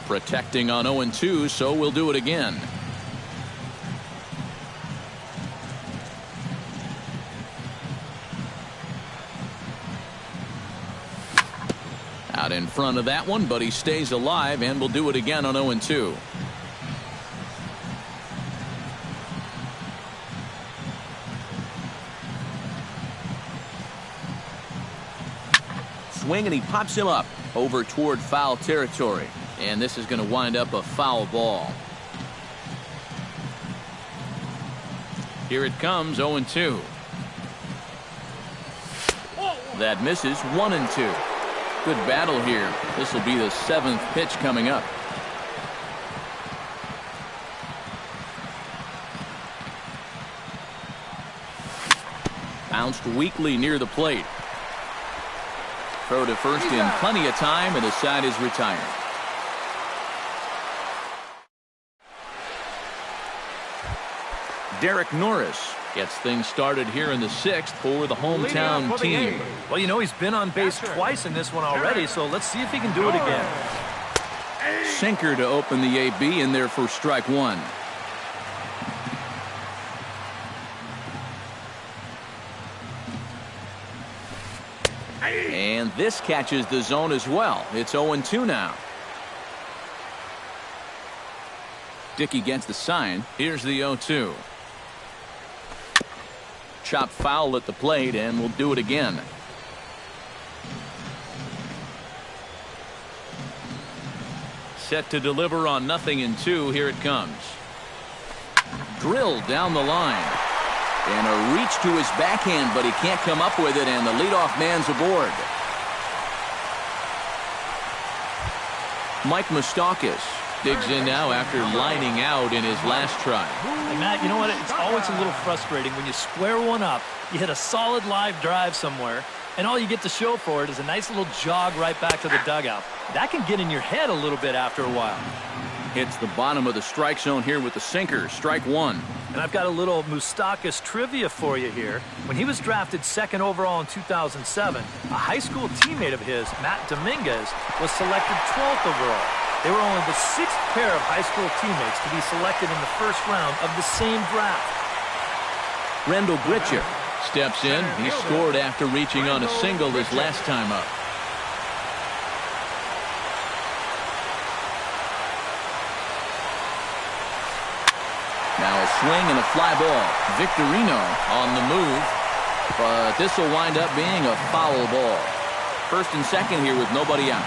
Protecting on 0-2, so we'll do it again. Out in front of that one, but he stays alive, and we'll do it again on 0-2. Swing, and he pops him up over toward foul territory. And this is going to wind up a foul ball. Here it comes, 0-2. That misses, 1-2. Good battle here. This will be the 7th pitch coming up. Bounced weakly near the plate. Throw to first in plenty of time, and the side is retired. Derek Norris gets things started here in the 6th for the hometown team. Well, you know, he's been on base twice in this one already, so let's see if he can do it again. Sinker to open the AB in there for strike one. And this catches the zone as well. It's 0-2 now. Dickey gets the sign. Here's the 0-2. Chop foul at the plate, and we'll do it again. Set to deliver on 0-2. Here it comes. Drilled down the line. And a reach to his backhand, but he can't come up with it, and the leadoff man's aboard. Mike Moustakas digs in now after lining out in his last try. Hey, Matt, you know what? It's always a little frustrating when you square one up, you hit a solid live drive somewhere, and all you get to show for it is a nice little jog right back to the dugout. That can get in your head a little bit after a while. Hits the bottom of the strike zone here with the sinker. Strike one. And I've got a little Moustakas trivia for you here. When he was drafted 2nd overall in 2007, a high school teammate of his, Matt Dominguez, was selected 12th overall. They were only the 6th pair of high school teammates to be selected in the 1st round of the same draft. Rendell Gritcher steps in. He scored after reaching on a single his last time up. Now a swing and a fly ball. Victorino on the move, but this will wind up being a foul ball. 1st and 2nd here with nobody out.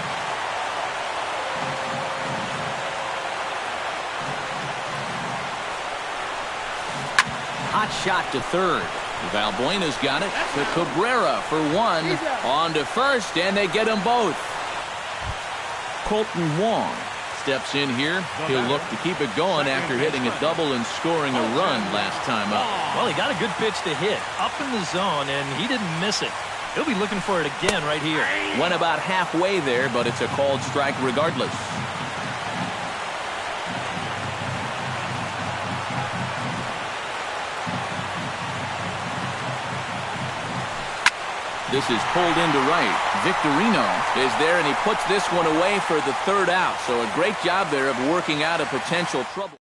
Hot shot to 3rd. Valbuena's got it to Cabrera for 1. On to 1st, and they get them both. Colton Wong steps in here. He'll look to keep it going after hitting a double and scoring a run last time up. Well, he got a good pitch to hit up in the zone, and he didn't miss it. He'll be looking for it again right here. Went about halfway there, but it's a called strike regardless. This is pulled into right. Victorino is there, and he puts this one away for the third out. So a great job there of working out a potential trouble.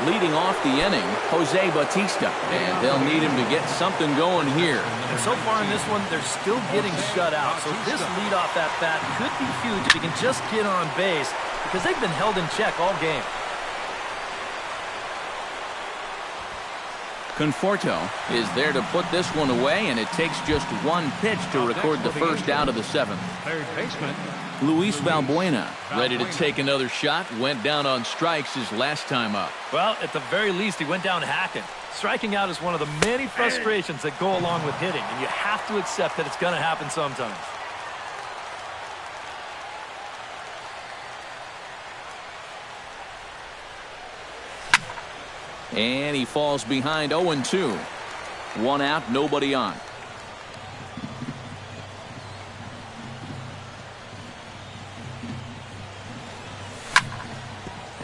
Leading off the inning, Jose Bautista. And they'll need him to get something going here. And so far in this one, they're still getting shut out. So this leadoff at bat could be huge if he can just get on base, because they've been held in check all game. Conforto is there to put this one away, and it takes just one pitch to record the first out of the seventh. Third baseman. Luis Valbuena ready to take another shot. Went down on strikes his last time up. Well, at the very least, he went down hacking. Striking out is one of the many frustrations that go along with hitting, and you have to accept that it's going to happen sometimes. And he falls behind 0-2. One out, nobody on.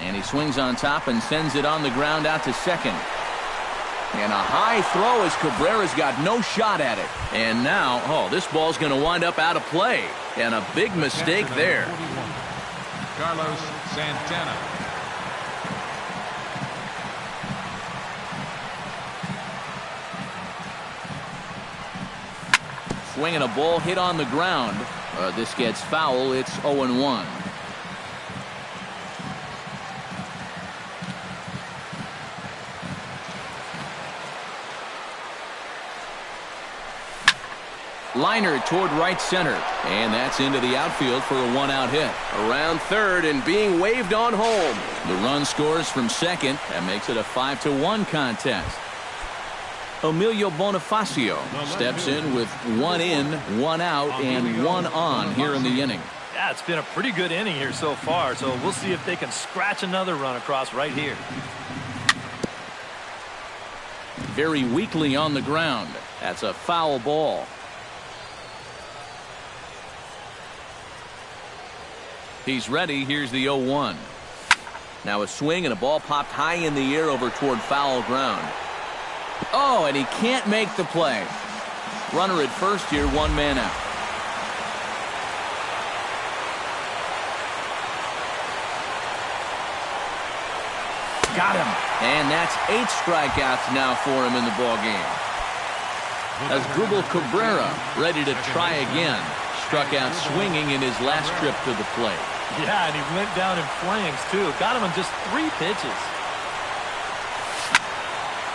And he swings on top and sends it on the ground out to second. And a high throw as Cabrera's got no shot at it. And now, oh, this ball's going to wind up out of play. And a big mistake there. Carlos Santana. Swinging a ball hit on the ground. This gets foul. It's 0-1. Liner toward right center. And that's into the outfield for a one-out hit. Around third and being waved on home. The run scores from second. That makes it a 5-1 contest. Emilio Bonifacio steps in with one in, one out, and one on here in the inning. Yeah, it's been a pretty good inning here so far, so we'll see if they can scratch another run across right here. Very weakly on the ground. That's a foul ball. He's ready. Here's the 0-1. Now a swing and a ball popped high in the air over toward foul ground. Oh, and he can't make the play. Runner at first here, one man out. Got him. And that's 8 strikeouts now for him in the ball game. As Asdrubal Cabrera ready to try again. Struck out swinging in his last trip to the plate. Yeah, and he went down in flames, too. Got him in just 3 pitches.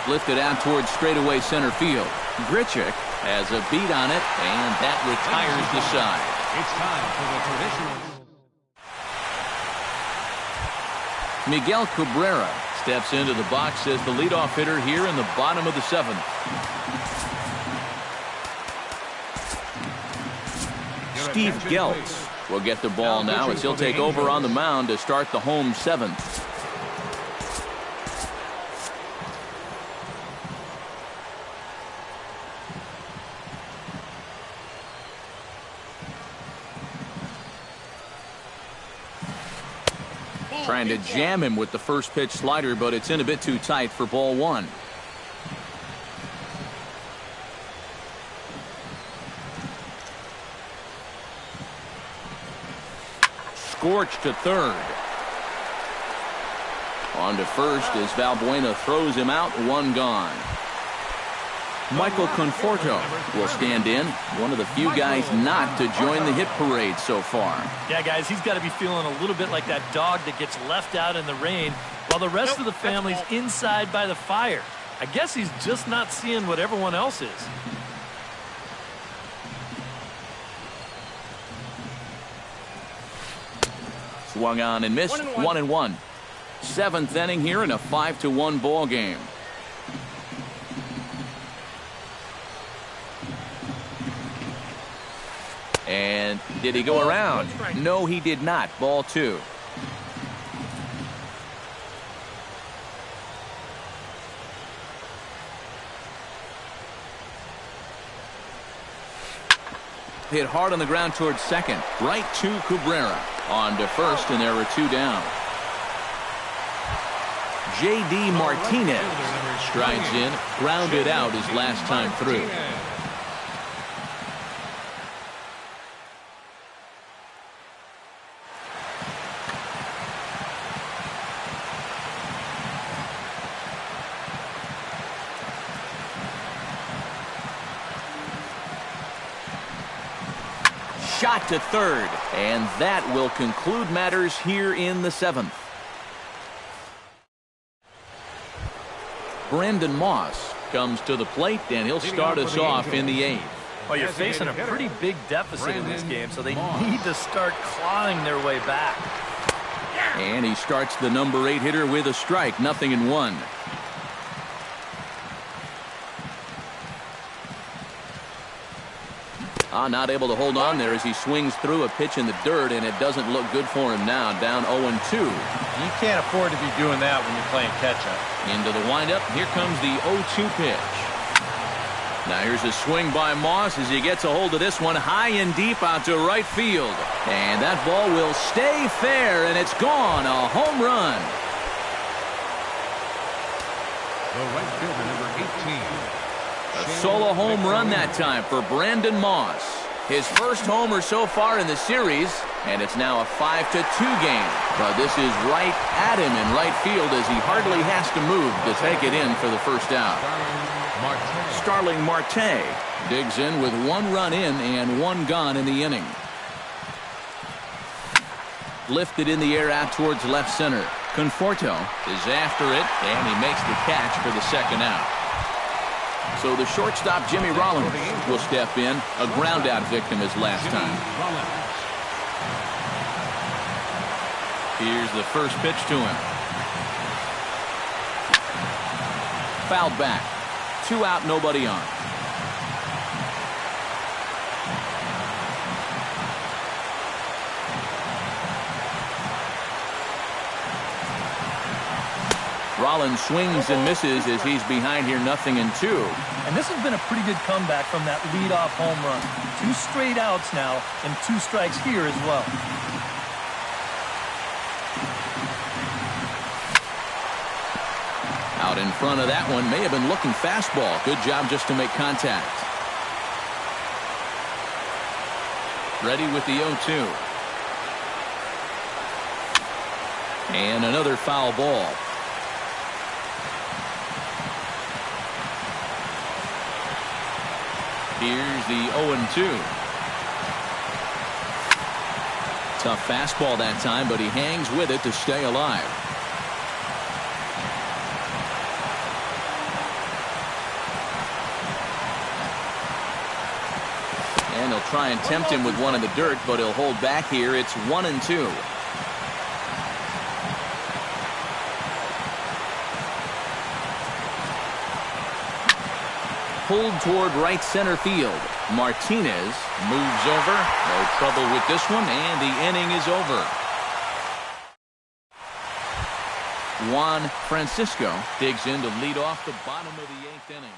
Lifted out towards straightaway center field. Grichuk has a beat on it, and that retires the side. It's time for the traditional. Miguel Cabrera steps into the box as the leadoff hitter here in the bottom of the 7th. Steve Geltz will get the ball now as he'll take over on the mound to start the home 7th. Trying to jam him with the first pitch slider, but it's in a bit too tight for ball 1. Scorched to third. On to first as Valbuena throws him out, one gone. Michael Conforto will stand in, one of the few guys not to join the hit parade so far. Yeah, guys, he's got to be feeling a little bit like that dog that gets left out in the rain while the rest of the family's inside by the fire. I guess he's just not seeing what everyone else is. Swung on and missed, 1-1. 7th inning here in a 5-1 ball game. And did he go around? No, he did not. Ball 2. Hit hard on the ground towards second. Right to Cabrera. On to first, and there were 2 down. J.D. Martinez strides in, grounded out his last time through. Shot to third, and that will conclude matters here in the 7th. Brandon Moss comes to the plate, and he'll start us off in the 8th. Well, you're facing a pretty big deficit in this game, so they need to start clawing their way back. And he starts the number 8 hitter with a strike, 0-1. Not able to hold on there as he swings through a pitch in the dirt, and it doesn't look good for him now, down 0-2. You can't afford to be doing that when you're playing catch-up. Into the windup, here comes the 0-2 pitch. Now here's a swing by Moss as he gets a hold of this one high and deep out to right field. And that ball will stay fair, and it's gone, a home run. The right fielder, number 18. A solo home run that time for Brandon Moss. His first homer so far in the series, and it's now a 5-2 game. But this is right at him in right field as he hardly has to move to take it in for the first out. Starling Marte digs in with 1 run in and 1 gone in the inning. Lifted in the air out towards left center. Conforto is after it, and he makes the catch for the second out. So the shortstop, Jimmy Rollins, will step in. A ground-out victim his last time. Here's the first pitch to him. Fouled back. 2 out, nobody on. Rollins swings and misses as he's behind here, 0-2. And this has been a pretty good comeback from that leadoff home run. 2 straight outs now and 2 strikes here as well. Out in front of that one, may have been looking fastball. Good job just to make contact. Ready with the 0-2. And another foul ball. Here's the 0-2. Tough fastball that time, but he hangs with it to stay alive. And he'll try and tempt him with one in the dirt, but he'll hold back here. It's 1-2. Pulled toward right center field. Martinez moves over. No trouble with this one, and the inning is over. Juan Francisco digs in to lead off the bottom of the 8th inning.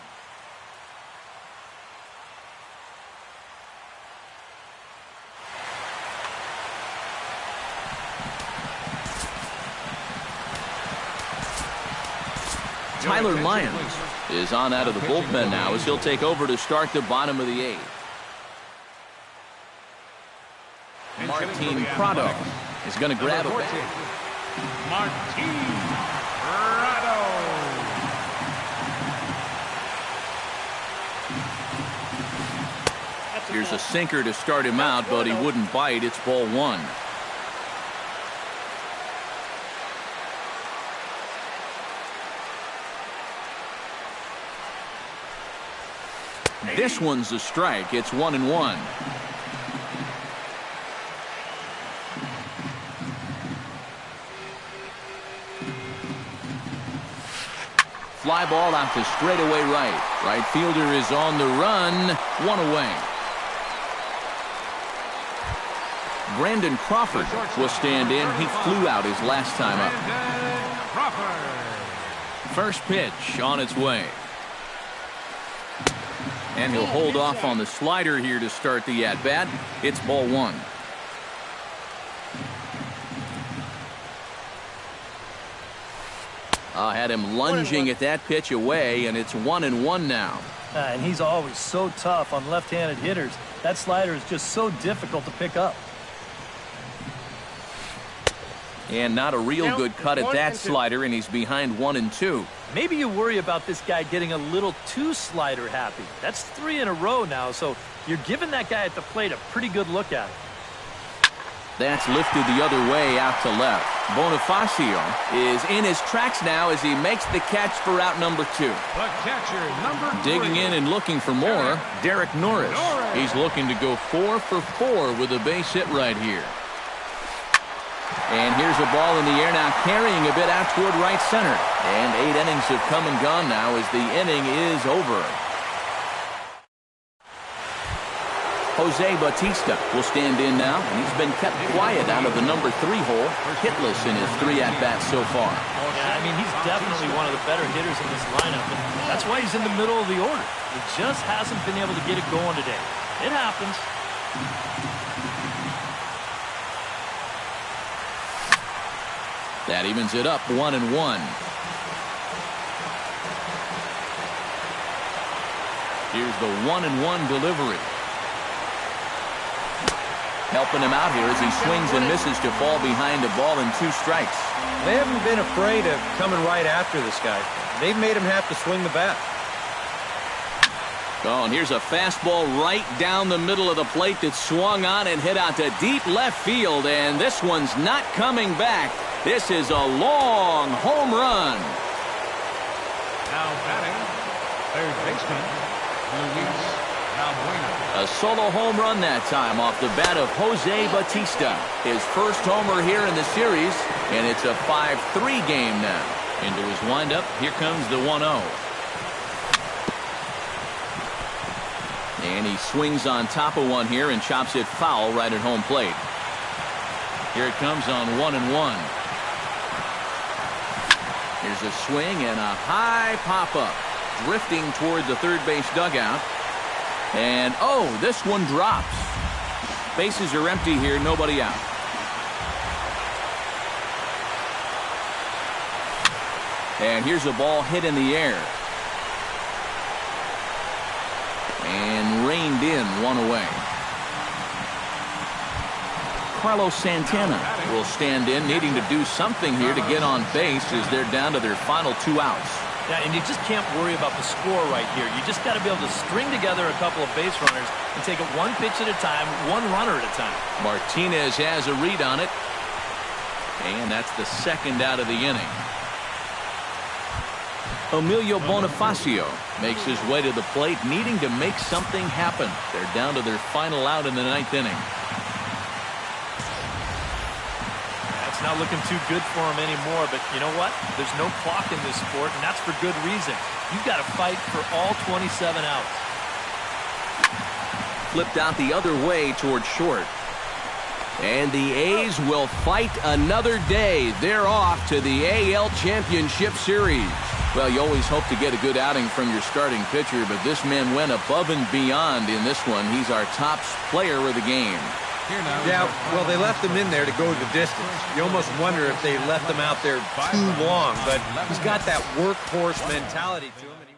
Tyler Lyons is on out of the bullpen now as he'll take over to start the bottom of the 8th. Martin Prado is going to grab a bat. Martin Prado. Here's a sinker to start him out, but he wouldn't bite. It's ball 1. This one's a strike. It's 1-1. Fly ball out to straightaway right. Right fielder is on the run. 1 away. Brandon Crawford will stand in. He flew out his last time up. Brandon Crawford. First pitch on its way. And he'll hold off on the slider here to start the at-bat. It's ball one. Had him lunging at that pitch away, and it's 1-1 now. And he's always so tough on left-handed hitters. That slider is just so difficult to pick up. And not a real good cut at that slider, and he's behind 1-2. Maybe you worry about this guy getting a little too slider happy. That's 3 in a row now, so you're giving that guy at the plate a pretty good look at it. That's lifted the other way out to left. Bonifacio is in his tracks now as he makes the catch for out number 2. The catcher, number 3. Digging in and looking for more, Derek Norris. He's looking to go 4 for 4 with a base hit right here. And here's a ball in the air now, carrying a bit out toward right center. And 8 innings have come and gone now as the inning is over. Jose Bautista will stand in now, and he's been kept quiet out of the number 3 hole, hitless in his 3 at-bats so far. Yeah, I mean, he's definitely one of the better hitters in this lineup, and that's why he's in the middle of the order. He just hasn't been able to get it going today. It happens. That evens it up 1-1. Here's the 1-1 delivery. Helping him out here as he swings and misses to fall behind a ball and 2 strikes. They haven't been afraid of coming right after this guy. They've made him have to swing the bat. Oh, and here's a fastball right down the middle of the plate that swung on and hit out to deep left field, and this one's not coming back. This is a long home run. Now batting, third baseman, Luis Valbuena. A solo home run that time off the bat of Jose Bautista. His first homer here in the series, and it's a 5-3 game now. Into his windup, here comes the 1-0. And he swings on top of one here and chops it foul right at home plate. Here it comes on 1-1. Here's a swing and a high pop-up. Drifting toward the third base dugout. And, oh, this one drops. Bases are empty here, nobody out. And here's a ball hit in the air. And reined in, 1 away. Carlos Santana will stand in, needing to do something here to get on base as they're down to their final 2 outs. Yeah, and you just can't worry about the score right here. You just got to be able to string together a couple of base runners and take it 1 pitch at a time, 1 runner at a time. Martinez has a read on it. And that's the 2nd out of the inning. Emilio Bonifacio makes his way to the plate, needing to make something happen. They're down to their final out in the 9th inning. It's not looking too good for him anymore, but you know what? There's no clock in this sport, and that's for good reason. You've got to fight for all 27 outs. Flipped out the other way toward short. And the A's will fight another day. They're off to the AL Championship Series. Well, you always hope to get a good outing from your starting pitcher, but this man went above and beyond in this one. He's our top player of the game. Yeah, well, they left him in there to go the distance. You almost wonder if they left him out there too long, but he's got that workhorse mentality to him.